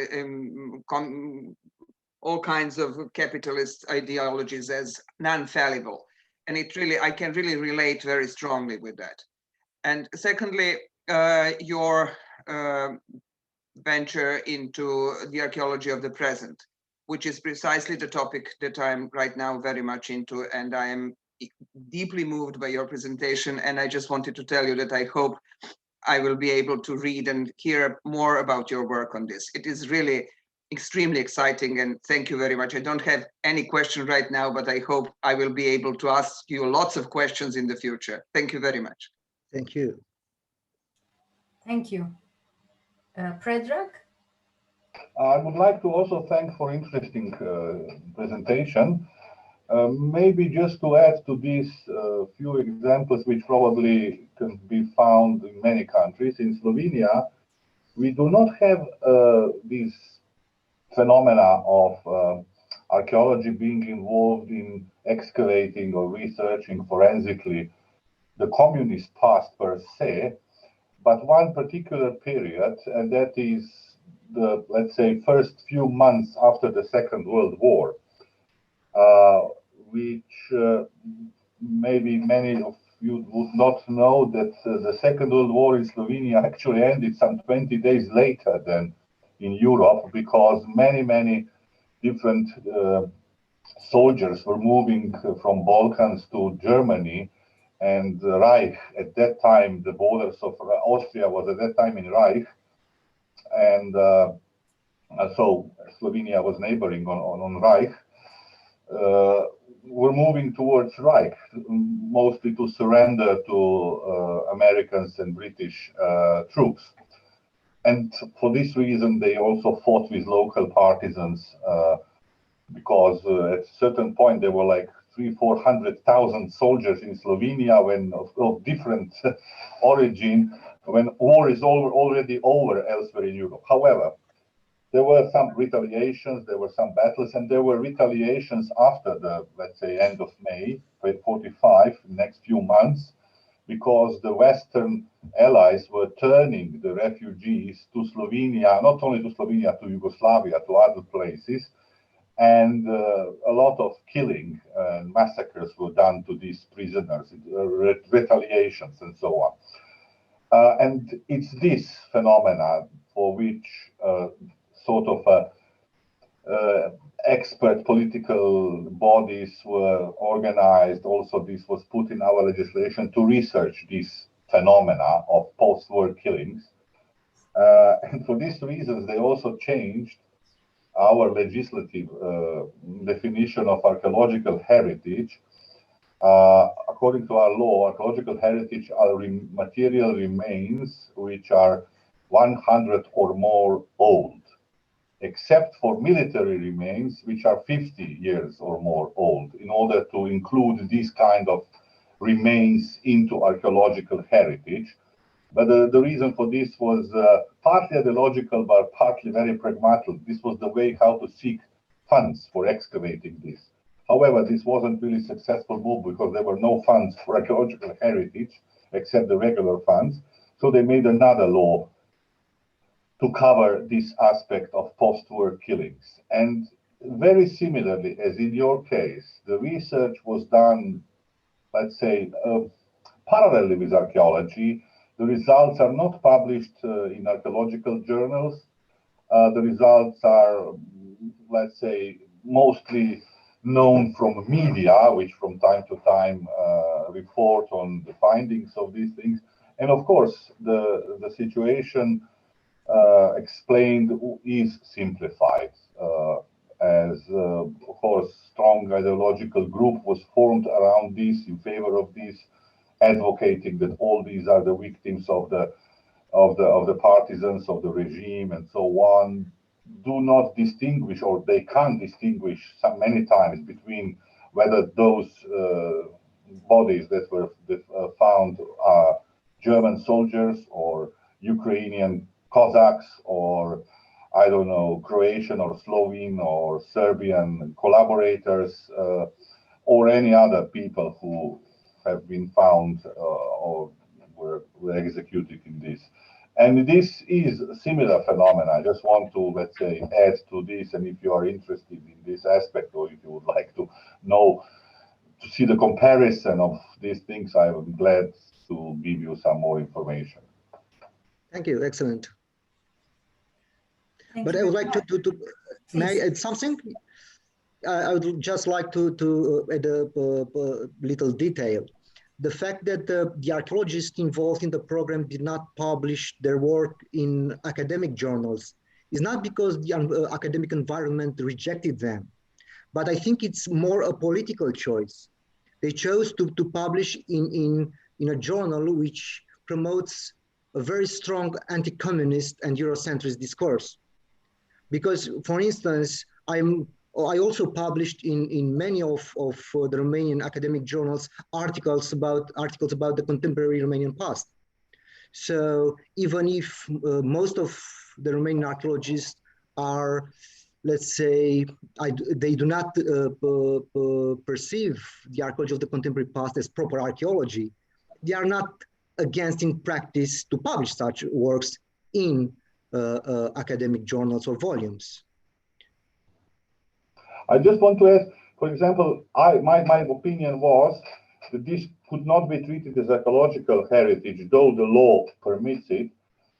all kinds of capitalist ideologies as non-fallible. And I can really relate very strongly with that. And secondly, your venture into the archaeology of the present, which is precisely the topic that I'm right now very much into, and I am deeply moved by your presentation. And I just wanted to tell you that I hope I will be able to read and hear more about your work on this. It is really extremely exciting, and thank you very much. I don't have any question right now, but I hope I will be able to ask you lots of questions in the future. Thank you very much. Thank you. Thank you. Predrag? I would like to also thank for interesting presentation. Maybe just to add to these few examples, which probably can be found in many countries, in Slovenia, we do not have these phenomena of archaeology being involved in excavating or researching forensically the communist past per se, but one particular period, and that is the, let's say, first few months after the Second World War, which maybe many of you would not know that the Second World War in Slovenia actually ended some 20 days later than in Europe, because many different soldiers were moving from Balkans to Germany, and Reich at that time, the borders of Austria was at that time in Reich, and so Slovenia was neighboring on Reich. Were moving towards Reich, mostly to surrender to Americans and British troops. And for this reason, they also fought with local partisans, because at a certain point there were like 300,000-400,000 soldiers in Slovenia, when of different origin, when war is already over elsewhere in Europe. However, there were some retaliations, there were some battles, and there were retaliations after the, let's say, end of May 45, next few months, because the Western allies were turning the refugees to Slovenia, not only to Slovenia, to Yugoslavia, to other places, and a lot of killing and massacres were done to these prisoners, retaliations and so on. And it's this phenomena for which sort of expert political bodies were organized. Also, this was put in our legislation to research this phenomena of post-war killings. And for these reasons, they also changed our legislative definition of archaeological heritage. According to our law, archaeological heritage are material remains which are 100 or more old, except for military remains which are 50 years or more old, in order to include these kind of remains into archaeological heritage. But the reason for this was partly ideological, but partly very pragmatic. This was the way how to seek funds for excavating this. However, this wasn't really a successful move, because there were no funds for archaeological heritage except the regular funds. So they made another law to cover this aspect of post-war killings. And very similarly, as in your case, the research was done, let's say, parallelly with archaeology. The results are not published in archaeological journals. The results are, let's say, mostly known from media, which from time to time report on the findings of these things. And of course, the situation explained is simplified, as of course strong ideological group was formed around this, in favor of this, advocating that all these are the victims of the partisans of the regime and so on. Do not distinguish, or they can't distinguish many times, between whether those bodies that were found are German soldiers or Ukrainian Cossacks, or I don't know, Croatian or Slovene or Serbian collaborators, or any other people who have been found or were executed in this. And this is a similar phenomenon. I just want to, let's say, add to this. And if you are interested in this aspect, or if you would like to know, to see the comparison of these things, I am glad to give you some more information. Thank you. Excellent. Thank But you I would like to Please. may I add something? I would just like to add a little detail. The fact that the archaeologists involved in the program did not publish their work in academic journals is not because the academic environment rejected them, but I think it's more a political choice. They chose to publish in a journal which promotes a very strong anti-communist and Eurocentrist discourse. Because, for instance, I'm I also published in many of the Romanian academic journals articles about the contemporary Romanian past. So even if most of the Romanian archaeologists are, let's say, they do not perceive the archaeology of the contemporary past as proper archaeology, they are not against in practice to publish such works in academic journals or volumes. I just want to ask, for example, my opinion was that this could not be treated as archaeological heritage, though the law permits it,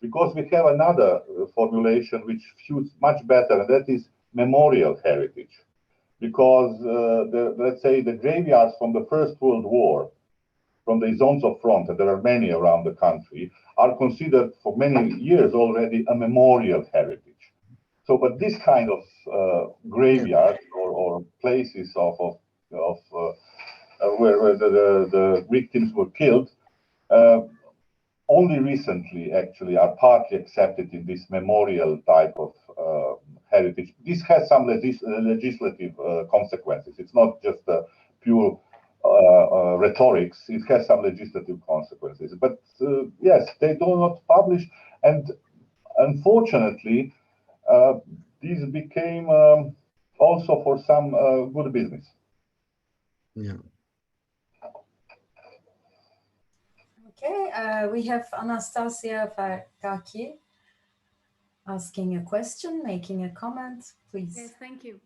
because we have another formulation which suits much better, and that is memorial heritage. Because, let's say, the graveyards from the First World War, from the zones of front, and there are many around the country, are considered for many years already a memorial heritage. So, but this kind of graveyard or places where the victims were killed, only recently actually are partly accepted in this memorial type of heritage. This has some legislative consequences. It's not just pure rhetorics. It has some legislative consequences. But yes, they do not publish, and unfortunately, these became also for some good business. Yeah. Okay, we have Anastasia Farkaki asking a question, making a comment, please. Yes, thank you.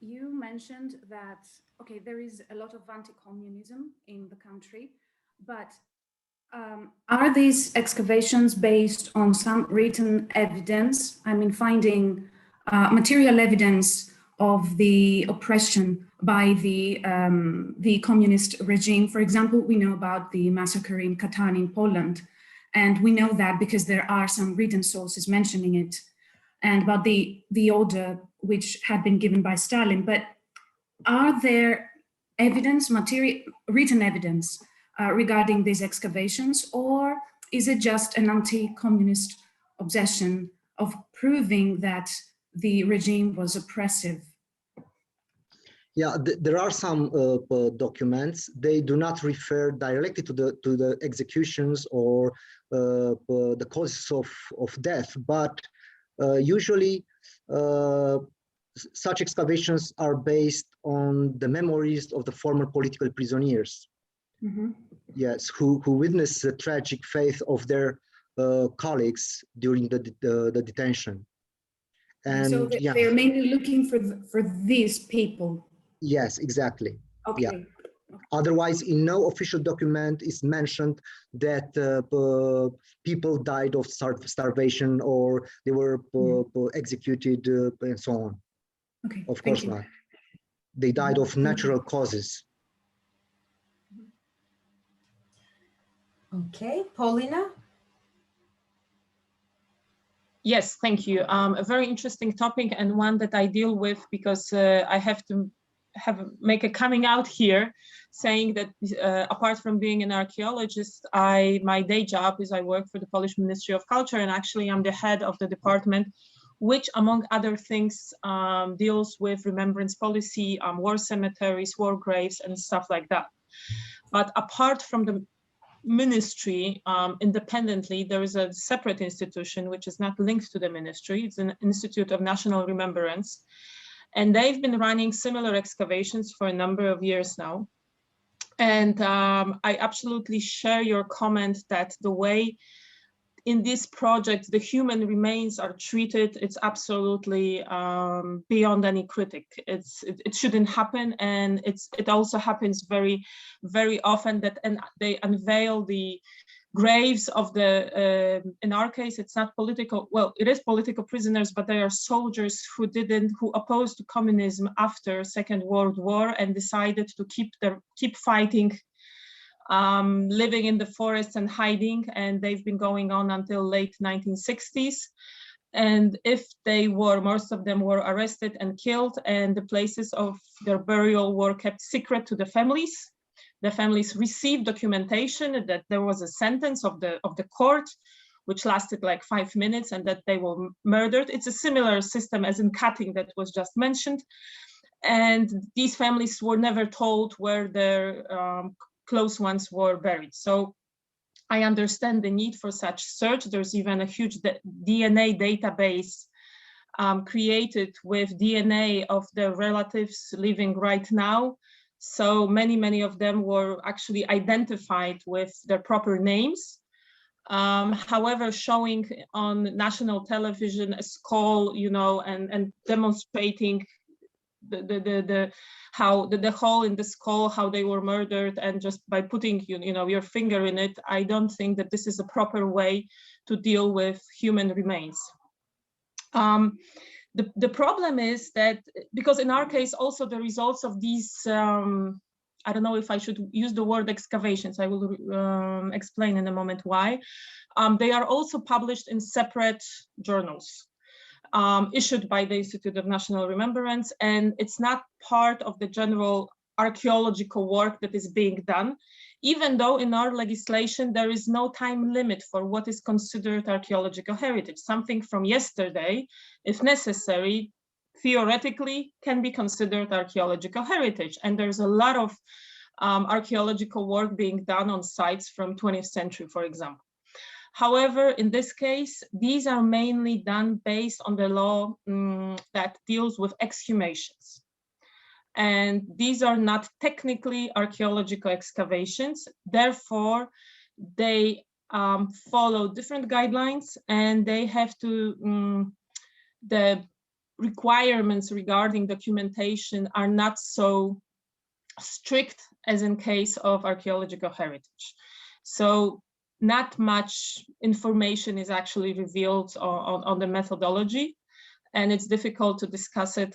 You mentioned that, okay, there is a lot of anti-communism in the country, but are these excavations based on some written evidence? I mean, finding material evidence of the oppression by the communist regime. For example, we know about the massacre in Katan in Poland, and we know that because there are some written sources mentioning it, and about the order which had been given by Stalin. But are there evidence, written evidence regarding these excavations, or is it just an anti-communist obsession of proving that the regime was oppressive? Yeah, there are some documents. They do not refer directly to the executions or the causes of death, but usually such excavations are based on the memories of the former political prisoners. Mm-hmm. Yes, who witnessed the tragic fate of their colleagues during the detention. And so they're mainly looking for these people. Yes, exactly. Okay. Yeah. Otherwise, in no official document is mentioned that people died of starvation or they were executed and so on. Okay. Of course not. They died of natural causes. Okay, Paulina? Yes, thank you. A very interesting topic and one that I deal with because I have to make a coming out here, saying that apart from being an archaeologist, my day job is I work for the Polish Ministry of Culture, and actually I'm the head of the department, which among other things deals with remembrance policy, war cemeteries, war graves, and stuff like that. But apart from the ministry, independently, there is a separate institution which is not linked to the ministry. It's an Institute of National Remembrance. And they've been running similar excavations for a number of years now. And I absolutely share your comment that the way in this project the human remains are treated, it's absolutely beyond any critic. It shouldn't happen, and it also happens very, very often that they unveil the graves of the, in our case, it's not political, well, it is political prisoners, but they are soldiers who opposed communism after Second World War and decided to keep fighting, living in the forests and hiding, and they've been going on until late 1960s. And most of them were arrested and killed, and the places of their burial were kept secret to the families. The families received documentation that there was a sentence of the court which lasted like 5 minutes, and that they were murdered. It's a similar system as in cutting that was just mentioned. And these families were never told where their close ones were buried. So I understand the need for such search. There's even a huge DNA database created with DNA of the relatives living right now. So many of them were actually identified with their proper names. However, showing on national television a skull, you know, and demonstrating the hole in the skull, how they were murdered, and just by putting your finger in it, I don't think that this is a proper way to deal with human remains. The problem is that, because in our case also the results of these, I don't know if I should use the word excavations, I will explain in a moment why, they are also published in separate journals. Issued by the Institute of National Remembrance, and it's not part of the general archaeological work that is being done, even though in our legislation there is no time limit for what is considered archaeological heritage. Something from yesterday, if necessary, theoretically can be considered archaeological heritage. And there's a lot of archaeological work being done on sites from 20th century, for example. However, in this case, these are mainly done based on the law that deals with exhumations. And these are not technically archaeological excavations. Therefore, they follow different guidelines, and they have to, the requirements regarding documentation are not so strict as in case of archaeological heritage. So not much information is actually revealed on the methodology, and it's difficult to discuss it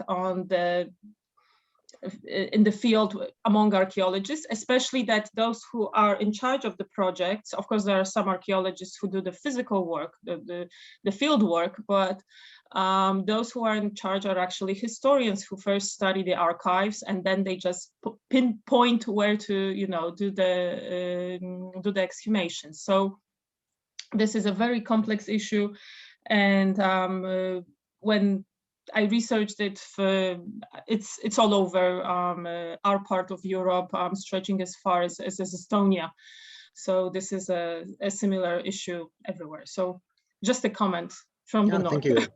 in the field among archaeologists, especially that those who are in charge of the projects, of course, there are some archaeologists who do the physical work, the field work, but those who are in charge are actually historians who first study the archives, and then they just pinpoint where to, do the exhumation. So this is a very complex issue, and when I researched it, it's all over our part of Europe, stretching as far as Estonia. So this is a similar issue everywhere. So just a comment from the north. Thank you.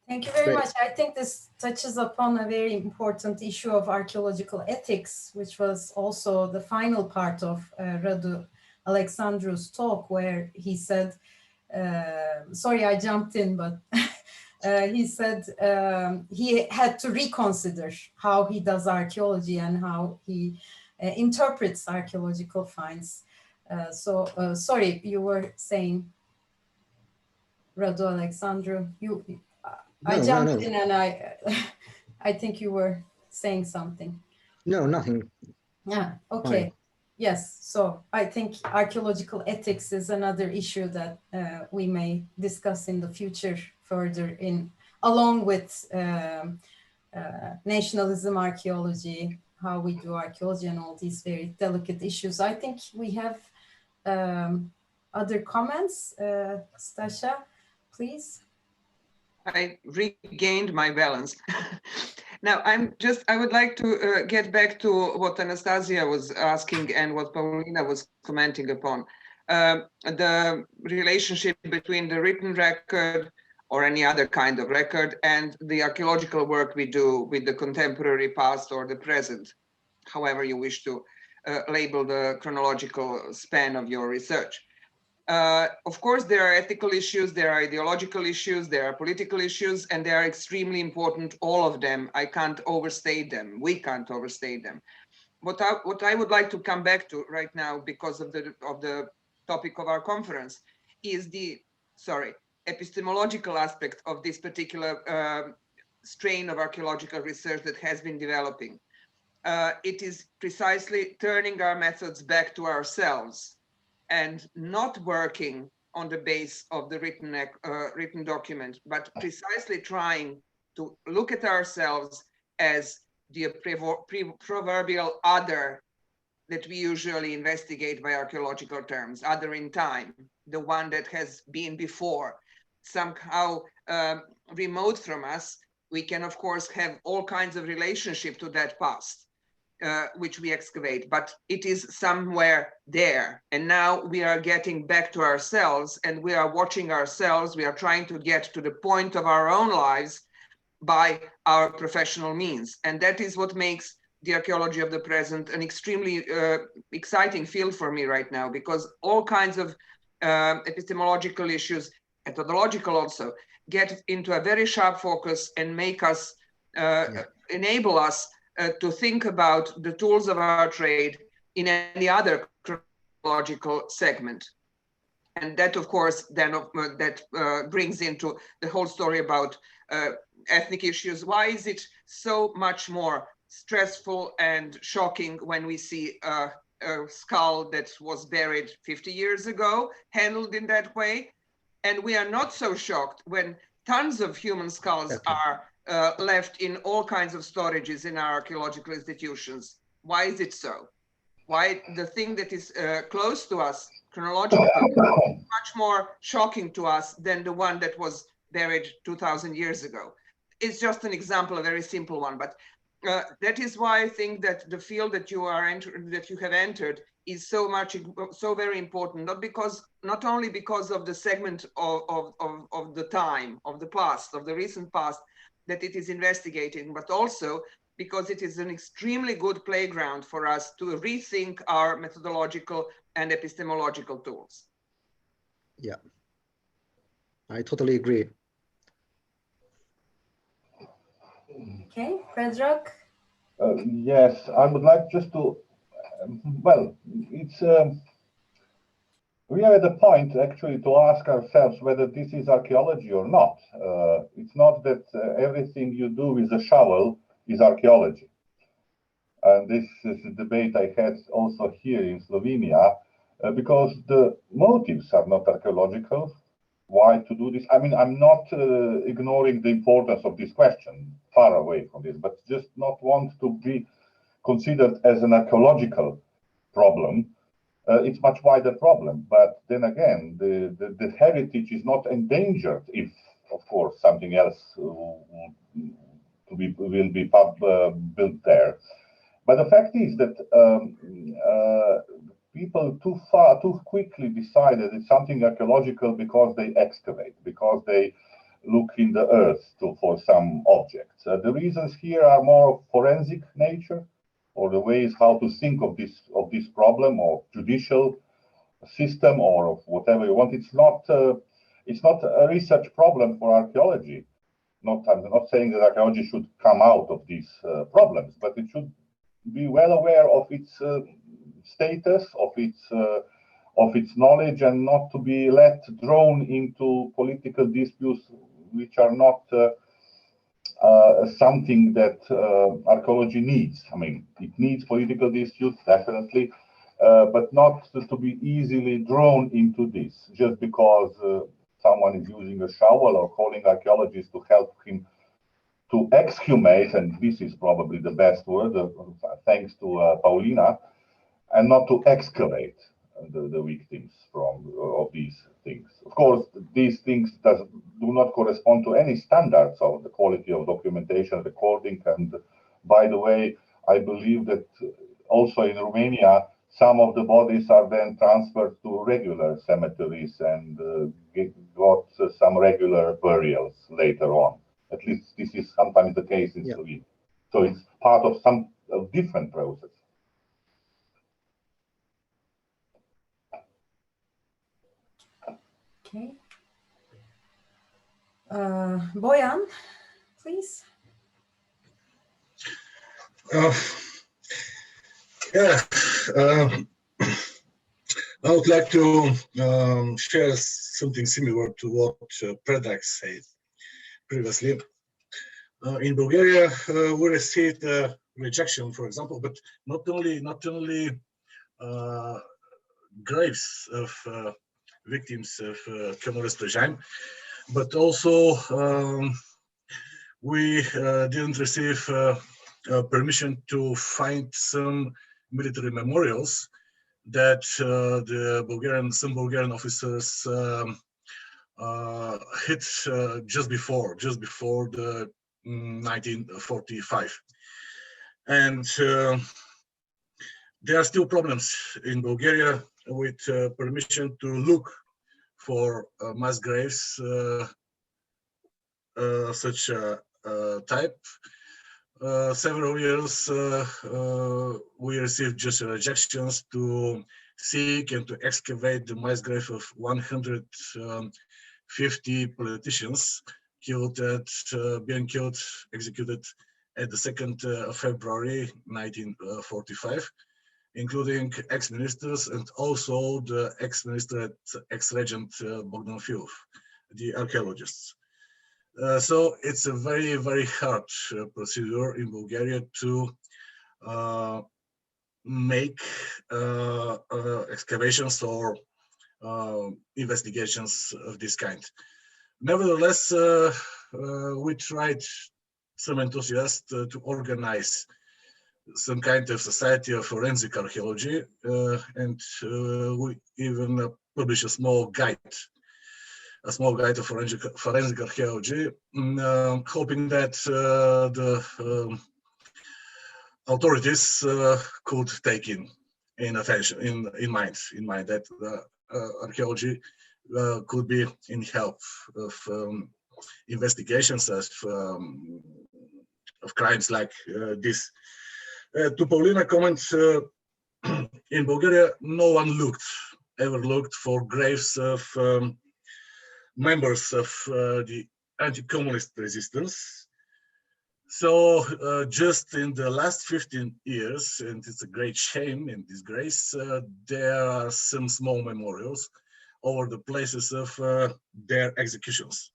Thank you very much. I think this touches upon a very important issue of archaeological ethics, which was also the final part of Radu Alexandru's talk, where he said, sorry, I jumped in, but he said he had to reconsider how he does archaeology and how he interprets archaeological finds. Sorry, you were saying, Radu Alexandru, I jumped in and I think you were saying something. No, nothing. Yeah, okay. Fine. Yes, so I think archaeological ethics is another issue that we may discuss in the future further along with nationalism archaeology, how we do archaeology and all these very delicate issues. I think we have other comments. Stasha, please. I regained my balance. Now, I would like to get back to what Anastasia was asking and what Paulina was commenting upon. The relationship between the written record or any other kind of record and the archaeological work we do with the contemporary past or the present, however you wish to label the chronological span of your research. Of course, there are ethical issues, there are ideological issues, there are political issues, and they are extremely important, all of them. I can't overstate them. We can't overstate them. What I would like to come back to right now, because of the topic of our conference, is the epistemological aspect of this particular strain of archaeological research that has been developing. It is precisely turning our methods back to ourselves and not working on the base of the written document, but precisely trying to look at ourselves as the proverbial other that we usually investigate by archaeological terms, other in time, the one that has been before, somehow remote from us. We can, of course, have all kinds of relationship to that past, which we excavate, but it is somewhere there. And now we are getting back to ourselves, and we are watching ourselves. We are trying to get to the point of our own lives by our professional means. And that is what makes the archaeology of the present an extremely exciting field for me right now, because all kinds of epistemological issues, methodological also, get into a very sharp focus and make us, enable us to think about the tools of our trade in any other chronological segment. And that, of course, then brings into the whole story about ethnic issues. Why is it so much more stressful and shocking when we see a skull that was buried 50 years ago, handled in that way? And we are not so shocked when tons of human skulls are left in all kinds of storages in our archaeological institutions. Why is it so? Why the thing that is close to us chronologically is much more shocking to us than the one that was buried 2,000 years ago? It's just an example, a very simple one, but that is why I think that the field that you have entered is so very important. Not only because of the segment of the time, of the past, of the recent past that it is investigating, but also because it is an extremely good playground for us to rethink our methodological and epistemological tools. Yeah, I totally agree. Okay, Predrag? Yes, I would like just to, well, it's, we are at the point actually to ask ourselves whether this is archaeology or not. It's not that everything you do with a shovel is archaeology. And this is a debate I had also here in Slovenia, because the motives are not archaeological. Why to do this? I mean, I'm not ignoring the importance of this question, far away from this, but just not want to be considered as an archaeological problem. It's much wider problem, but then again, the heritage is not endangered if, of course, something else will be built there. But the fact is that people too quickly decided it's something archaeological because they excavate, because they look in the earth for some objects. The reasons here are more of forensic nature, or the ways how to think of this problem, or judicial system, or of whatever you want. It's not a research problem for archaeology. I'm not saying that archaeology should come out of these problems, but it should be well aware of its status, of its knowledge, and not to be drawn into political disputes which are not something that archaeology needs. I mean, it needs political disputes, definitely, but not to be easily drawn into this just because someone is using a shovel or calling archaeologists to help him to exhumate, and this is probably the best word, thanks to Paulina, and not to excavate the victims of these things. Of course, these things do not correspond to any standards of the quality of documentation, recording, and by the way, I believe that also in Romania, some of the bodies are then transferred to regular cemeteries and got some regular burials later on. At least this is sometimes the case in Slovenia. So it's part of some different process. Okay. Bojan, please. I would like to share something similar to what Predrag said previously. In Bulgaria, we received rejection, for example, but not only graves of victims of communist regime, but also we didn't receive permission to find some military memorials that some Bulgarian officers hit just before the 1945, and there are still problems in Bulgaria with permission to look for mass graves such type. Several years we received just rejections to seek and to excavate the mass grave of 150 politicians executed at the 2nd of February 1945, including ex-ministers and also the ex-minister, ex-regent Bogdan Filov, the archaeologists. So it's a very, very hard procedure in Bulgaria to make excavations or investigations of this kind. Nevertheless, we tried, some enthusiasts, to organize some kind of society of forensic archaeology, and we even published a small guide of forensic archaeology, hoping that the authorities could take in mind that archaeology could be in help of investigations of crimes like this. To Paulina comments, in Bulgaria, no one ever looked for graves of members of the anti-communist resistance. So just in the last 15 years, and it's a great shame and disgrace, there are some small memorials over the places of their executions.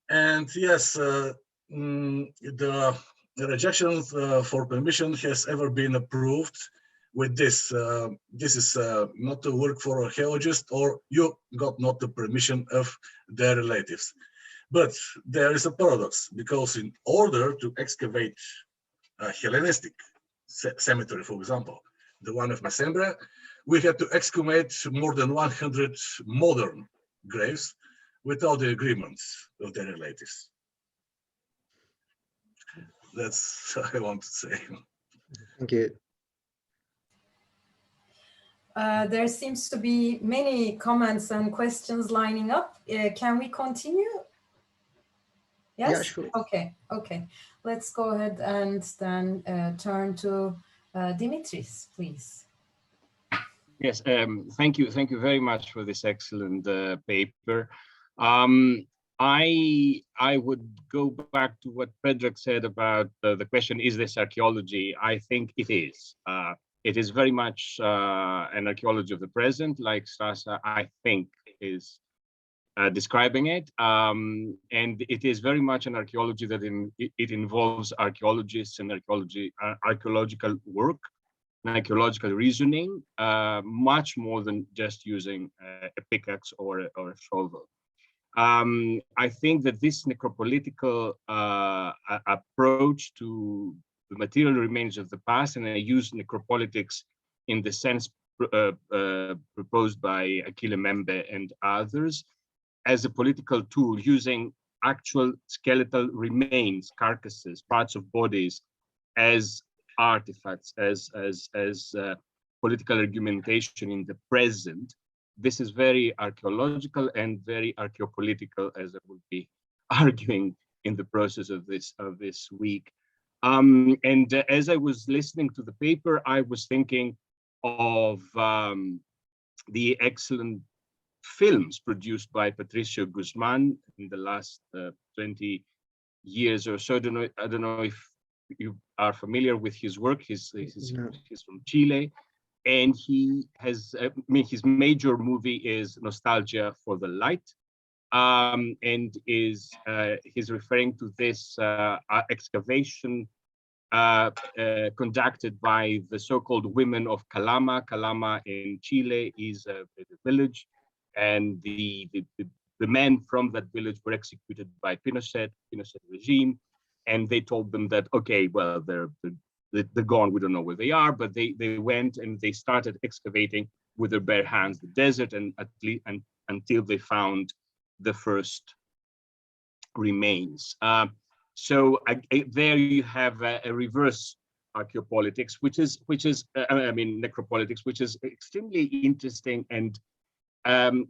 And yes, the rejection for permission has ever been approved with this. This is not to work for archaeologists, or you got not the permission of their relatives. But there is a paradox, because in order to excavate a Hellenistic cemetery, for example, the one of Mesembria, we had to excavate more than 100 modern graves without the agreements of their relatives. That's what I want to say. Thank you. There seems to be many comments and questions lining up. Can we continue? Yes? Yeah, sure. Okay. Let's go ahead and then turn to Dimitris, please. Yes, thank you very much for this excellent paper. I would go back to what Predrag said about the question, is this archaeology? I think it is. It is very much an archaeology of the present, like Strasa, I think, is describing it. And it is very much an archaeology that it involves archaeologists and archaeological work and archaeological reasoning, much more than just using a pickaxe or a shovel. I think that this necropolitical approach to the material remains of the past, and I use necropolitics in the sense proposed by Achille Membe and others, as a political tool, using actual skeletal remains, carcasses, parts of bodies as artifacts, as political argumentation in the present. This is very archaeological and very archaeopolitical, as I will be arguing in the process of this week. And as I was listening to the paper, I was thinking of the excellent films produced by Patricio Guzman in the last 20 years or so. I don't know if you are familiar with his work. He's from Chile, and he has, his major movie is Nostalgia for the Light, and he's referring to this excavation conducted by the so-called women of Calama. Calama in Chile is a village, and the men from that village were executed by Pinochet regime, and they told them that, okay, well, they're they're gone. We don't know where they are, but they went and they started excavating with their bare hands the desert, and until they found the first remains. So there you have a reverse archaeopolitics, which is I mean necropolitics, which is extremely interesting and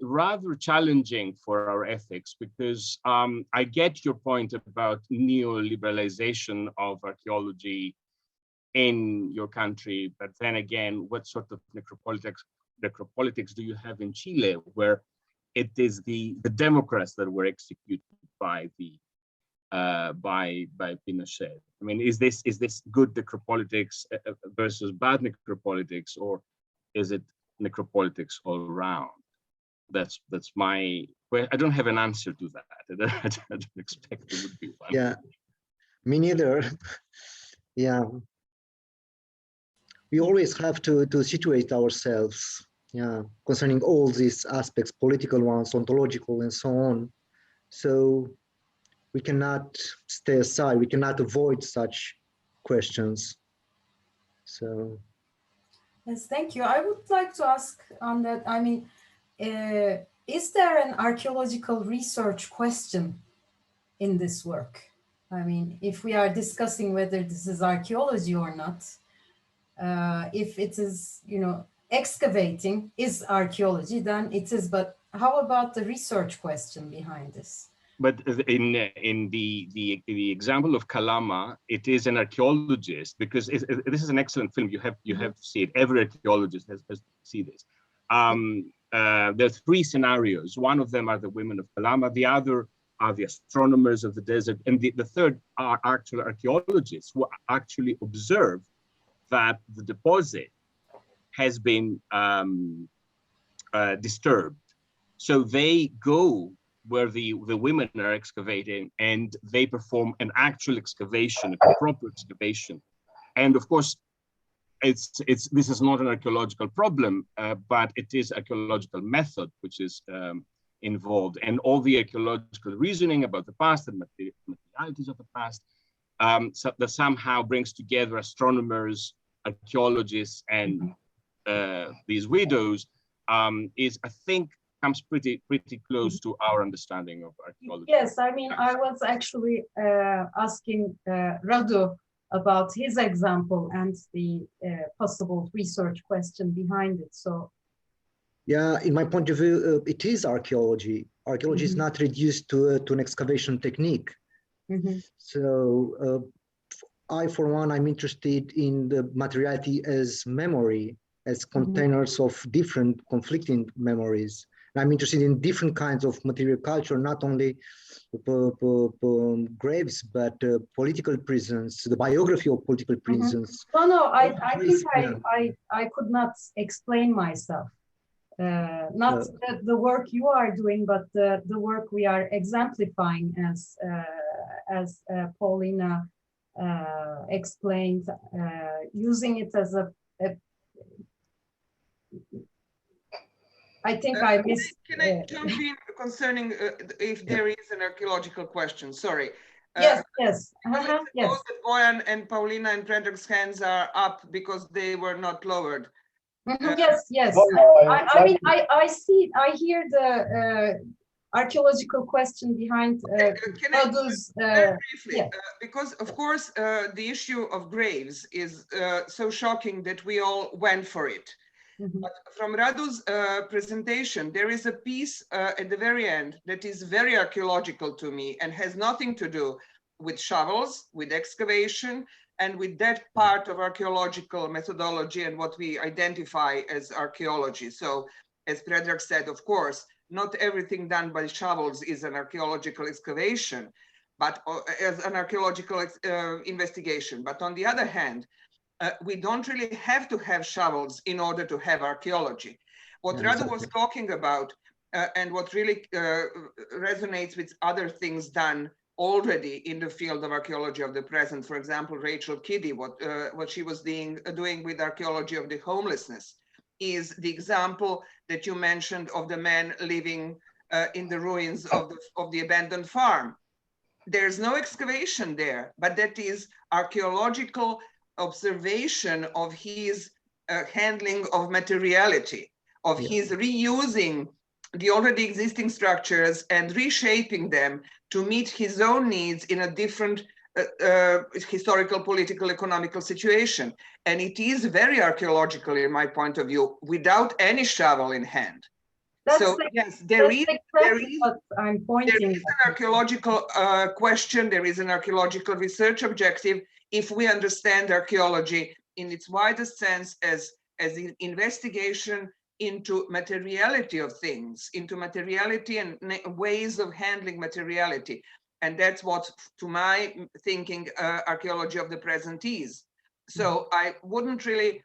rather challenging for our ethics, because I get your point about neoliberalization of archaeology in your country, but then again, what sort of necropolitics do you have in Chile, where it is the Democrats that were executed by Pinochet? I mean, is this good necropolitics versus bad necropolitics, or is it necropolitics all around? That's my. Well, I don't have an answer to that. I don't expect it would be one. Yeah, me neither. Yeah, we always have to situate ourselves. Yeah, concerning all these aspects, political ones, ontological, and so on. So we cannot stay aside. We cannot avoid such questions. So. Yes, thank you. I would like to ask on that. I mean, is there an archaeological research question in this work? I mean, if we are discussing whether this is archaeology or not, if it is, you know, excavating is archaeology, then it is. But how about the research question behind this? But in the example of Kalama, it is an archaeologist, because this is an excellent film. You have to see it. Every archaeologist has to see this. There are three scenarios. One of them are the women of Kalama. The other are the astronomers of the desert, and the third are actual archaeologists who actually observe that the deposit has been disturbed. So they go where the women are excavating, and they perform an actual excavation, a proper excavation. And of course, this is not an archaeological problem, but it is archaeological method which is involved, and all the archaeological reasoning about the past and materialities of the past so that somehow brings together astronomers, archaeologists, and these widows is, I think, comes pretty close to our understanding of archaeology. Yes, I mean, I was actually asking Radu about his example and the possible research question behind it. So, yeah, in my point of view, it is archaeology. Archaeology is not reduced to an excavation technique. So, I, for one, I'm interested in the materiality as memory, as containers of different conflicting memories. I'm interested in different kinds of material culture, not only graves, but political prisons, the biography of political prisons. No, I think I could not explain myself. Not the work you are doing, but the work we are exemplifying, as Paulina explained, using it as a I think I missed. Can I jump in concerning if there is an archaeological question? Sorry. Yes. Yes. Bojan and Paulina and Predrag's hands are up because they were not lowered. Yes. I mean, I see, I hear the archaeological question behind Radu's. Very briefly, because of course the issue of graves is so shocking that we all went for it. But from Radu's presentation, there is a piece at the very end that is very archaeological to me and has nothing to do with shovels, with excavation, and with that part of archaeological methodology and what we identify as archaeology. So, as Predrag said, of course, not everything done by shovels is an archaeological excavation, but as an archaeological investigation. But on the other hand, we don't really have to have shovels in order to have archaeology. What Radu was talking about, and what really resonates with other things done already in the field of archaeology of the present, for example, Rachel Kiddy, what she was doing with archaeology of the homelessness, is the example that you mentioned of the man living in the ruins of the abandoned farm. There's no excavation there, but that is archaeological observation of his handling of materiality, of his reusing the already existing structures and reshaping them to meet his own needs in a different historical, political, economical situation. And it is very archaeological in my point of view, without any shovel in hand. So yes, there is an archaeological question, there is an archaeological research objective if we understand archaeology in its widest sense as an investigation into materiality of things, into materiality and ways of handling materiality. And that's what, to my thinking, archaeology of the present is. So I wouldn't really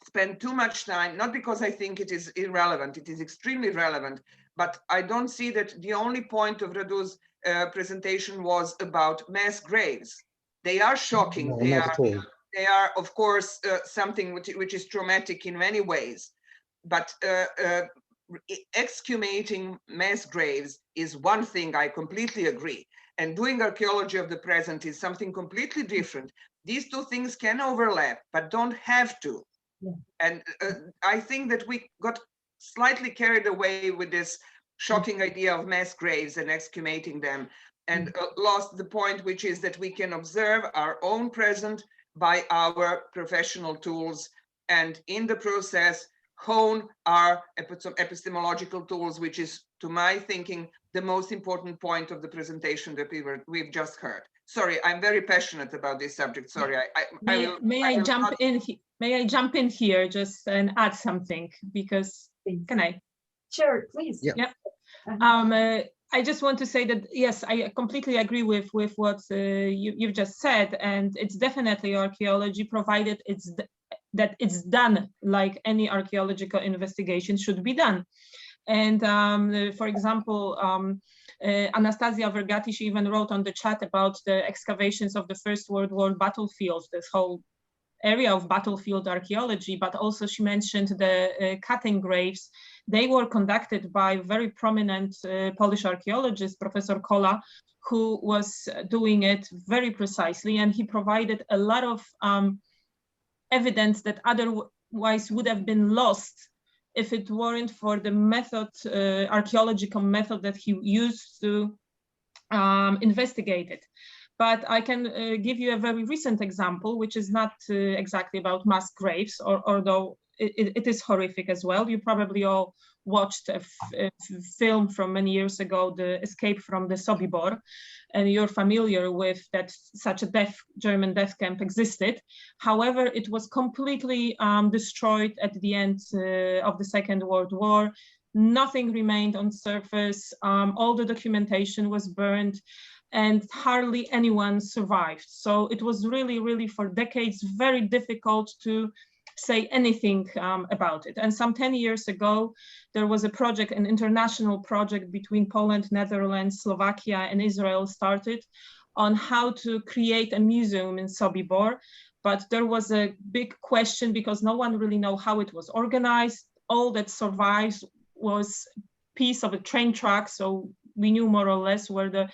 spend too much time, not because I think it is irrelevant, it is extremely relevant, but I don't see that the only point of Radu's presentation was about mass graves. They are shocking. No, they are, of course, something which is traumatic in many ways, but exhumating mass graves is one thing, I completely agree. And doing archaeology of the present is something completely different. These two things can overlap, but don't have to. Yeah. And I think that we got slightly carried away with this shocking idea of mass graves and exhumating them, and lost the point, which is that we can observe our own present by our professional tools, and in the process hone our epistemological tools, which is, to my thinking, the most important point of the presentation that we've just heard. Sorry, I'm very passionate about this subject. Sorry, may I jump in here just and add something, because can I? Sure, please. Yeah. I just want to say that, yes, I completely agree with what you've just said, and it's definitely archaeology, provided that it's done like any archaeological investigation should be done. And for example, Anastasia Vergati, she even wrote on the chat about the excavations of the First World War battlefields, this whole area of battlefield archaeology, but also she mentioned the cutting graves. They were conducted by very prominent Polish archaeologist, Professor Kola, who was doing it very precisely, and he provided a lot of evidence that otherwise would have been lost if it weren't for the method, archaeological method that he used to investigate it. But I can give you a very recent example, which is not exactly about mass graves, although it is horrific as well. You probably all watched a film from many years ago, The Escape from the Sobibor, and you're familiar with that such a German death camp existed. However, it was completely destroyed at the end of the Second World War. Nothing remained on surface. All the documentation was burned, and hardly anyone survived. So it was really, really for decades very difficult to say anything about it. And some 10 years ago, there was a project, an international project between Poland, Netherlands, Slovakia, and Israel started on how to create a museum in Sobibor. But there was a big question because no one really knew how it was organized. All that survives was a piece of a train track. So we knew more or less where the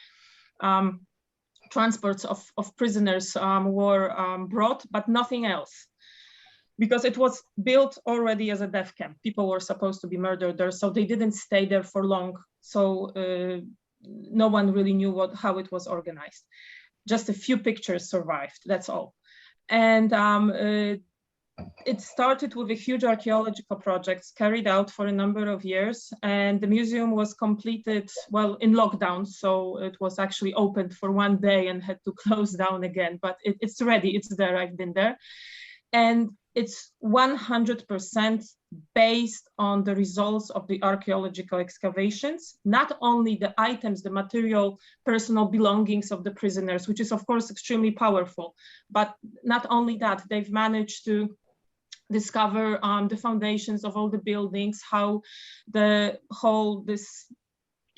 transports of prisoners were brought, but nothing else. Because it was built already as a death camp. People were supposed to be murdered there, so they didn't stay there for long. So no one really knew how it was organized. Just a few pictures survived, that's all. And it started with a huge archaeological project carried out for a number of years. And the museum was completed, well, in lockdown. So it was actually opened for one day and had to close down again, but it's ready, it's there, I've been there. And it's 100% based on the results of the archaeological excavations, not only the items, the material, personal belongings of the prisoners, which is of course extremely powerful, but not only that, they've managed to discover the foundations of all the buildings, how the whole, this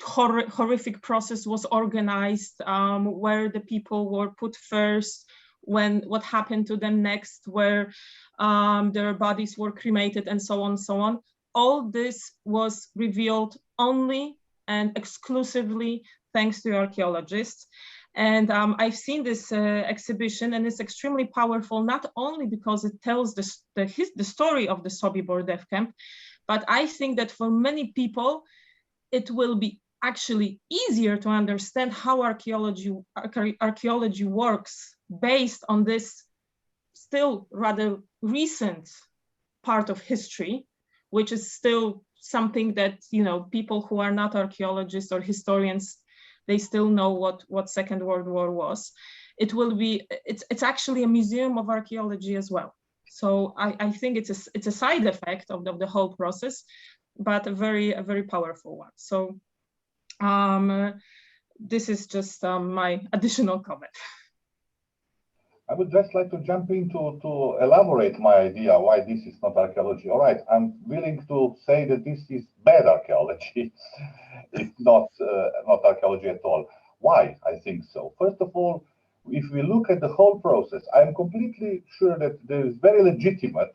horrific process was organized, where the people were put first, what happened to them next, where their bodies were cremated, and so on, so on. All this was revealed only and exclusively thanks to archaeologists. And I've seen this exhibition, and it's extremely powerful, not only because it tells the story of the Sobibor death camp, but I think that for many people, it will be actually easier to understand how archaeology works based on this still rather recent part of history, which is still something that, you know, people who are not archaeologists or historians, they still know what Second World War was. It will be, it's actually a museum of archaeology as well. So I think it's a side effect of the whole process, but a very powerful one. So this is just my additional comment. I would just like to jump in to elaborate my idea why this is not archaeology. All right, I'm willing to say that this is bad archaeology. It's not archaeology at all. Why I think so? First of all, if we look at the whole process, I'm completely sure that there is very legitimate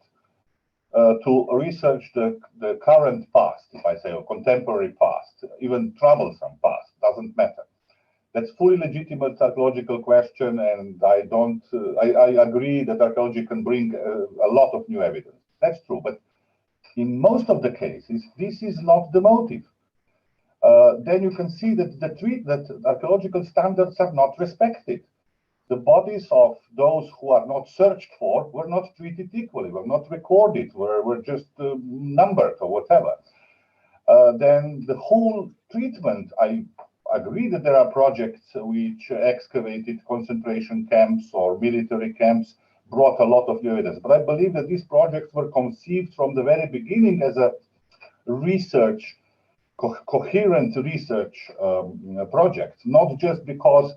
to research the current past, if I say, or contemporary past, even troublesome past, doesn't matter. That's fully legitimate archaeological question, and I agree that archaeology can bring a lot of new evidence. That's true, but in most of the cases, this is not the motive. Then you can see that archaeological standards are not respected. The bodies of those who are not searched for were not treated equally, were not recorded, were just numbered or whatever. Then the whole treatment, I agree that there are projects which excavated concentration camps or military camps, brought a lot of new evidence. But I believe that these projects were conceived from the very beginning as a research, coherent research project, not just because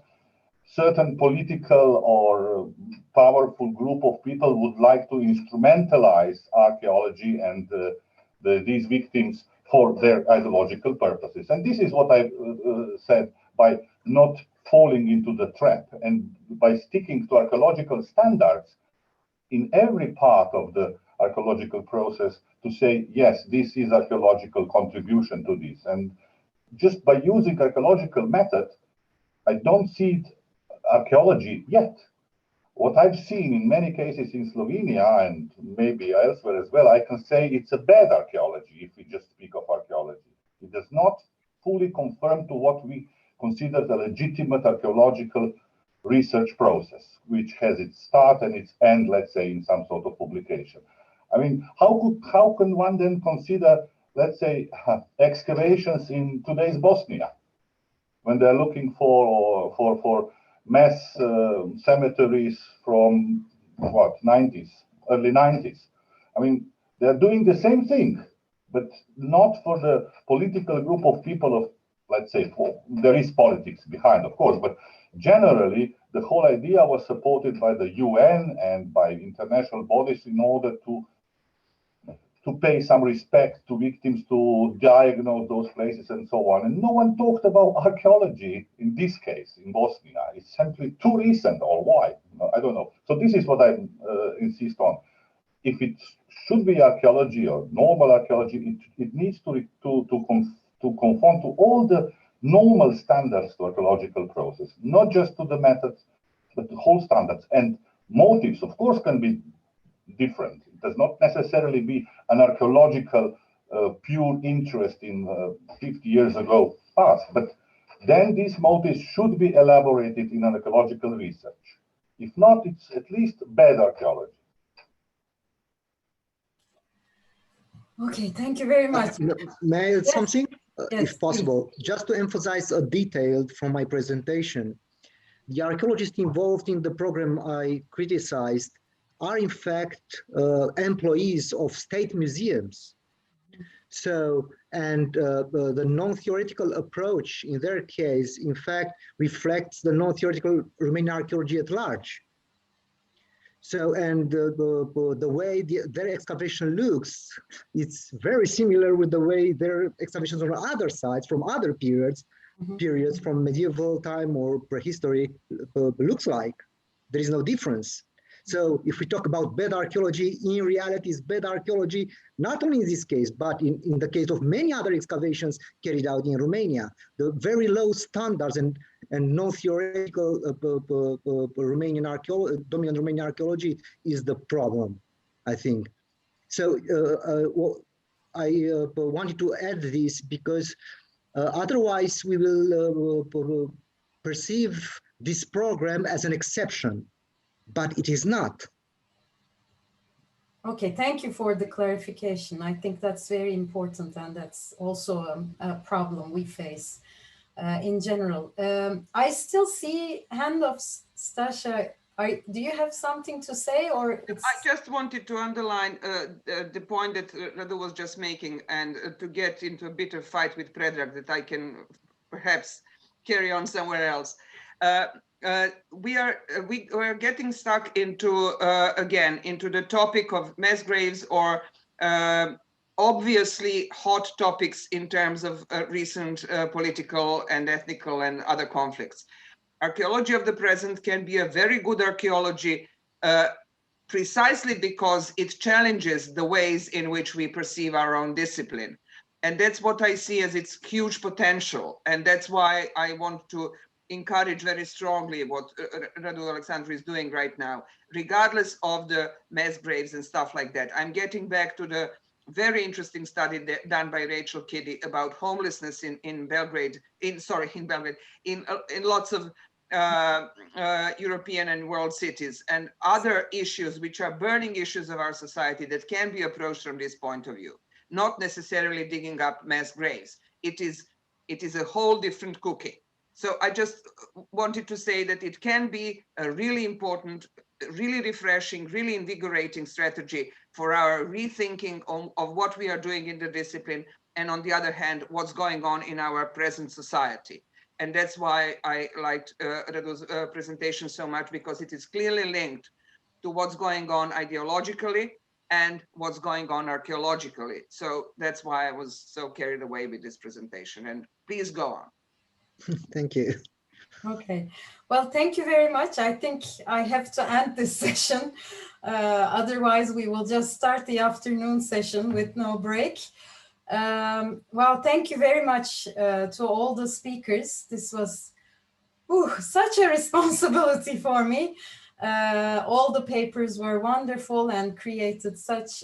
certain political or powerful group of people would like to instrumentalize archaeology and these victims for their ideological purposes. And this is what I said, by not falling into the trap and by sticking to archaeological standards in every part of the archaeological process to say, yes, this is archaeological contribution to this. And just by using archaeological method, I don't see archaeology yet. What I've seen in many cases in Slovenia and maybe elsewhere as well, I can say it's a bad archaeology if we just speak of archaeology. It does not fully conform to what we consider the legitimate archaeological research process, which has its start and its end, let's say, in some sort of publication. I mean, how can one then consider, let's say, excavations in today's Bosnia when they're looking for mass cemeteries from what, early 90s. I mean, they're doing the same thing, but not for the political group of people of, let's say, there is politics behind, of course, but generally the whole idea was supported by the UN and by international bodies in order to pay some respect to victims, to diagnose those places and so on. And no one talked about archaeology in this case, in Bosnia. It's simply too recent, or why? I don't know. So this is what I insist on. If it should be archaeology or normal archaeology, it needs to conform to all the normal standards to archaeological process, not just to the methods, but the whole standards. And motives, of course, can be different. It does not necessarily be an archaeological pure interest in 50 years ago past, but then these motives should be elaborated in an archaeological research. If not, it's at least bad archaeology. Okay, thank you very much. May I add something, yes, if possible, just to emphasize a detail from my presentation. The archaeologists involved in the program I criticized are in fact employees of state museums. So, and the non-theoretical approach in their case, in fact, reflects the non-theoretical Romanian archaeology at large. So, and the way their excavation looks, it's very similar with the way their excavations on other sites from other periods, from medieval time or prehistory looks like. There is no difference. So if we talk about bad archaeology, in reality it's bad archaeology, not only in this case, but in the case of many other excavations carried out in Romania. The very low standards and and non-theoretical Romanian dominant Romanian archaeology is the problem, I think. So well, I wanted to add this because otherwise we will perceive this program as an exception, but it is not. Okay, thank you for the clarification. I think that's very important, and that's also a problem we face in general. I still see hand of Stasha. Do you have something to say, or it's... I just wanted to underline the point that Radu was just making, and to get into a bitter fight with Predrag that I can perhaps carry on somewhere else. We are getting stuck into again into the topic of mass graves, or obviously hot topics in terms of recent political and ethnical and other conflicts. Archaeology of the present can be a very good archaeology precisely because it challenges the ways in which we perceive our own discipline. And that's what I see as its huge potential. And that's why I want to encourage very strongly what Radu Alexandru is doing right now, regardless of the mass graves and stuff like that. I'm getting back to the very interesting study done by Rachel Kiddy about homelessness in Belgrade, in lots of European and world cities, and other issues which are burning issues of our society that can be approached from this point of view, not necessarily digging up mass graves. It is a whole different cookie. So I just wanted to say that it can be a really important, really refreshing, really invigorating strategy for our rethinking of what we are doing in the discipline, and on the other hand, what's going on in our present society. And that's why I liked Radu's presentation so much, because it is clearly linked to what's going on ideologically and what's going on archaeologically. So that's why I was so carried away with this presentation. And please go on. Thank you. Okay, well, thank you very much. I think I have to end this session. Otherwise, we will just start the afternoon session with no break. Well, thank you very much to all the speakers. This was such a responsibility for me. All the papers were wonderful and created such